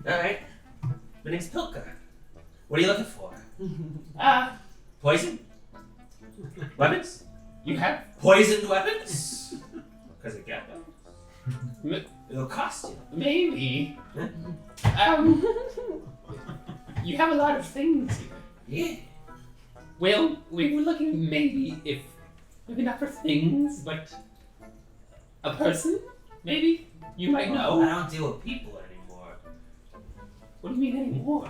Alright. My name's Pilka. What are you looking for? Poison? Weapons? You have Poisoned weapons? Because it got them. It'll cost you. maybe. You have a lot of things here. Yeah. Well, we were looking maybe not for things, but a person, maybe? You might I know. don't deal with people anymore. What do you mean anymore?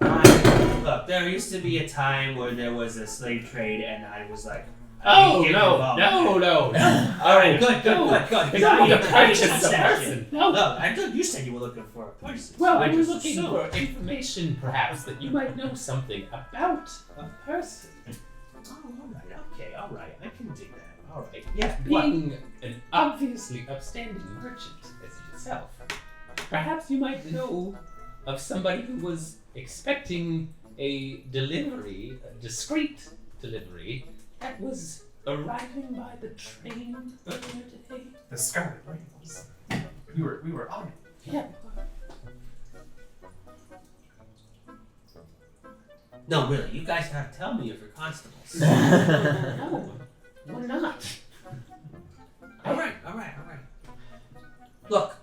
Look, there used to be a time where there was a slave trade, and I was like, Oh, get no. involved. Alright, good. It's not like a purchase a person. No. No, I thought you said you were looking for a person. Well, I we were just looking assumed. for information, perhaps, that you might know something about a person. Oh, alright, I can dig that. Alright, yeah. What? Being an obviously upstanding merchant as yourself, perhaps you might know of somebody who was expecting a delivery, a discreet delivery, that was arriving by the train earlier today. The Scarlet Rails. We were on it. Yeah. No, really, you guys gotta tell me if you're constables. No, we're not. Alright. Look,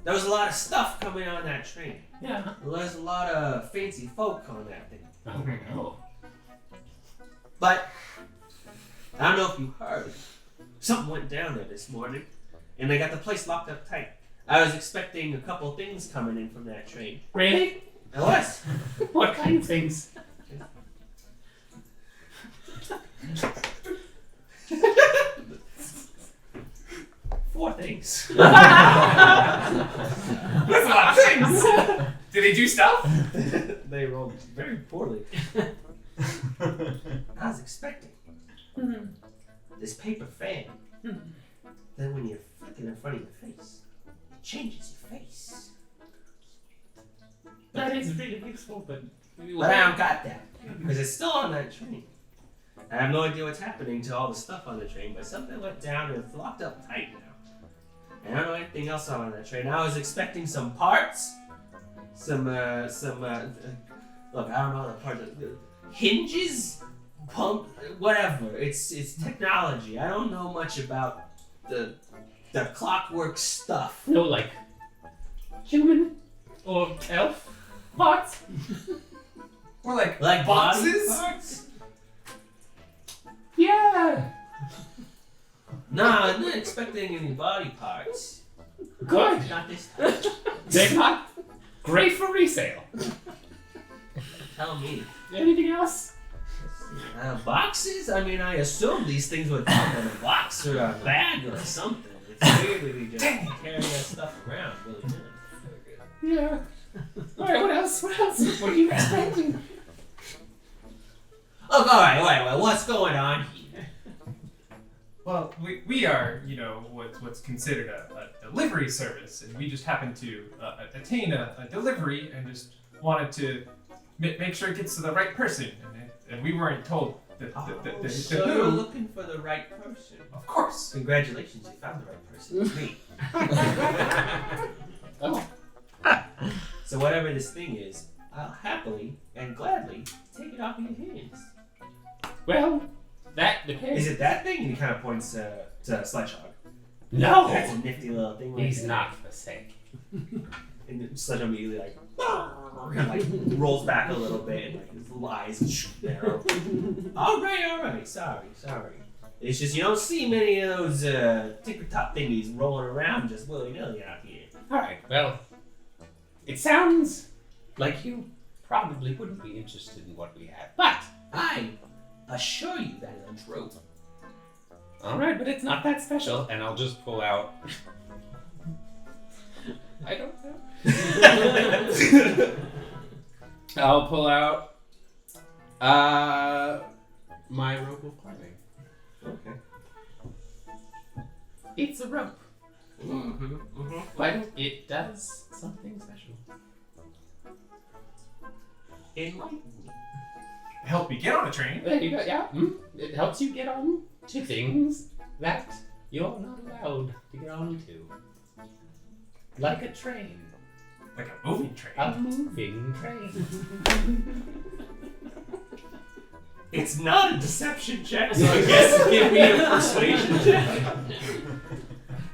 there was a lot of stuff coming on that train. Yeah. There's a lot of fancy folk on that thing. Oh, no. But, I don't know if you heard, something went down there this morning, and they got the place locked up tight. I was expecting a couple things coming in from that train. Really? I was. What kind of things? Four things. That's a lot of things. Did they do stuff? They rolled very poorly. I was expecting this paper fan. Then when you flick it in front of your face, it changes your face. That is really useful, but But I don't got that because it's still on that train. I have no idea what's happening to all the stuff on the train, but something went down and it's locked up tight now. And I don't know anything else on that train. I was expecting some parts, look, I don't know the parts, hinges, pump, whatever. It's technology. I don't know much about the clockwork stuff. no, like human or elf parts. Or like Like boxes? body parts? Yeah, Nah, I'm not expecting any body parts. good. Not this time. They're not great for resale. Tell me. Anything else? Boxes? I mean, I assume these things would come in a box or a bag or something. It's weird that we just carry that stuff around really good. Yeah. All right. What else? What else? What are you expecting? Oh, all right. What's going on here? Well, we are, what's considered a delivery service, and we just happened to attain a delivery and just wanted to make sure it gets to the right person, and we weren't told the So who. you're looking for the right person. Of course. Congratulations, you found the right person. It's me. Oh, So whatever this thing is, I'll happily and gladly take it off of your hands. well, that depends. Is it that thing? And he kind of points to Sledgehog. No, That's a nifty little thing. Right he's there. not for sale. And then Sledgehog immediately like rolls back a little bit and like his little eyes narrow. All right. Sorry. It's just you don't see many of those tinker top thingies rolling around just willy nilly out here. All right. Well, it sounds like you probably wouldn't be interested in what we have, but I assure you that is untrue. all right. But it's not that special, and I'll just pull out. I don't know. I'll pull out my rope of climbing. Okay. It's a rope, Mm-hmm. but it does something special. Enlighten me. Help me get on a train. There you go. Yeah, it helps you get on to things that you're not allowed to get onto, like a train, Like a moving train. a moving train. It's not a deception check, so I guess give me a persuasion check.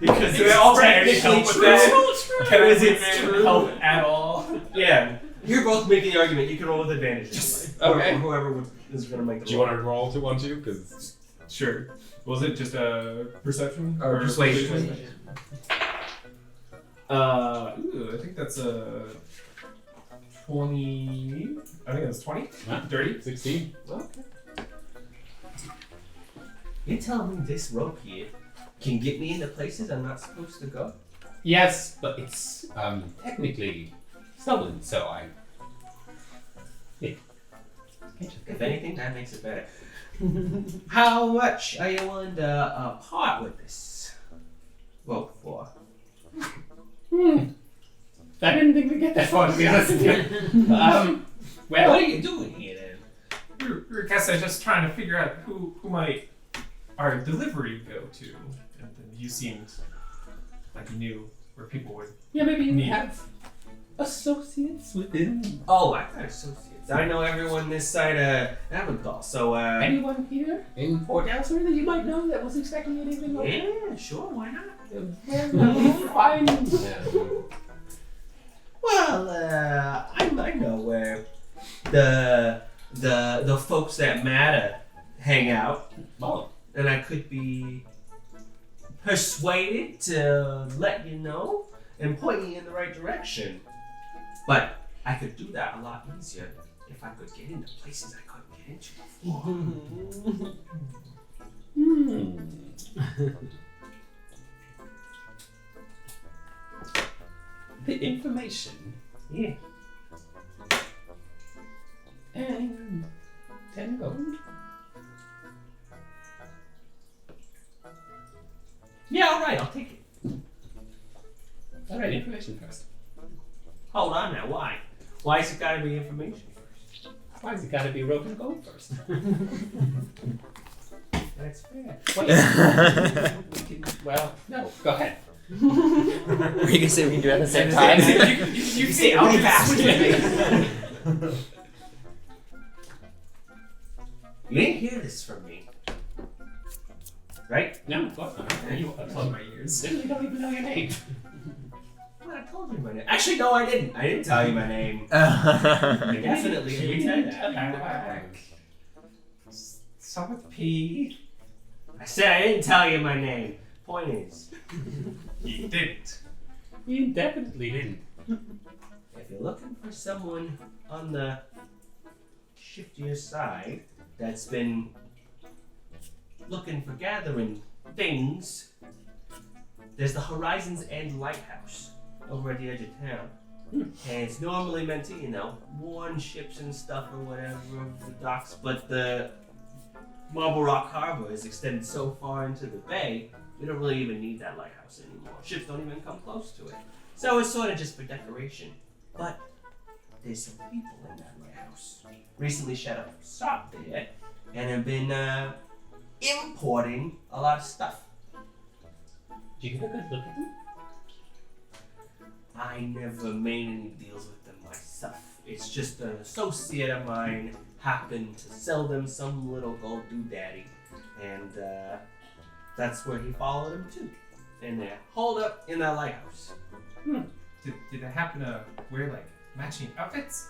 Because Do it's I also technically help with true. that? Can I Is it even true? help at all? Yeah, you're both making the argument. You can roll with advantage. Just- okay. Whoever is going to make the Do you want to roll to one too? Because Sure. Was it just a perception Or persuasion. I think that's a 20. I think that's 20. Huh? Dirty. 16. Okay. You're telling me this rope here can get me into places I'm not supposed to go? Yes, but it's technically stolen, so I. Yeah. If anything, that makes it better. How much are you willing to part with this rope for? I didn't think we'd get that far, to be honest with you. Well, What are you doing here then? I guess I'm just trying to figure out who might our delivery go to. And then you seemed like you knew where people would. yeah, maybe you Neat. have associates within. Oh, I've got associates. I know everyone this side of Aventhal, so Anyone here in Port Elsewhere that you might know that was expecting anything like that? yeah, sure, why not? Find them. Well, I know where the folks that matter hang out, Oh, and I could be persuaded to let you know and point you in the right direction. But I could do that a lot easier if I could get into places I couldn't get into before. The information Yeah. And 10 gold. Yeah, all right, I'll take it. All right, information first. Hold on now, why? Why is it gotta be information first? Why has it got to be rope and gold first? That's fair. Well, no. Go ahead. Were you gonna say we can do it at the same time? You say I'll be fast. You didn't hear this from me. Right? No, of course not. You unplug my ears. Literally don't even know your name. Well, I told you my name. Actually, no, I didn't. I didn't tell you my name. I definitely didn't tell you that. Start with P. I said I didn't tell you my name. Point is, You didn't. You definitely didn't. if you're looking for someone on the shiftier side that's been looking for gathering things, there's the Horizons End Lighthouse over at the edge of town. And it's normally meant to, warn ships and stuff or whatever over the docks, but the Marble Rock Harbor is extended so far into the bay, we don't really even need that lighthouse anymore. Ships don't even come close to it. So it's sort of just for decoration. But there's some people in that lighthouse. Recently set up shop there and have been importing a lot of stuff. Did you get a good look at them? I never made any deals with them myself. It's just an associate of mine happened to sell them some little gold doodaddy, and that's where he followed him to. And they're holed up in that lighthouse. Did they happen to wear like matching outfits?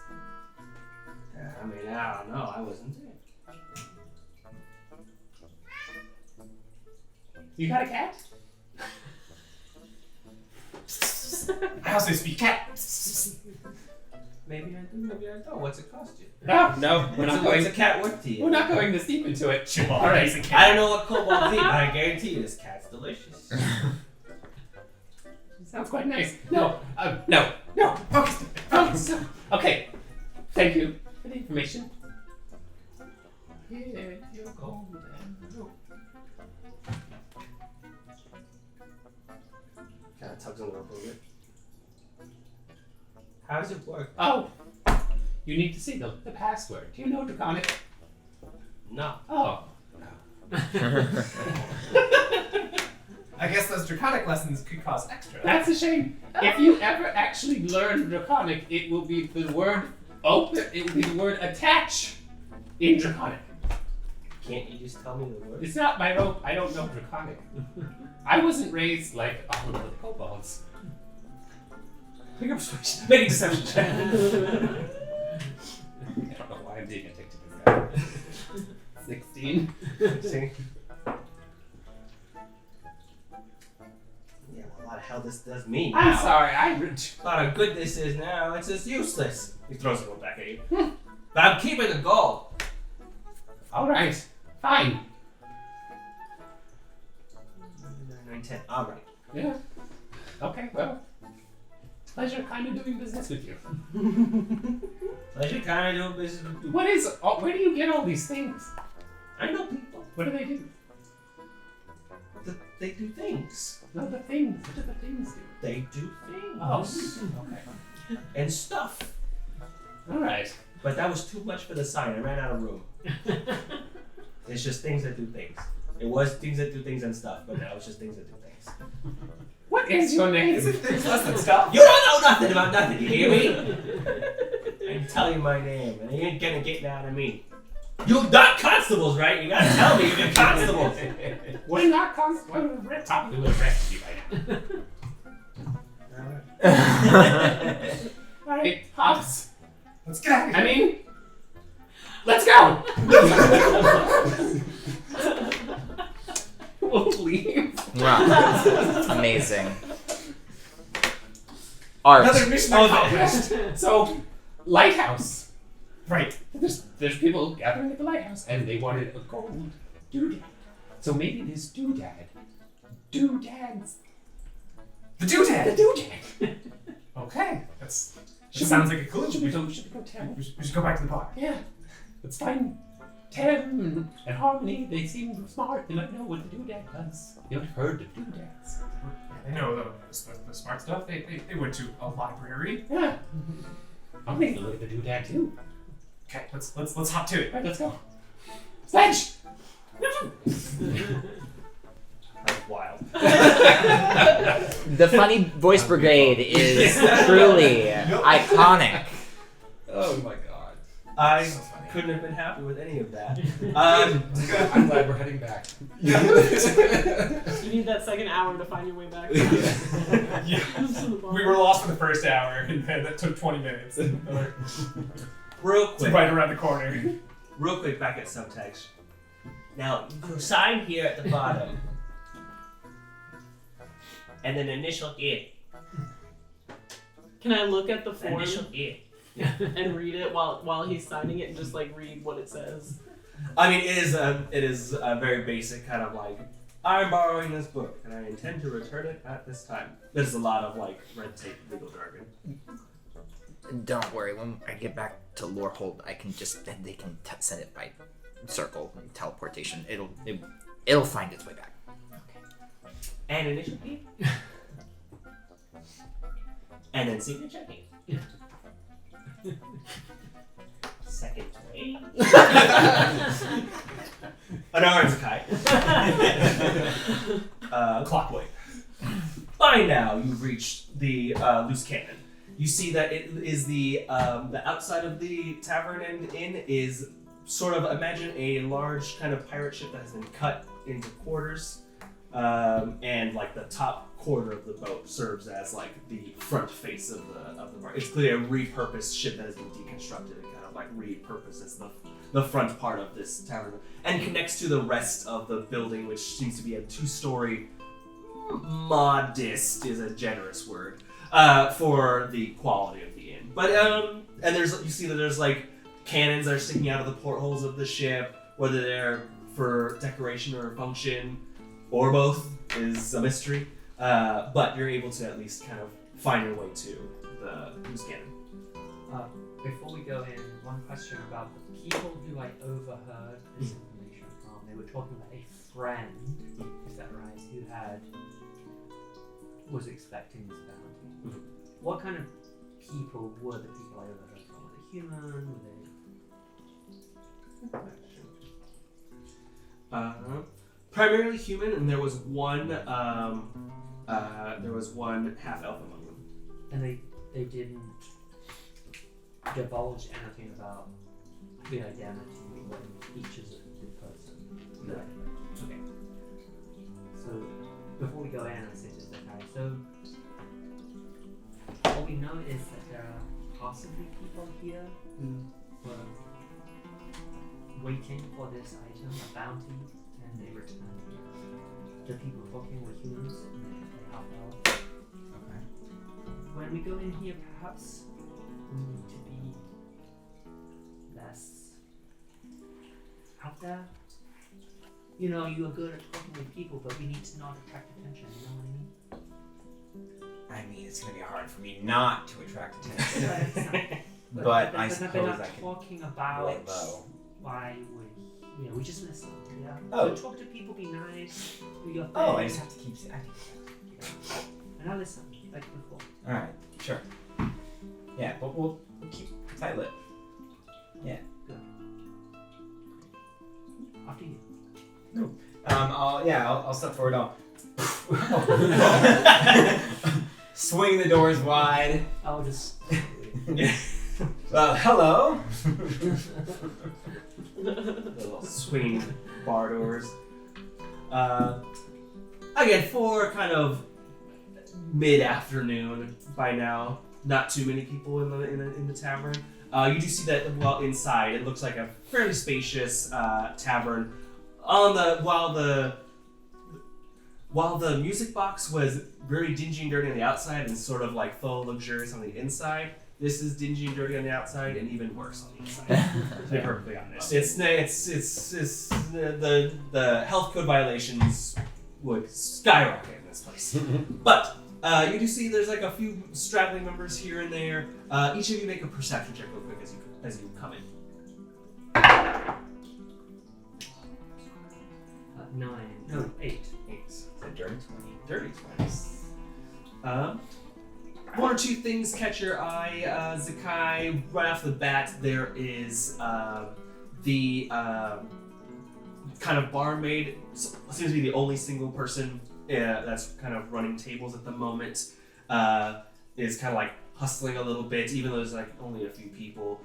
I mean, I don't know. I wasn't there. You got a cat? I also speak cat. Maybe I do. Maybe I don't. What's it cost you? No, we're not What's going. a cat worth to you? We're not going this deep into it. Chihuahua. All right. He's a I cat. don't know what kobolds eat, but I guarantee you this cat's delicious. Sounds quite nice. No. Focus. Okay. Thank you for the information. Here you go. Kind of tugs a little bit. How does it work? Oh, you need to see the password. Do you know Draconic? No. Oh. I guess those draconic lessons could cost extra. That's a shame. If you ever actually learn Draconic, it will be the word open. It will be the word attach in Draconic. Can't you just tell me the word? It's not my rope. I don't know Draconic. I wasn't raised like all of the kobolds. Pick up switch. Make a deception check. I don't know why I'm being addicted to this guy. 16. See? Yeah, well, a lot of hell this does me now. I'm sorry. A lot of good this is now. It's just useless. He throws it back at you. But I'm keeping the gold. All right. Fine. 9, 10. All right. Yeah. Okay. Well. Pleasure kind of doing business with you. Pleasure kind of doing business with you. What is? Where do you get all these things? I know people. What do they do? They do things. No, the things. What do the things do? They do things. Oh. Okay. And stuff. All right. But that was too much for the sign. I ran out of room. It's just things that do things. It was things that do things and stuff, but now it's just things that do things. What is your name? There's less than stuff. You don't know nothing about nothing, you hear me? I can tell you my name, and you ain't gonna get that out of me. You're not constables, right? You gotta tell me you're constables. We're not constables. We're probably would have arrested you by now. All right, Hobbs. Let's get out of here. I mean, let's go. We'll leave. Wow. Amazing. Art. Another mission accomplished. So, lighthouse. Right. There's people gathering at the lighthouse, and they wanted a gold doodad. So maybe this doodads. The doodad. The doodad. Okay. That sounds like a cool. Should we go tell? We should go back to the bar. Yeah. Let's find Tem and Harmony. They seem smart. They might know what the doodad does. You haven't heard of doodads. I know the smart stuff. They went to a library. Yeah. I'm taking a look at the doodad too. Okay, let's hop to it. Alright, let's go. Sledge! That's wild. The funny voice brigade is truly iconic. Oh my god. I So funny. couldn't have been happy with any of that. I'm glad we're heading back. You need that second hour to find your way back. Yeah. We were lost for the first hour, and then that took 20 minutes. Real It's quick. right around the corner. Real quick, back at subtext. Now, you sign here at the bottom. And then initial E. Can I look at the form Initial E. and read it while he's signing it and just like read what it says? I mean, it is a very basic kind of like, I'm borrowing this book and I intend to return it at this time. There's a lot of like red tape legal jargon. Don't worry, when I get back to Lorehold, I can just they can send it by circle and teleportation. It'll find its way back. And initial E. And then signature E. Second way. Anara and Zakkai. Clockway. By now, you've reached the loose cannon. You see that it is the outside of the tavern and inn is sort of, imagine a large kind of pirate ship that has been cut into quarters, and like the top quarter of the boat serves as like the front face of the bar. It's clearly a repurposed ship that has been deconstructed and kind of like repurposed as the front part of this tavern and connects to the rest of the building, which seems to be a 2-story. Modest is a generous word for the quality of the inn. But and you see that there's like cannons that are sticking out of the portholes of the ship, whether they're for decoration or function, or both is a mystery. But you're able to at least kind of find your way to the loose cannon. Before we go in, one question about the people who I overheard this information from. They were talking about a friend, is that right, who was expecting this bounty. What kind of people were the people I overheard from? Were they human? Were they... Primarily human, and there was one half elf among them. And they didn't divulge anything about the identity when each is a good person. No. Okay. So before we go in, I say to Zakkai, so what we know is that there are possibly people here who were waiting for this item, a bounty, and they returned here. The people talking were humans, and they half elves. Okay. When we go in here, perhaps we need to be less out there. You know, you are good at talking with people, but we need to not attract attention, you know what I mean? I mean, it's gonna be hard for me not to attract attention. But I they're suppose not I can talking lay about low. why we just listen, yeah? Oh. So talk to people, be nice, do your thing. Oh, I just have to keep. And I listen, like before. All right, sure. Yeah, but we'll keep tight lip. After you. I'll step forward. I'll swing the doors wide. I'll just... Well, hello. Little swinging bar doors. Again, for kind of mid-afternoon by now, not too many people in the tavern. You do see that inside it looks like a fairly spacious tavern. While the music box was very dingy and dirty on the outside and sort of like full luxurious on the inside, this is dingy and dirty on the outside and even worse on the inside. To be perfectly honest, it's the health code violations would skyrocket in this place. But you do see there's like a few straggling members here and there. Each of you make a perception check real quick as you come in. 9. No, 8. 8. It's a dirty 20. Dirty 20s. One or two things catch your eye, Zakkai. Right off the bat, there is the kind of barmaid. Seems to be the only single person that's kind of running tables at the moment. Is kind of like hustling a little bit, even though there's like only a few people.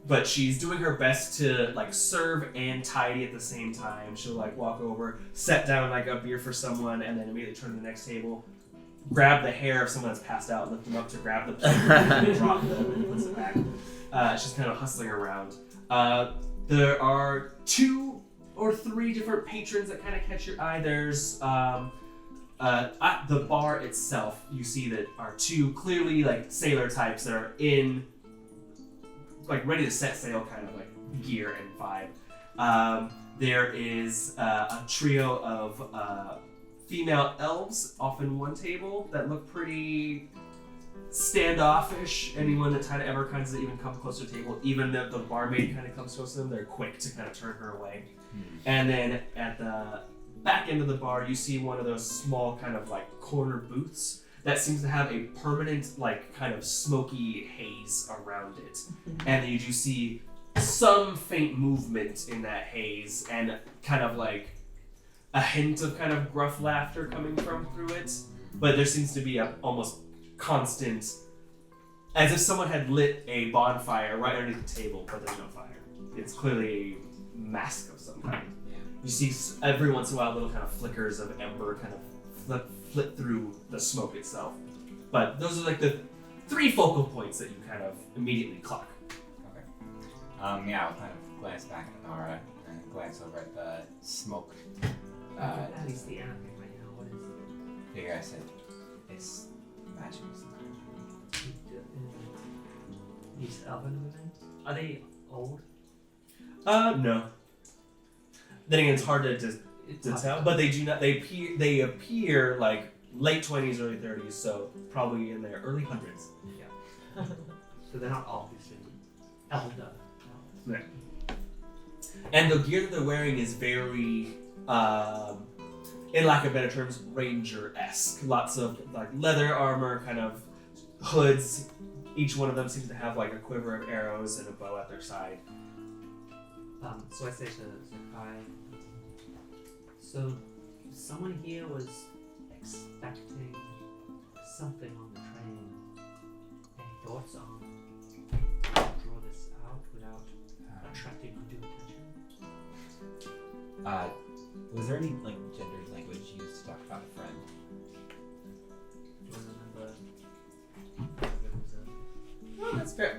But she's doing her best to like serve and tidy at the same time. She'll like walk over, set down like a beer for someone, and then immediately turn to the next table, grab the hair of someone that's passed out, lift them up to grab the plate, and drop them, and puts it back. She's kind of hustling around. There are 2 or 3 different patrons that kind of catch your eye. There's at the bar itself, you see that are 2 clearly like sailor types that are in like ready to set sail kind of like gear and vibe. There is a trio of female elves off in one table that look pretty standoffish. Anyone that kind of ever kinds of even come close to the table, even if the barmaid kind of comes close to them, they're quick to kind of turn her away. And then at the back end of the bar, you see one of those small kind of like corner booths that seems to have a permanent like kind of smoky haze around it. And then you do see some faint movement in that haze and kind of like a hint of kind of gruff laughter coming from through it. But there seems to be a almost constant, as if someone had lit a bonfire right underneath the table, but there's no fire. It's clearly a mask of some kind. You see every once in a while little kind of flickers of ember kind of flit through the smoke itself. But those are like the 3 focal points that you kind of immediately clock. Okay. I'll kind of glance back at Anara and glance over at the smoke. At least the enemy right now. What is it? Figure I said it's magic. These elven women? Are they old? No. Then again, it's hard to tell, but they do not. They appear like late 20s, early 30s, so probably in their early hundreds. Yeah. So they're not obviously elder. Yeah. And the gear that they're wearing is very, in lack of better terms, ranger-esque. Lots of like leather armor, kind of hoods. Each one of them seems to have like a quiver of arrows and a bow at their side. So I say to Zakkai, so someone here was expecting something on the train. Any thoughts on how to draw this out without attracting undue attention? Was there any like gendered language used to talk about a friend? Do you remember if it was Oh, that's fair.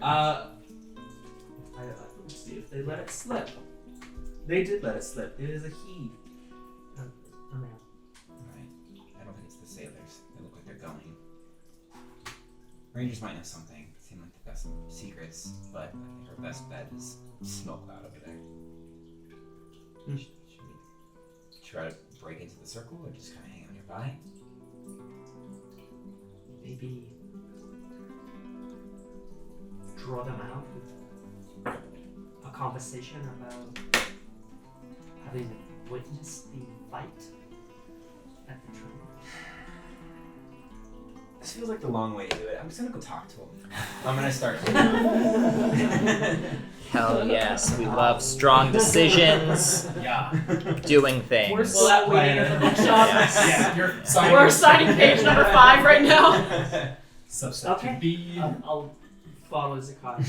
Let's see if they let it slip. They did let it slip. It is a he. a man? Right. I don't think it's the sailors. They look like they're going. Rangers might know something. Seem like they've got some secrets, but I think our best bet is smoke cloud over there. Should we try to break into the circle or just kind of hang out nearby? Maybe draw them out with a conversation about having witnessed the fight at the train. This feels like the long way to do it. I'm just gonna go talk to him. I'm gonna start. Hell yes, we love strong decisions, Yeah. doing things. We're that waiting at the bookshop. Yeah. You're We're signing page number 5 right now. Subset Okay. B. I'll follow Zakkai.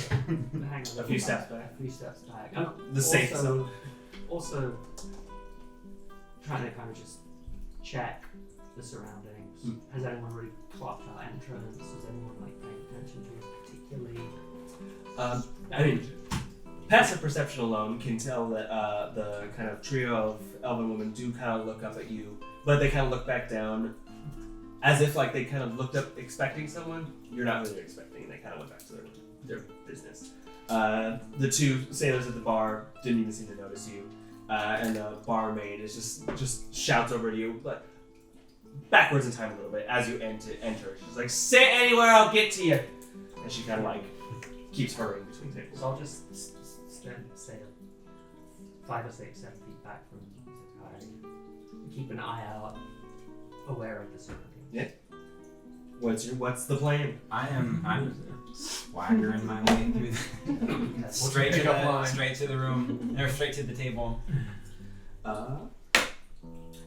Hang on. A few steps back. A few steps back. The safe zone. Also, trying to kind of just check the surroundings. Has anyone really clocked our entrance? Is anyone like paying attention to it particularly? I mean, passive perception alone can tell that the kind of trio of elven women do kind of look up at you, but they kind of look back down as if like they kind of looked up expecting someone. You're not really expecting. They kind of went back to their business. The 2 sailors at the bar didn't even seem to notice you, and the barmaid is just shouts over to you, but backwards in time a little bit as you enter. She's like, "Sit anywhere, I'll get to you," and she kind of like keeps hurrying between tables. So I'll just stay 5 or 6, 7 feet back from Zakkai. keep an eye out, aware of the surroundings. What's the plan? I'm swaggering my way through straight to the room, or straight to the table.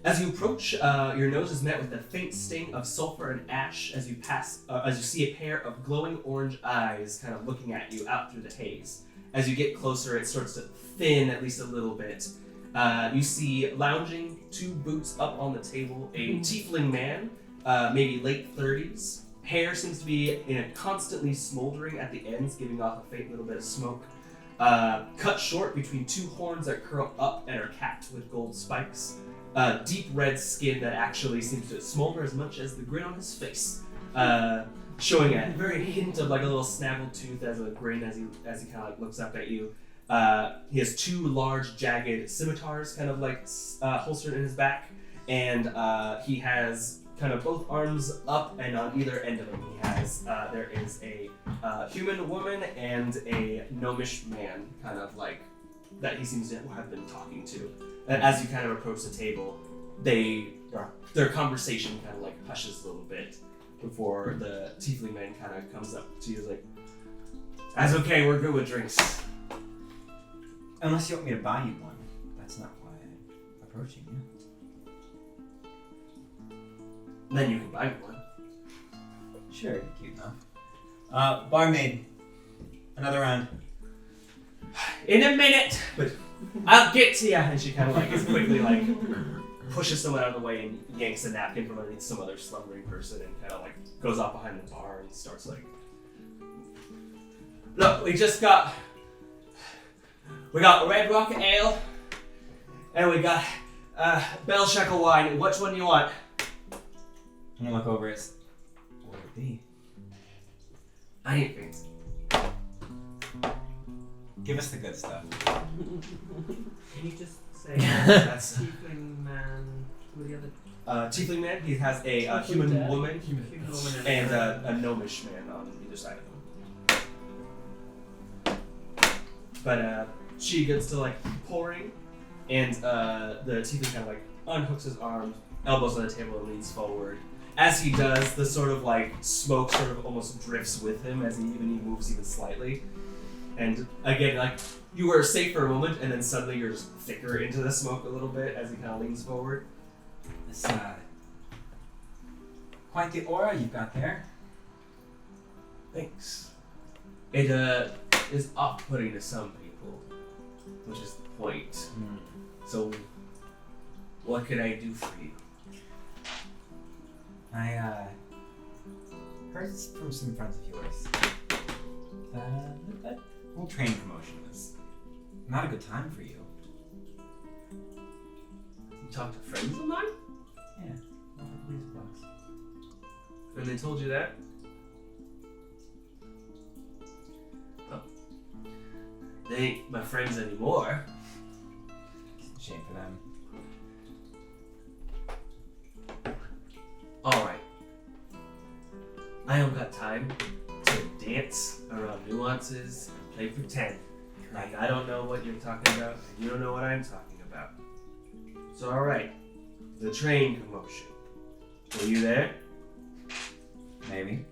As you approach, your nose is met with a faint sting of sulfur and ash as you see a pair of glowing orange eyes kind of looking at you out through the haze. As you get closer, it starts to thin at least a little bit. You see lounging, 2 boots up on the table, a tiefling man, maybe late 30s. Hair seems to be constantly smoldering at the ends, giving off a faint little bit of smoke. Cut short between 2 horns that curl up and are capped with gold spikes. Deep red skin that actually seems to smolder as much as the grin on his face, showing a very hint of like a little snagged tooth as a grin as he kind of like looks up at you. He has 2 large jagged scimitars kind of like holstered in his back, and he has kind of both arms up, and on either end of him he has there is a human woman and a gnomish man kind of like that he seems to have been talking to. And as you kind of approach the table, their conversation kind of like hushes a little bit before the tiefling man kind of comes up to you like, "That's okay, we're good with drinks." Unless you want me to buy you one. That's not why I'm approaching you. Then you can buy one. Sure, you're cute enough. Barmaid, another round. In a minute, but I'll get to you. And she kind of like is quickly like pushes someone out of the way and yanks a napkin from underneath some other slumbering person and kind of like goes off behind the bar and starts like, "Look, we got Red Rock Ale and we got Bell Shekel wine. Which one do you want?" I'm gonna look over it. What would it be? I ain't fancy. Give us the good stuff. Can you just say That's tiefling man? Who are the other? Tiefling man. He has a human woman Human woman and a gnomish man on either side of him. But she gets to like pouring, and the tiefling kind of like unhooks his arms, elbows on the table, and leans forward. As he does, the sort of like smoke sort of almost drifts with him as he moves even slightly. And again, like you were safe for a moment, and then suddenly you're just thicker into the smoke a little bit as he kind of leans forward. It's quite the aura you've got there. Thanks. It is off-putting to some people, which is the point. So, what can I do for you? I heard from some friends of yours that whole train promotion was not a good time for you. You talked to friends of mine? Yeah. $100 And they told you that? Well, they ain't my friends anymore. Shame for them. Alright. I don't got time to dance around nuances and play pretend. Like I don't know what you're talking about, and you don't know what I'm talking about. So alright. The train commotion. Were you there? Maybe.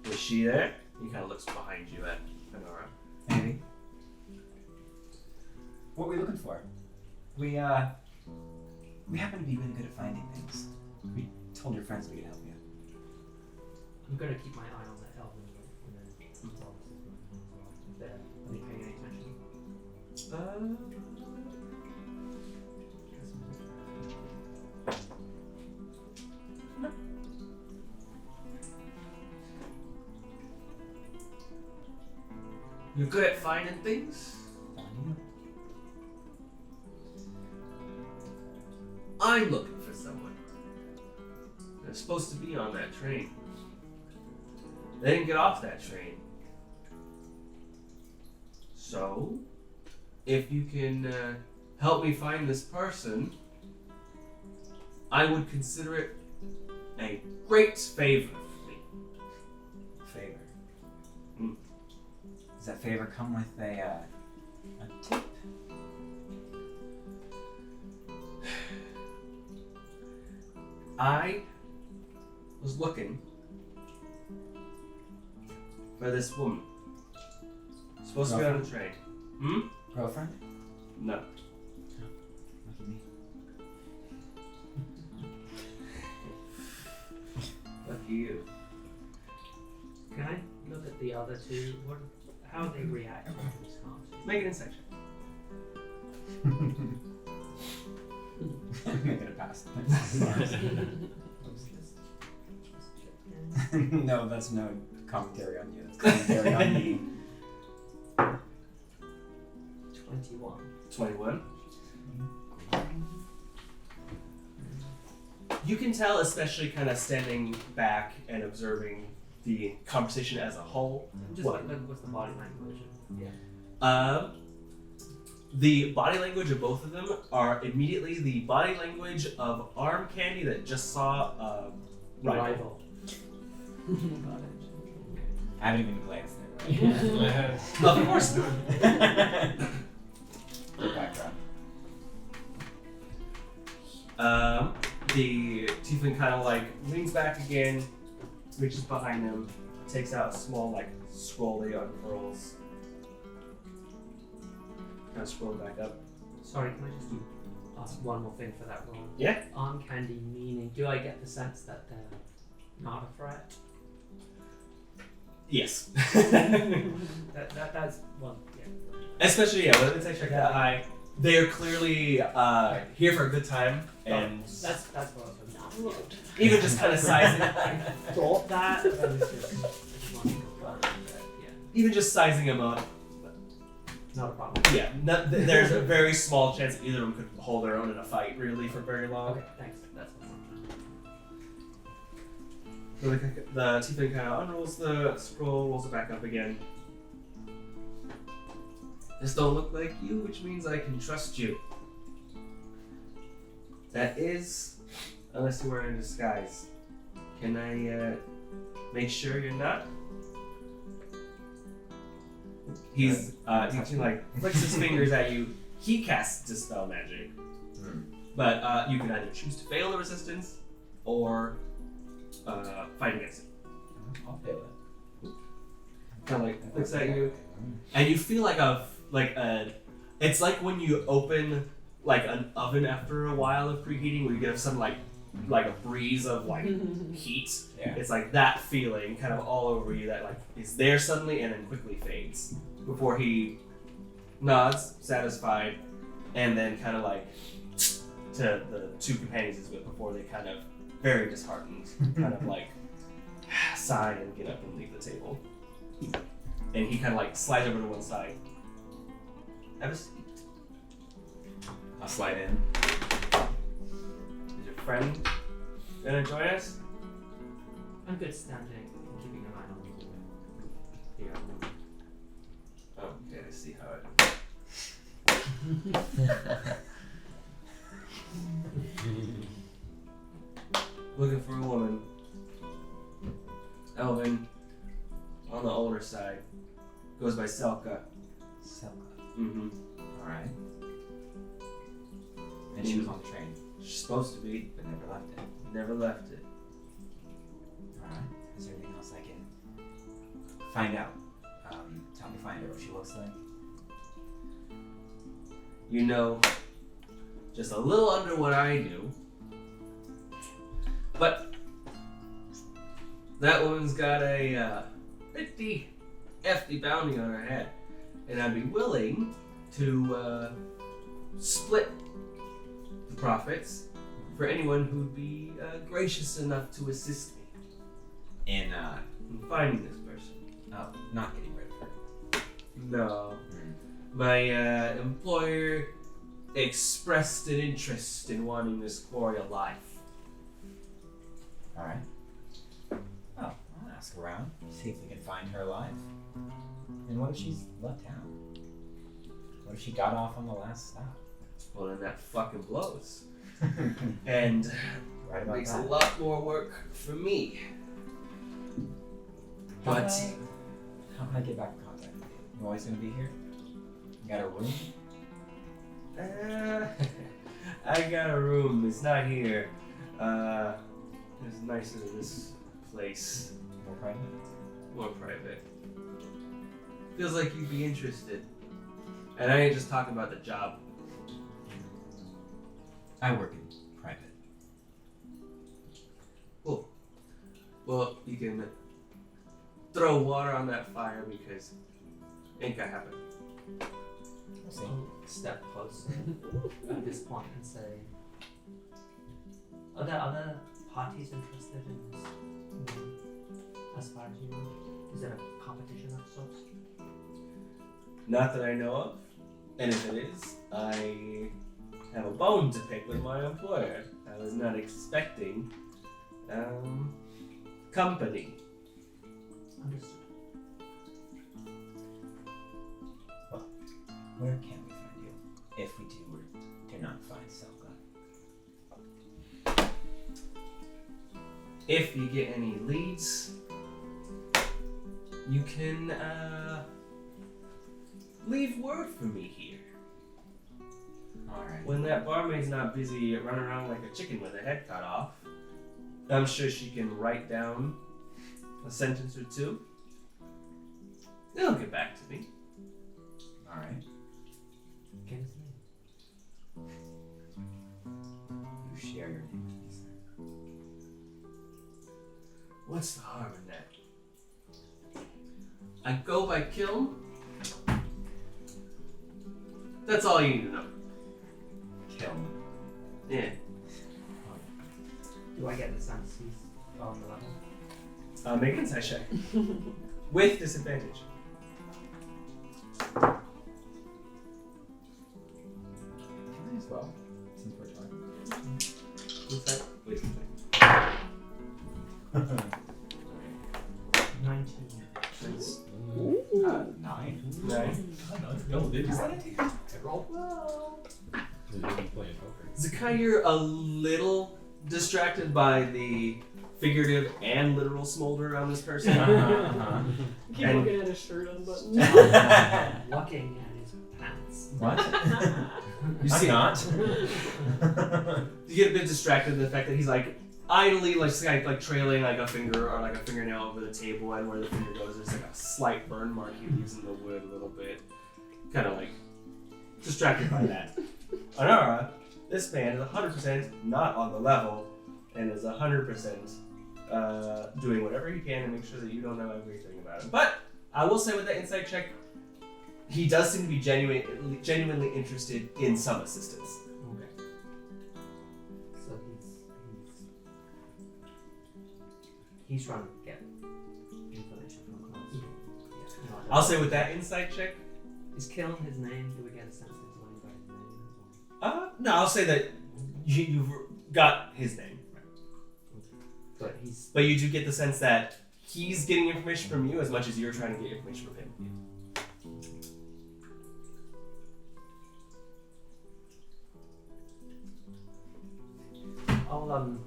Was she there? He kind of looks behind you at Anara. Maybe. What were we looking for? We happen to be really good at finding things. We told your friends we could help you. I'm gonna keep my eye on that elven and then there. Are they paying any attention? You're good at finding things? I'm looking for someone. They're supposed to be on that train. They didn't get off that train. So, if you can help me find this person, I would consider it a great favor for me. Favor. Does that favor come with a tip? I was looking for this woman. Supposed to be on the train. Girlfriend? No. Lucky me. Lucky you. Can I look at the other two? How they react to this conversation? Make an insight check. Make it a pass. No, that's no commentary on you. That's commentary on me. 21. 21. You can tell, especially kind of standing back and observing the conversation as a whole. Just What? what's the body language? The body language of both of them are immediately the body language of arm candy that just saw rival. I haven't even glanced at it. Of course not. Good background. The tiefling kind of like leans back again, reaches behind him, takes out a small like scroll that he unfurls. Kind of scroll back up. Sorry, can I just ask one more thing for that roll? Yeah. Arm candy meaning, do I get the sense that they're not a threat? Yes. That's one, yeah. Especially, yeah, when they check that high, they're clearly here for a good time, and That's what I was hoping. even just kind of sizing, I thought that, but I was just wanting to confirm that, yeah. even just sizing them up. Not a problem. Yeah, there's a very small chance either of them could hold their own in a fight, really, for very long. Okay, thanks. That's what The tiefling kind of unrolls the scroll, rolls it back up again. This don't look like you, which means I can trust you. That is, unless you are in disguise. Can I make sure you're not? He's he like flicks his fingers at you. He casts Dispel Magic, but you can either choose to fail the resistance or fight against it. I'll fail it. Kind of like flicks at you, and you feel like it's like when you open like an oven after a while of preheating, where you get some like a breeze of like heat. Yeah. It's like that feeling kind of all over you that like is there suddenly and then quickly fades before he nods, satisfied, and then kind of like to the two companions he's with before they kind of very disheartened kind of like sigh and get up and leave the table. And he kind of like slides over to one side. Have a seat. I'll slide in. Is your friend gonna join us? I'm good standing, keeping an eye on the Oh, okay, I see how it. Looking for a woman. Elvin, on the older side, goes by Selka. Mm-hmm. Alright. And she was on the train, She's supposed to be, but never left it. never left it. Alright. Is there anything else I can find out? Tell me, find out what she looks like. You know, just a little under what I do. But that woman's got a pretty hefty bounty on her head, and I'd be willing to split the profits for anyone who'd be gracious enough to assist me In, in finding this person. not getting rid of her. No, my employer expressed an interest in wanting Miss Glory alive. Alright. Well, I'll ask around, see if we can find her alive. And what if she's left town? What if she got off on the last stop? Well, then that fucking blows. And Right about makes that. a lot more work for me. But How can I get back in contact with you? You always gonna be here? You got a room? I got a room. It's not here. It's nicer than this place. More private. More private. Feels like you'd be interested. And I ain't just talking about the job. I work in private. Cool. Well, you can throw water on that fire because ain't gonna happen. I'll step closer at this point and say, are there other parties interested in this? As far as you know, is it a competition of sorts? Not that I know of. And if it is, I have a bone to pick with my employer. I was not expecting company. Understood. Where can we find you? If we do or do not find Zakkai. If you get any leads, you can leave word for me here. Alright. When that barmaid's not busy running around like a chicken with a head cut off, I'm sure she can write down a sentence or two. They'll get back to me. Alright. Get his name. You share your name with me, sir. What's the harm in that? I go by Kiln. That's all you need to know. Kill me. Yeah. Do I get the sense he's on the level? Make an insight check. With disadvantage. Can I as well? Since we're talking. Insight? Wait, 19. nice. 9. Nine. Double digits. I rolled well. Playing poker. Zakkai, you're a little distracted by the figurative and literal smolder on this person. Keep And- looking at his shirt unbuttoned. Looking at his pants. What? You I'm see, not. you get a bit distracted in the fact that he's like idly like trailing like a finger or like a fingernail over the table, and where the finger goes, there's like a slight burn mark he leaves in the wood a little bit. Kind of like distracted by that. Anara, this man is 100% not on the level and is 100% doing whatever he can to make sure that you don't know everything about him. But I will say with that insight check, he does seem to be genuinely interested in some assistance. Okay. So he's trying to get information from us. Yeah, no, I'll say with that insight check, is Kiln his name? Do we get a sense he's going by his name? no, I'll say that you've got his name. But he's But you do get the sense that he's getting information from you as much as you're trying to get information from him. I'll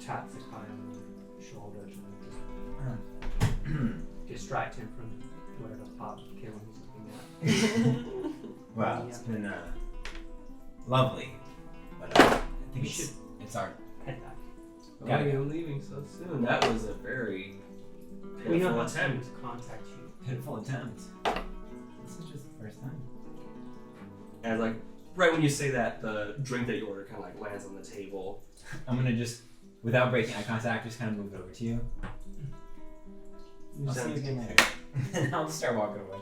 tap Zakkai on the shoulder to distract him from whatever part of Kiln he's looking at. Well, it's been lovely, but I think We should it's our head back. Why are you leaving so soon? That was a very We know pitiful how to attempt. contact you. pitiful attempt. This is just the first time. And like right when you say that, the drink that you order kind of like lands on the table. I'm gonna just, without breaking eye contact, just kind of move it over to you. I'll see you again later. And I'll just start walking away.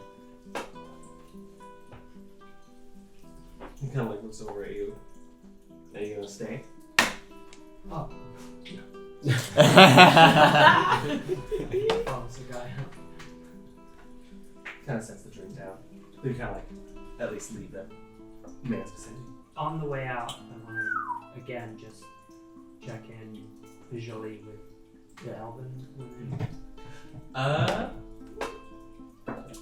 He kind of like looks over at you. Are you gonna stay? Oh. Follows the guy. Kind of sets the drink down. So you kind of like at least leave that man's vicinity. On the way out, I want to again just check in visually with the elven women.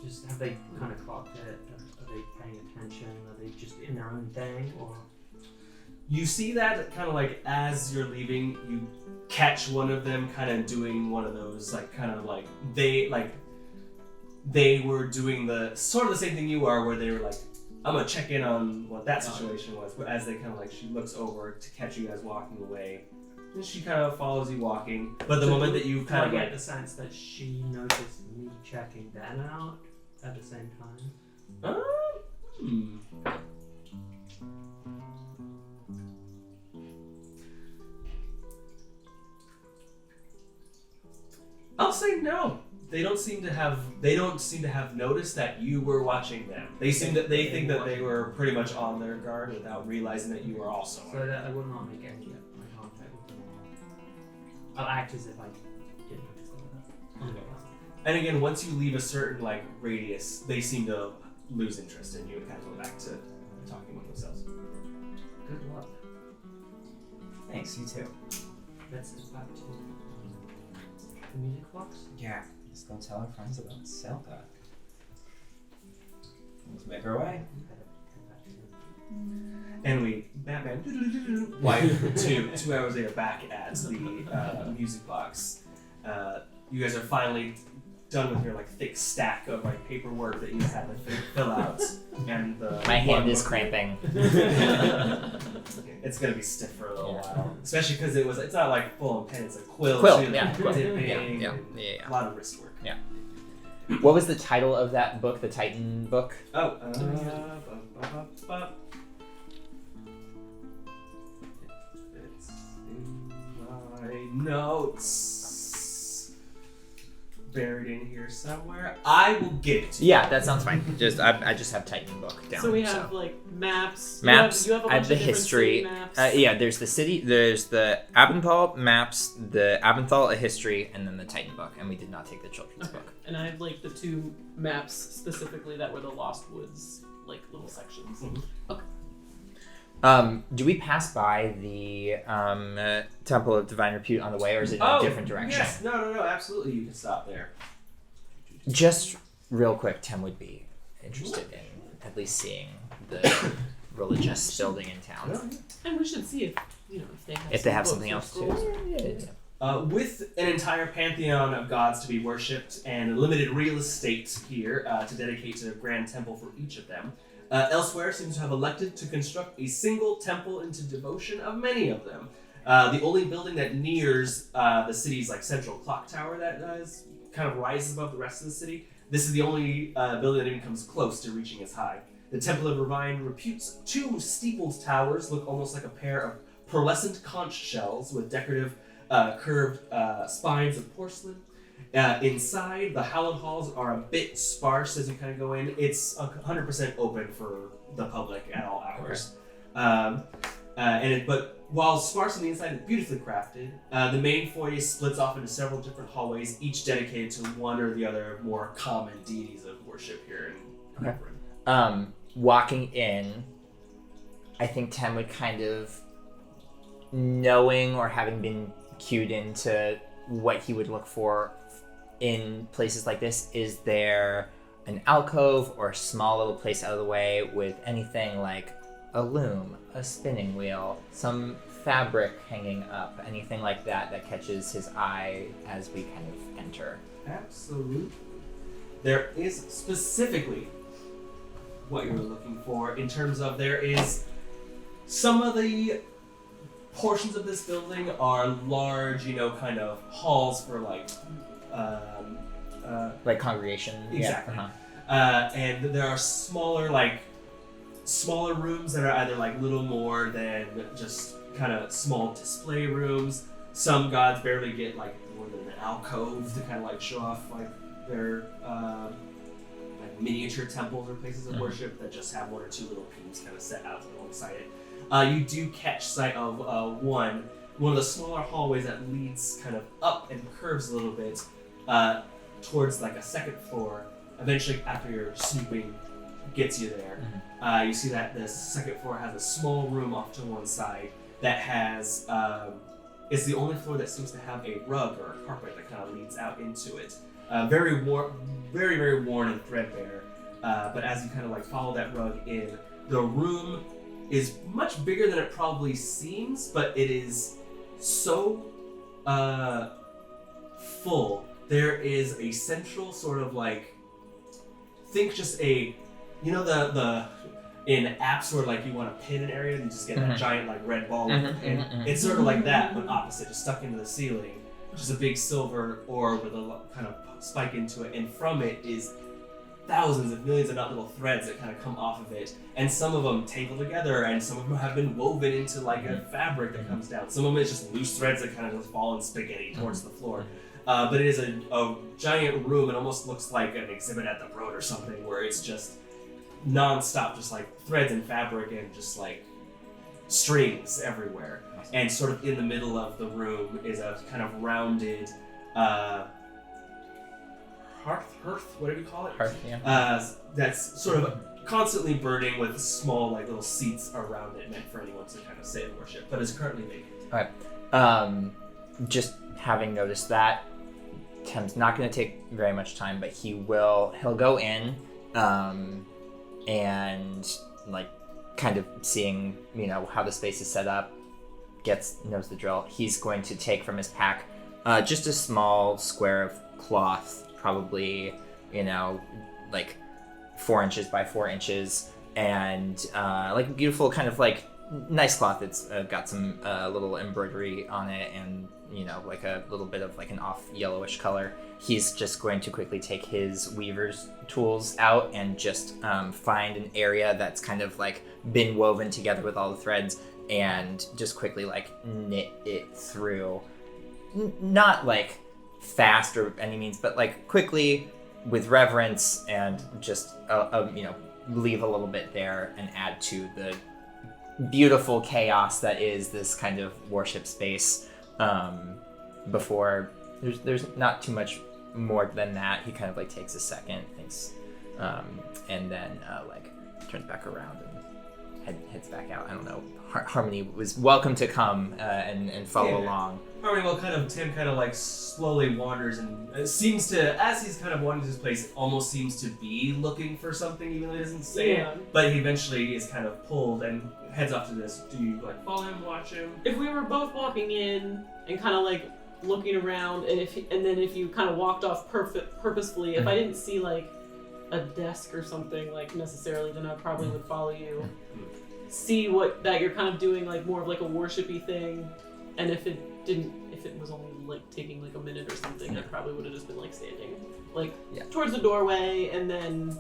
Just have they kind of clocked it? Are they paying attention? Are they just in their own thing? Or You see that kind of like as you're leaving, you catch one of them kind of doing one of those like kind of like they were doing the sort of the same thing you are, where they were like, I'm gonna check in on what that situation was. But as they kind of like, she looks over to catch you guys walking away, And she kind of follows you walking. But the moment that you do kind I of get like, the sense that she noticed me checking them out at the same time. I'll say no. They don't seem to have noticed that you were watching them. They think that they were pretty much on their guard without realizing that you were also. So that I will not make any eye contact with them. I'll act as if I didn't notice them. And again, once you leave a certain like radius, they seem to lose interest in you and kind of go back to talking with themselves. Good luck. Thanks, you too. Let's get back to the music box. Yeah, let's go tell our friends about Zelda. Let's make our way. And we Batman like 2 hours later back at the music box. You guys are finally done with your like thick stack of like paperwork that you had to fill out, and the My hand one is book- cramping. It's gonna be stiff for a little while, especially because it's not like full on pen, it's a quill. Quill, too, yeah, like quill. dipping Yeah. and a lot of wrist work. What was the title of that book? The Titan book? Oh, it's in my notes. Buried in here somewhere. I will get it to you. Yeah, that sounds fine. I just have Titan book down. So we have like maps. Maps. You have a I bunch have the of different history. city maps. Yeah, there's the city. There's the Abenthal maps, the Abenthal a history, and then the Titan book. And we did not take the children's Okay. book. And I have like the 2 maps specifically that were the Lost Woods like little sections. Do we pass by the Temple of Divine Repute on the way, or is it in a different direction? Yes, no, absolutely. You can stop there. Just real quick, Tim would be interested in at least seeing the religious building in town. And we should see if If they have some something books else or too. scrolls. With an entire pantheon of gods to be worshipped and limited real estate here to dedicate to a grand temple for each of them, elsewhere seems to have elected to construct a single temple into devotion of many of them. The only building that nears the city's like central clock tower that kind of rises above the rest of the city. This is the only building that even comes close to reaching as high. The Temple of Divine Repute's 2 steepled towers look almost like a pair of pearlescent conch shells with decorative curved spines of porcelain. Inside, the hallowed halls are a bit sparse as you kind of go in. It's 100% open for the public at all hours. But while sparse on the inside and beautifully crafted, the main foyer splits off into several different hallways, each dedicated to one or the other more common deities of worship here in Hebron. Walking in, I think Tem would kind of, knowing or having been cued into what he would look for in places like this, is there an alcove or a small little place out of the way with anything like a loom, a spinning wheel, some fabric hanging up, anything like that that catches his eye as we kind of enter? Absolutely. There is specifically what you're looking for in terms of there is some of the portions of this building are large, kind of halls for like Like congregation? Exactly. Yeah. Uh-huh. And there are smaller rooms that are either like little more than just kind of small display rooms. Some gods barely get like more than an alcove to kind of like show off like their like miniature temples or places of worship that just have 1 or 2 little pews kind of set out alongside it. You do catch sight of one of the smaller hallways that leads kind of up and curves a little bit towards like a second floor. Eventually, after your snooping gets you there, you see that the second floor has a small room off to one side that has it's the only floor that seems to have a rug or a carpet that kind of leads out into it. Very worn, very, very worn and threadbare. But as you kind of like follow that rug in, the room is much bigger than it probably seems, but it is so full. There is a central sort of like, think just a, in apps where like you want to pin an area and you just get that giant like red ball with a pin. It's sort of like that, but opposite, just stuck into the ceiling. Just a big silver orb with a kind of spike into it, and from it is thousands of millions of little threads that kind of come off of it, and some of them tangle together, and some of them have been woven into like a fabric that comes down. Some of them is just loose threads that kind of just fall in spaghetti towards the floor. But it is a giant room. It almost looks like an exhibit at the Broad or something, where it's just non-stop, just like threads and fabric and just like strings everywhere. And sort of in the middle of the room is a kind of rounded hearth, whatever you call it? Hearth, yeah. That's sort of constantly burning with small like little seats around it meant for anyone to kind of sit and worship, but is currently vacant. Okay. Just having noticed that, Tem's not going to take very much time, but he'll go in and like kind of seeing, how the space is set up, knows the drill. He's going to take from his pack just a small square of cloth, probably, like 4 inches by 4 inches, and like beautiful kind of like nice cloth. It's got some little embroidery on it, and like a little bit of like an off yellowish color. He's just going to quickly take his weaver's tools out and just find an area that's kind of like been woven together with all the threads, and just quickly like knit it through. Not like fast or any means, but like quickly with reverence, and just leave a little bit there and add to the beautiful chaos that is this kind of worship space. Before there's not too much more than that. He kind of like takes a second, thinks, and then like turns back around and heads back out. I don't know. Harmony was welcome to come and follow along. Harmony will Tim kind of like slowly wanders, and it seems to, as he's kind of wandering to this place, almost seems to be looking for something, even though he doesn't say it. But he eventually is kind of pulled and heads off to this. Do you like follow him, watch him? If we were both walking in and kind of like looking around, and then if you kind of walked off purposefully, if I didn't see like a desk or something like necessarily, then I probably would follow you. See that you're kind of doing like more of like a worshipy thing, and if it was only like taking like a minute or something, I probably would have just been like standing like towards the doorway, and then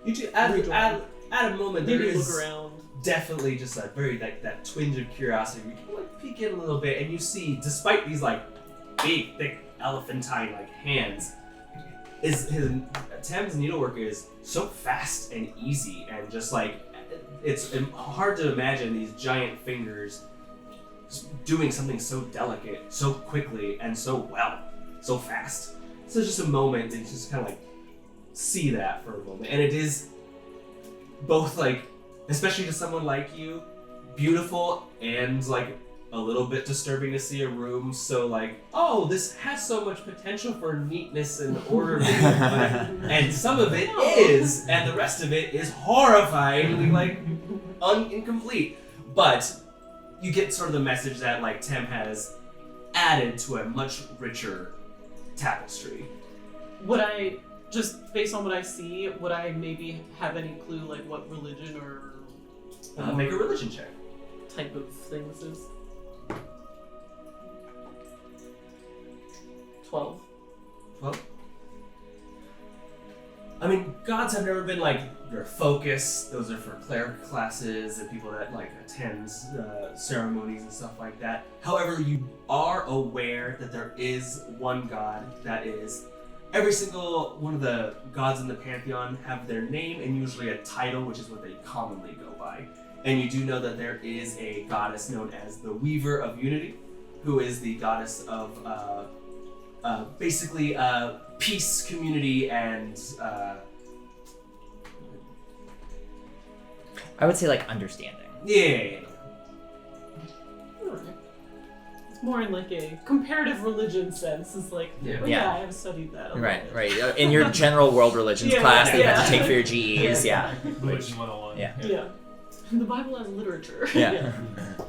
you do, at a moment there is look around. Definitely just a very like that twinge of curiosity. You can like peek in a little bit, and you see, despite these like big, thick, elephantine like hands, Tem's needlework is so fast and easy, and just like it's hard to imagine these giant fingers doing something so delicate, so quickly, and so well, so fast. So just a moment, and just kind of like see that for a moment, and it is both like, especially to someone like you, beautiful and like a little bit disturbing to see a room so like, oh, this has so much potential for neatness and order, and some of it is, and the rest of it is horrifyingly like incomplete. But you get sort of the message that like Tem has added to a much richer tapestry. Would I, just based on what I see, would I maybe have any clue like what religion or make a religion check. type of thing this is? 12. I mean, gods have never been like your focus. Those are for cleric classes and people that like attend ceremonies and stuff like that. However, you are aware that there is one god that is. Every single one of the gods in the pantheon have their name and usually a title, which is what they commonly go by. And you do know that there is a goddess known as the Weaver of Unity, who is the goddess of basically peace, community, and I would say like understanding. yeah. Alright. It's more in like a comparative religion sense. It's like, Yeah. I have studied that. Right. In your general world religions class that you have to take for your GEs, Religion 101. Yeah. The Bible has literature. Yeah.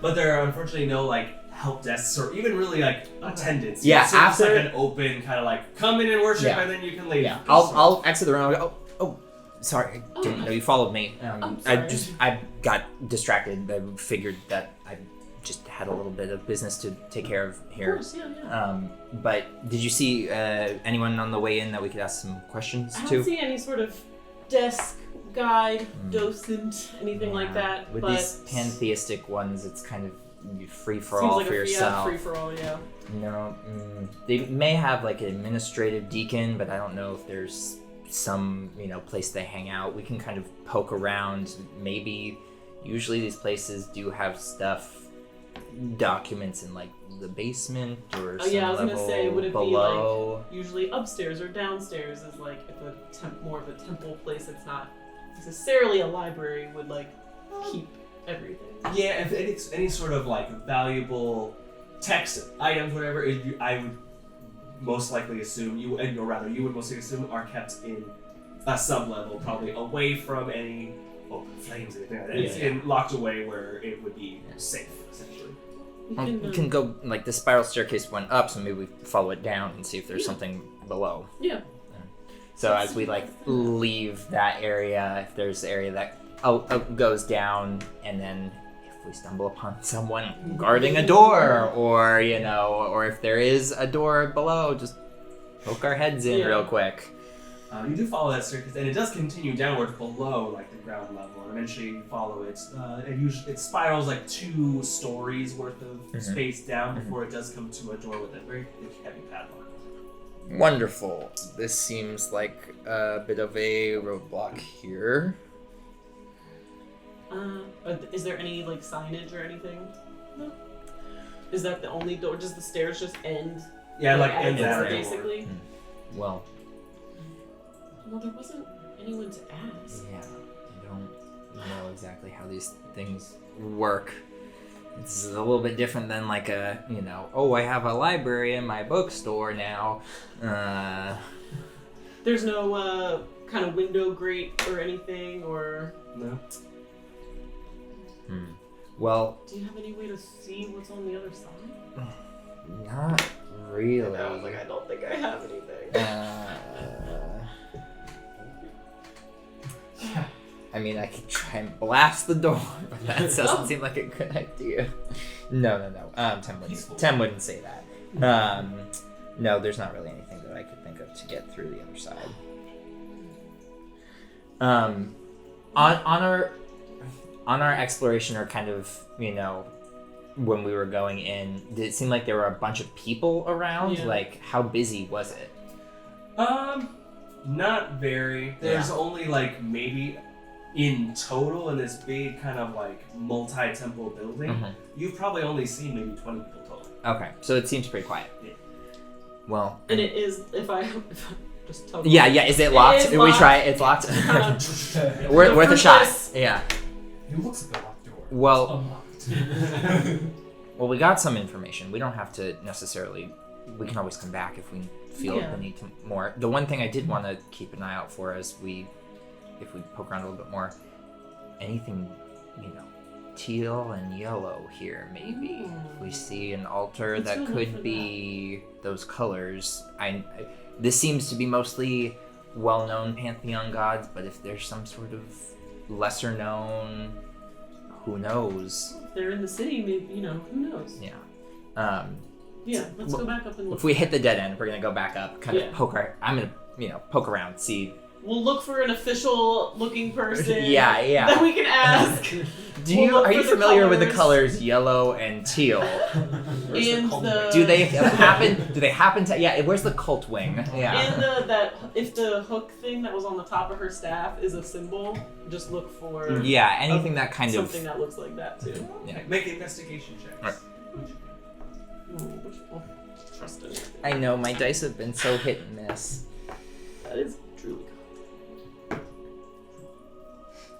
But there are unfortunately no like help desks or even really like attendance. Yeah, It's just after- like an open kind of like come in and worship and then you can leave. Yeah. I'll exit the room and go, oh, Sorry, I didn't know you followed me. sorry. I got distracted. I figured that I just had a little bit of business to take care of here. Of course, yeah. But did you see anyone on the way in that we could ask some questions I to? don't see any sort of desk, guide, docent, anything like that. With but these pantheistic ones, it's kind of free for seems all like for yourself. free for all, yeah. No, they may have like an administrative deacon, but I don't know if there's some place they hang out. We can kind of poke around. Maybe usually these places do have stuff, documents in like the basement or some Yeah, I was level gonna say, would it below. be like usually upstairs or downstairs is like if a more of a temple place that's not necessarily a library would like keep everything. Yeah, if it's any sort of like valuable text items, whatever, I would most likely assume you would mostly assume are kept in a sub-level, probably away from any open flames, anything like that. It's locked away where it would be safe, essentially. We can go like the spiral staircase went up, so maybe we follow it down and see if there's something below. Yeah. So as we like leave that area, if there's the area that goes down, and then if we stumble upon someone guarding a door, or or if there is a door below, just poke our heads in real quick. You do follow that staircase, and it does continue downwards below like the ground level, and eventually you follow it. It spirals like 2 stories worth of space down before it does come to a door with a very heavy padlock. Wonderful. This seems like a bit of a roadblock here. Is there any like signage or anything? No. Is that the only door? Does the stairs just end? Yeah, like at ends a door, at basically. Well, There wasn't anyone to ask. yeah, I don't know exactly how these things work. It's a little bit different than like a, I have a library in my bookstore now. There's no kind of window grate or anything, or No. Well, do you have any way to see what's on the other side? not really. I was like, I don't think I have anything. I mean, I could try and blast the door, but that doesn't seem like a good idea. No. Tem wouldn't say that. No, there's not really anything that I could think of to get through the other side. On our exploration, or kind of, when we were going in, did it seem like there were a bunch of people around? Yeah. Like, how busy was it? Not very. There's only like maybe in total in this big kind of like multi-temple building, you've probably only seen maybe 20 people total. Okay, so it seems pretty quiet. Yeah. Well, And it is, if I just tell yeah, is it locked? It is We locked. try it. It's locked. Worth a shot. Yeah. It looks like a locked door. Well, It's unlocked. well, we got some information. We don't have to necessarily. We can always come back if we feel Yeah. the need to more. The one thing I did want to keep an eye out for is if we poke around a little bit more, anything, teal and yellow here, maybe. If we see an altar Let's go that look for could be those colors. This seems to be mostly well-known pantheon gods, but if there's some sort of lesser known, who knows? If they're in the city, maybe, who knows? Yeah. Yeah, let's go back up and look. If we hit the dead end, we're gonna go back up, kind of Yeah. poke I'm gonna, poke around, see. We'll look for an official looking person. Yeah. That we can ask. Are you familiar with the colors yellow and teal? And the Do they happen to? Yeah. Where's the cult wing? Yeah. and if the hook thing that was on the top of her staff is a symbol, just look for Yeah. Anything that kind of. something that looks like that too. Yeah. Make investigation checks. Right. Which will trust it. I know my dice have been so hit and miss. That is truly cool.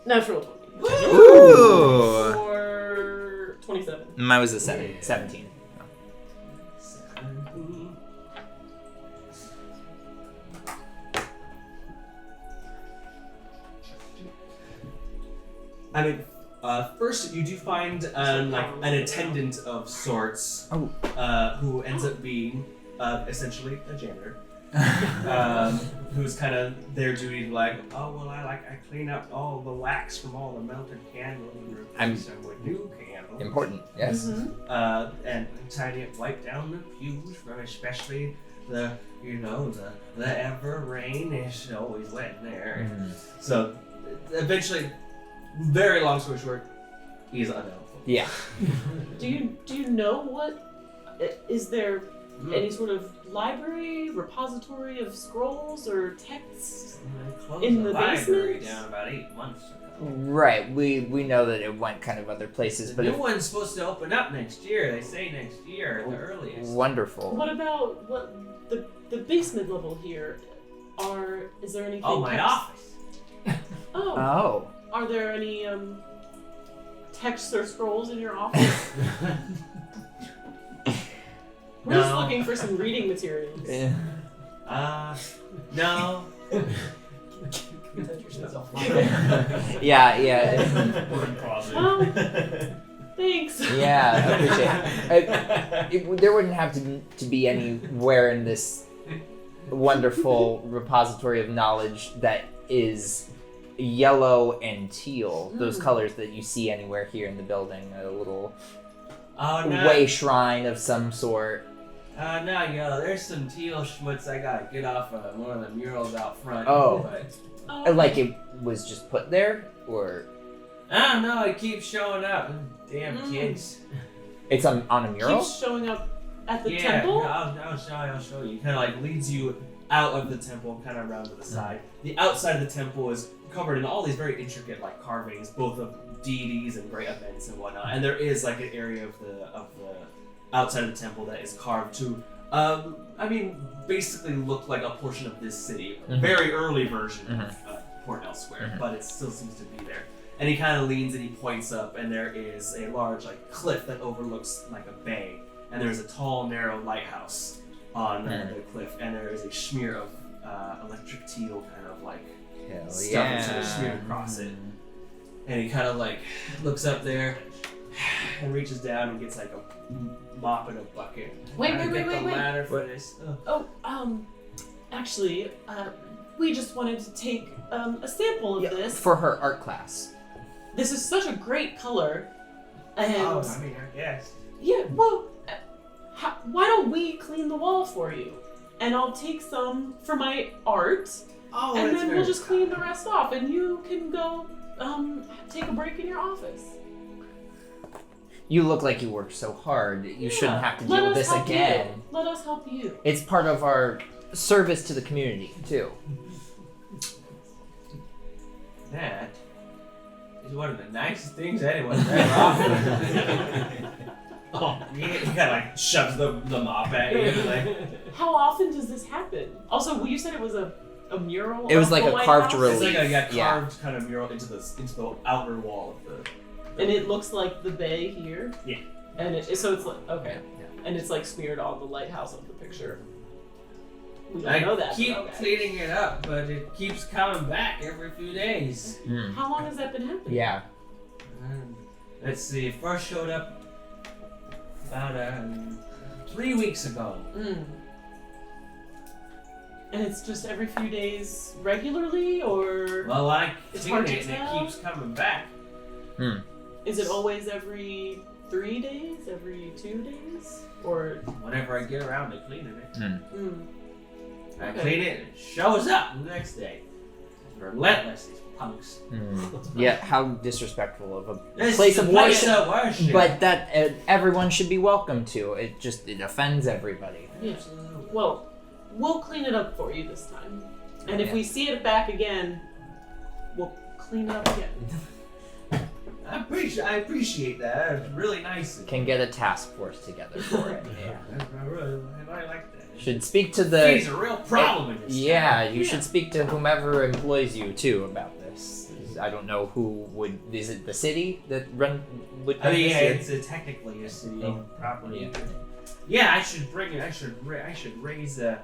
Natural 20. Ooh. For 27. Mine was a 17. I mean, first you do find an attendant of sorts, who ends up being essentially a janitor. who's kind of their duty to like, oh well, I clean up all the wax from all the melted candles and replace them with new candles. Important, yes. And tidy up, wipe down the pews from especially the ever rain is always wet in there. So eventually, very long story short, he's unhelpful. Yeah. Do you know what? Is there any sort of library, repository of scrolls or texts? I closed In the the library basement? down about 8 months ago. Right. We know that it went kind of other places, The but new one's supposed to open up next year. They say next year at the earliest. wonderful. What about the basement level here? Is there anything? Oh, my text- office. Oh, Oh. are there any texts or scrolls in your office? We're just No. looking for some reading materials. No. Yeah. Well, thanks. Yeah, I appreciate it. There wouldn't have to be anywhere in this wonderful repository of knowledge that is yellow and teal, those colors that you see anywhere here in the building. A little Oh, no. way shrine of some sort. No, there's some teal schmutz I gotta get off of one of the murals out front. Oh. But Oh, Like it was just put there, or I don't know, it keeps showing up. Damn kids. it's on a mural? keeps showing up at the Yeah, temple. I'll show you. It kind of like leads you out of the temple, kind of around to the side. The outside of the temple is covered in all these very intricate like carvings, both of deities and great events and whatnot. And there is like an area of the outside of the temple that is carved to, basically look like a portion of this city, very early version of Port Elsewhere, but it still seems to be there. And he kind of leans and he points up, and there is a large like cliff that overlooks like a bay, and there's a tall, narrow lighthouse on the cliff, and there is a smear of electric teal kind of like stuff that's sort of smeared across it. And he kind of like looks up there and reaches down and gets like a mop and a bucket. Wait, Trying to wait, get wait, the wait. ladder for this. Actually, we just wanted to take a sample of this. For her art class. This is such a great color, and I guess. yeah. Well, why don't we clean the wall for you, and I'll take some for my art, Oh, and that's then very we'll just clean kind. the rest off, and you can go take a break in your office. You look like you worked so hard. You shouldn't have to Let deal with us this help again. You. Let us help you. It's part of our service to the community, too. That is one of the nicest things anyone's ever offered. He kind of like shoves the mop at you. Like, How often does this happen? Also, you said it was a mural. It was of like the a White carved House? it's relief. like a Yeah. carved kind of mural into the outer wall of the. And it looks like the bay here. Yeah. And so it's like okay. And it's like smeared on the lighthouse of the picture. We don't know that. keep but okay. cleaning it up, but it keeps coming back every few days. How long has that been happening? Yeah. Let's see. It first showed up about 3 weeks ago. Mm. And it's just every few days regularly, or Well, I It's clean hard it to and tell. it keeps coming back. is it always every 3 days, every 2 days, or? Whenever I get around to cleaning it, Mm. I Okay. clean it and it shows up the next day. Relentless, these punks. Yeah, how disrespectful of a This place is a of place worship. of worship. But that everyone should be welcome to. It offends everybody. Yeah. Well, we'll clean it up for you this time. And if Yeah. we see it back again, we'll clean it up again. I appreciate that. It's really nice. Can get a task force together for it. Yeah. I really like that. Should speak to He's the. a real problem in this. Yeah, you should speak to whomever employs you too about this. I don't know who would. Is it the city that would? I mean, yeah, this? it's technically a city Oh. property. Yeah. Yeah, I should bring it. I should raise a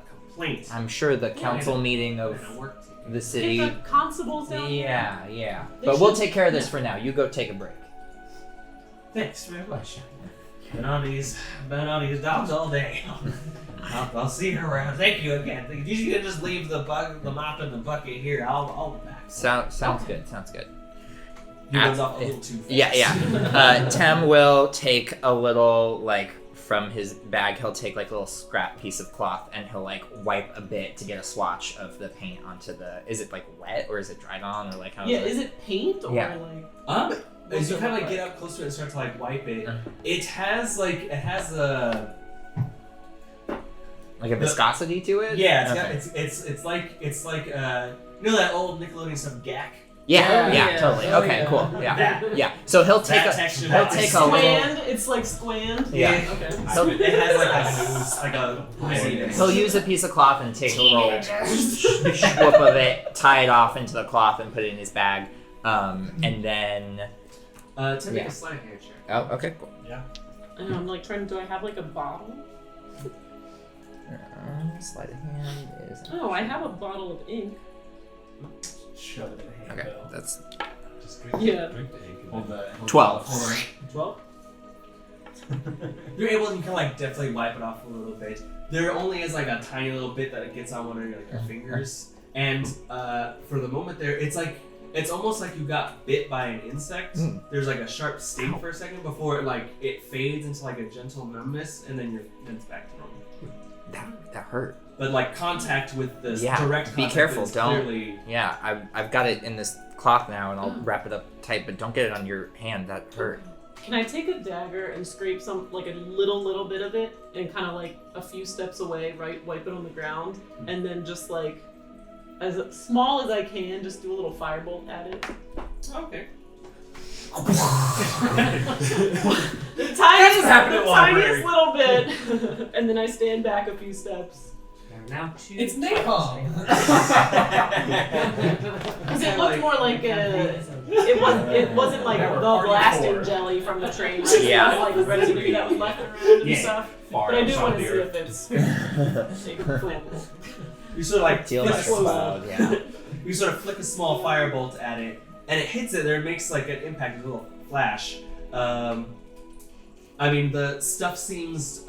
complaint. I'm sure the council meeting of And a work ticket. the city. Get the constables down here. Yeah. They But we'll should- take care of this for now. You go take a break. Thanks very much. Been on these dogs all day. I'll see her around. Thank you again. You can just leave the mop in the bucket here. I'll be back. Sounds good. Sounds good. He runs off a little too fast. Yeah. Tem will take a little, like, from his bag, he'll take, like, a little scrap piece of cloth and he'll, like, wipe a bit to get a swatch of the paint onto the... Is it, like, wet or is it dried on or, like, how... Yeah, is it paint or Yeah. like... As you kind of like get up close to it and start to like wipe it, it has a Like a viscosity to it? yeah. It's like you know that old Nickelodeon stuff Gak. Yeah, totally. Oh, Okay, yeah. cool. Yeah. So he'll take That a texture, he'll that take is a little Squand? It's like squand? Yeah. Okay. So It has like a fuzziness. he'll use a piece of cloth and take a little swoop of it, tie it off into the cloth and put it in his bag. And then To make a sleight of hand check. oh, okay, cool. I know, I'm like trying to, do I have like a bottle? Sleight of hand is Oh, I have a bottle of ink. Shove it in the okay. handbill. That's Just drink, Yeah. drink the ink. Hold the 12. 12. You're able to kind of like definitely wipe it off a little bit. There only is like a tiny little bit that it gets on one of your fingers, and for the moment there, it's almost like you got bit by an insect. There's like a sharp sting for a second before it fades into like a gentle numbness, and then it's back to normal. that hurt. But like contact with this Yeah, direct be contact careful, is don't- clearly Yeah, I've got it in this cloth now, and I'll wrap it up tight. But don't get it on your hand. That hurt. Can I take a dagger and scrape some, like a little bit of it, and kind of like a few steps away, right, wipe it on the ground, and then just like, as small as I can, just do a little firebolt at it. okay. The tiniest, happen at library. little bit, and then I stand back a few steps. There are now 2. It's napalm! Because it looked more like it wasn't like the blasting jelly from the train. Right? Yeah. It was like residue that was left around and Yeah. stuff. Far But I do outside want to the see earth. if it's like, flammable. You sort of like Teal flick next a small- cloud. Yeah. You sort of flick a small firebolt at it, and it hits it. There, it makes like an impact, a little flash. I mean, the stuff seems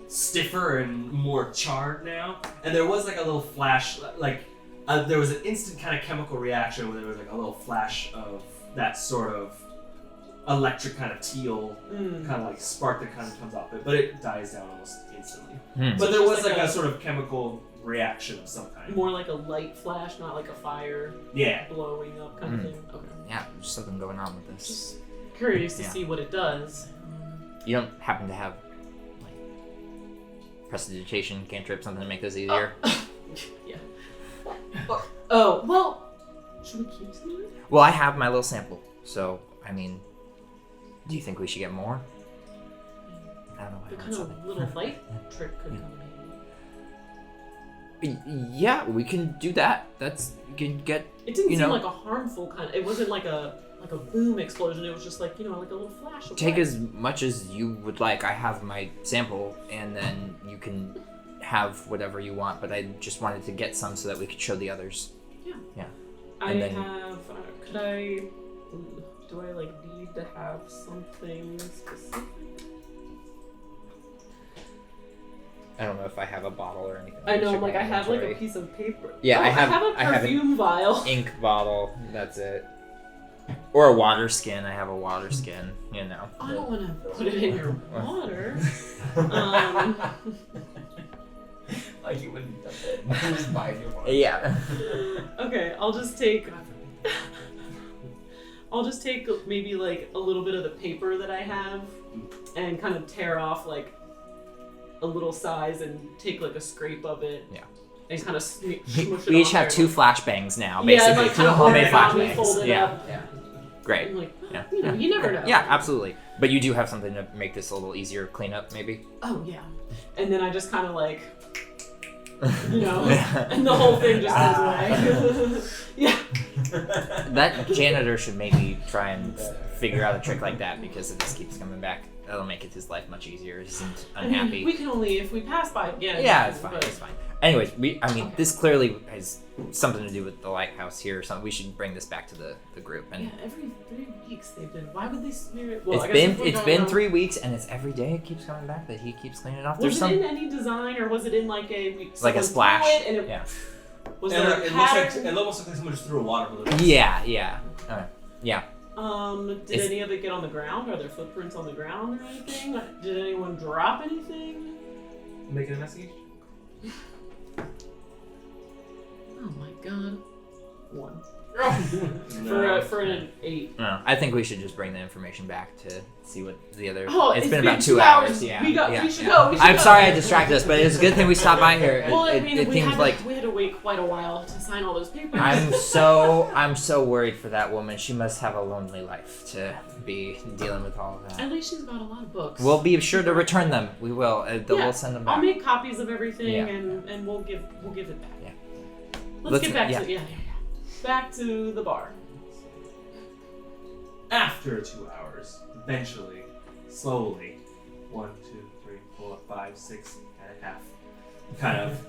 stiffer and more charred now, and there was like a little flash, like there was an instant kind of chemical reaction where there was like a little flash of that sort of electric kind of teal kind of like spark that kind of comes off it, but it dies down almost instantly. But there it's was just like like a a- sort of chemical reaction of some kind. More like a light flash, not like a fire Yeah. blowing up kind of thing. Okay. Yeah, there's something going on with this. Just curious to Yeah. see what it does. You don't happen to have like prestidigitation, cantrip, something to make this easier? Yeah. Oh, well, should we keep some of it? Well, I have my little sample, so I mean, do you think we should get more? I don't know. The kind of little light trick could come in. Yeah, we can do that. You can get. It didn't You seem know- like a harmful kind of. It wasn't like a boom explosion. It was just like, like a little flash of Take light. as much as you would like. I have my sample, and then you can have whatever you want. But I just wanted to get some so that we could show the others. I and then- have. Could I? Do I like need to have something specific? I don't know if I have a bottle or anything. I know. Check I'm like my I have like a inventory. piece of paper. Yeah, Oh, I have a an perfume vial. ink bottle. That's it. Or a water skin. I have a water skin. You know. I don't want to put it in your water. Like you wouldn't have done it. Just buy if you want. Yeah. Okay, I'll just take maybe like a little bit of the paper that I have and kind of tear off like a little size and take like a scrape of it. Yeah. And kind of smush it We each on have there. 2 flashbangs now, Yeah, basically. like 2 kind of homemade origami, fold flashbangs. it Yeah. up. Great. I'm like, Yeah. you never know. Yeah, absolutely. But you do have something to make this a little easier cleanup, maybe? Oh yeah. And then I just kind of like, and the whole thing just goes away. Yeah. That janitor should maybe try and figure out a trick like that because it just keeps coming back. that'll make his life much easier. He seemed I mean, unhappy. we can only if we pass by again. Yeah, it's fine. but- It's fine. Anyways, this clearly has something to do with the lighthouse here or something. We should bring this back to the group. And Yeah, every 3 weeks they've been. Why would they smear it? Well, I it's guess if we're been going on- 3 weeks, and it's every day it keeps coming back that he keeps cleaning it off. Was There's it some in any design, or was it in like a like a someone splash. threw it and it, Yeah. Was And there a it looks like pattern? it almost looks like someone just threw a water balloon. Yeah. Yeah. Did It's- any of it get on the ground? Are there footprints on the ground or anything? Did anyone drop anything? Make an investigation. Oh my god. 1. No. For an 8. No, I think we should just bring the information back to see what the other. Oh, it's been about 2 2 hours. Yeah. We yeah, should yeah. go. We should I'm go. sorry I distracted us, but it's a good thing we stopped by here. Well, I it mean, it we seems like had to wait quite a while to sign all those papers. I'm so worried for that woman. She must have a lonely life to be dealing with all of that. At least she's got a lot of books. We'll be sure to return them. We will. Yeah, We'll send them I'll back. make copies of everything Yeah. and we'll give it back. Yeah. Let's get back yeah. to back to the bar. After 2 hours, eventually, slowly, 1, 2, 3, 4, 5, 6 and a half, kind of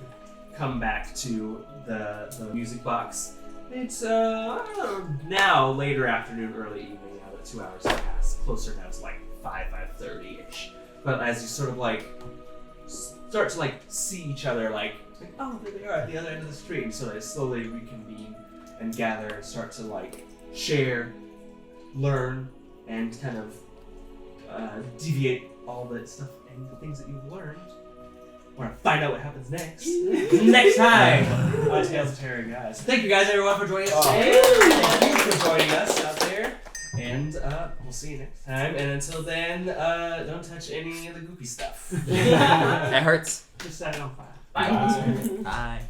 come back to the music box. It's now later afternoon, early evening. Now that 2 hours have passed, closer now to like 5:30ish. But as you sort of like start to like see each other, like oh, there they are at the other end of the street, and so they slowly reconvene and gather and start to like share, learn, and kind of deviate all the stuff and the things that you've learned. We're gonna find out what happens next. Next time on Tales of Terror, guys. Thank you guys, everyone, for joining us today. Thank you for joining us out there. And we'll see you next time. And until then, don't touch any of the goopy stuff. It hurts. Just set it on fire. Bye. Bye.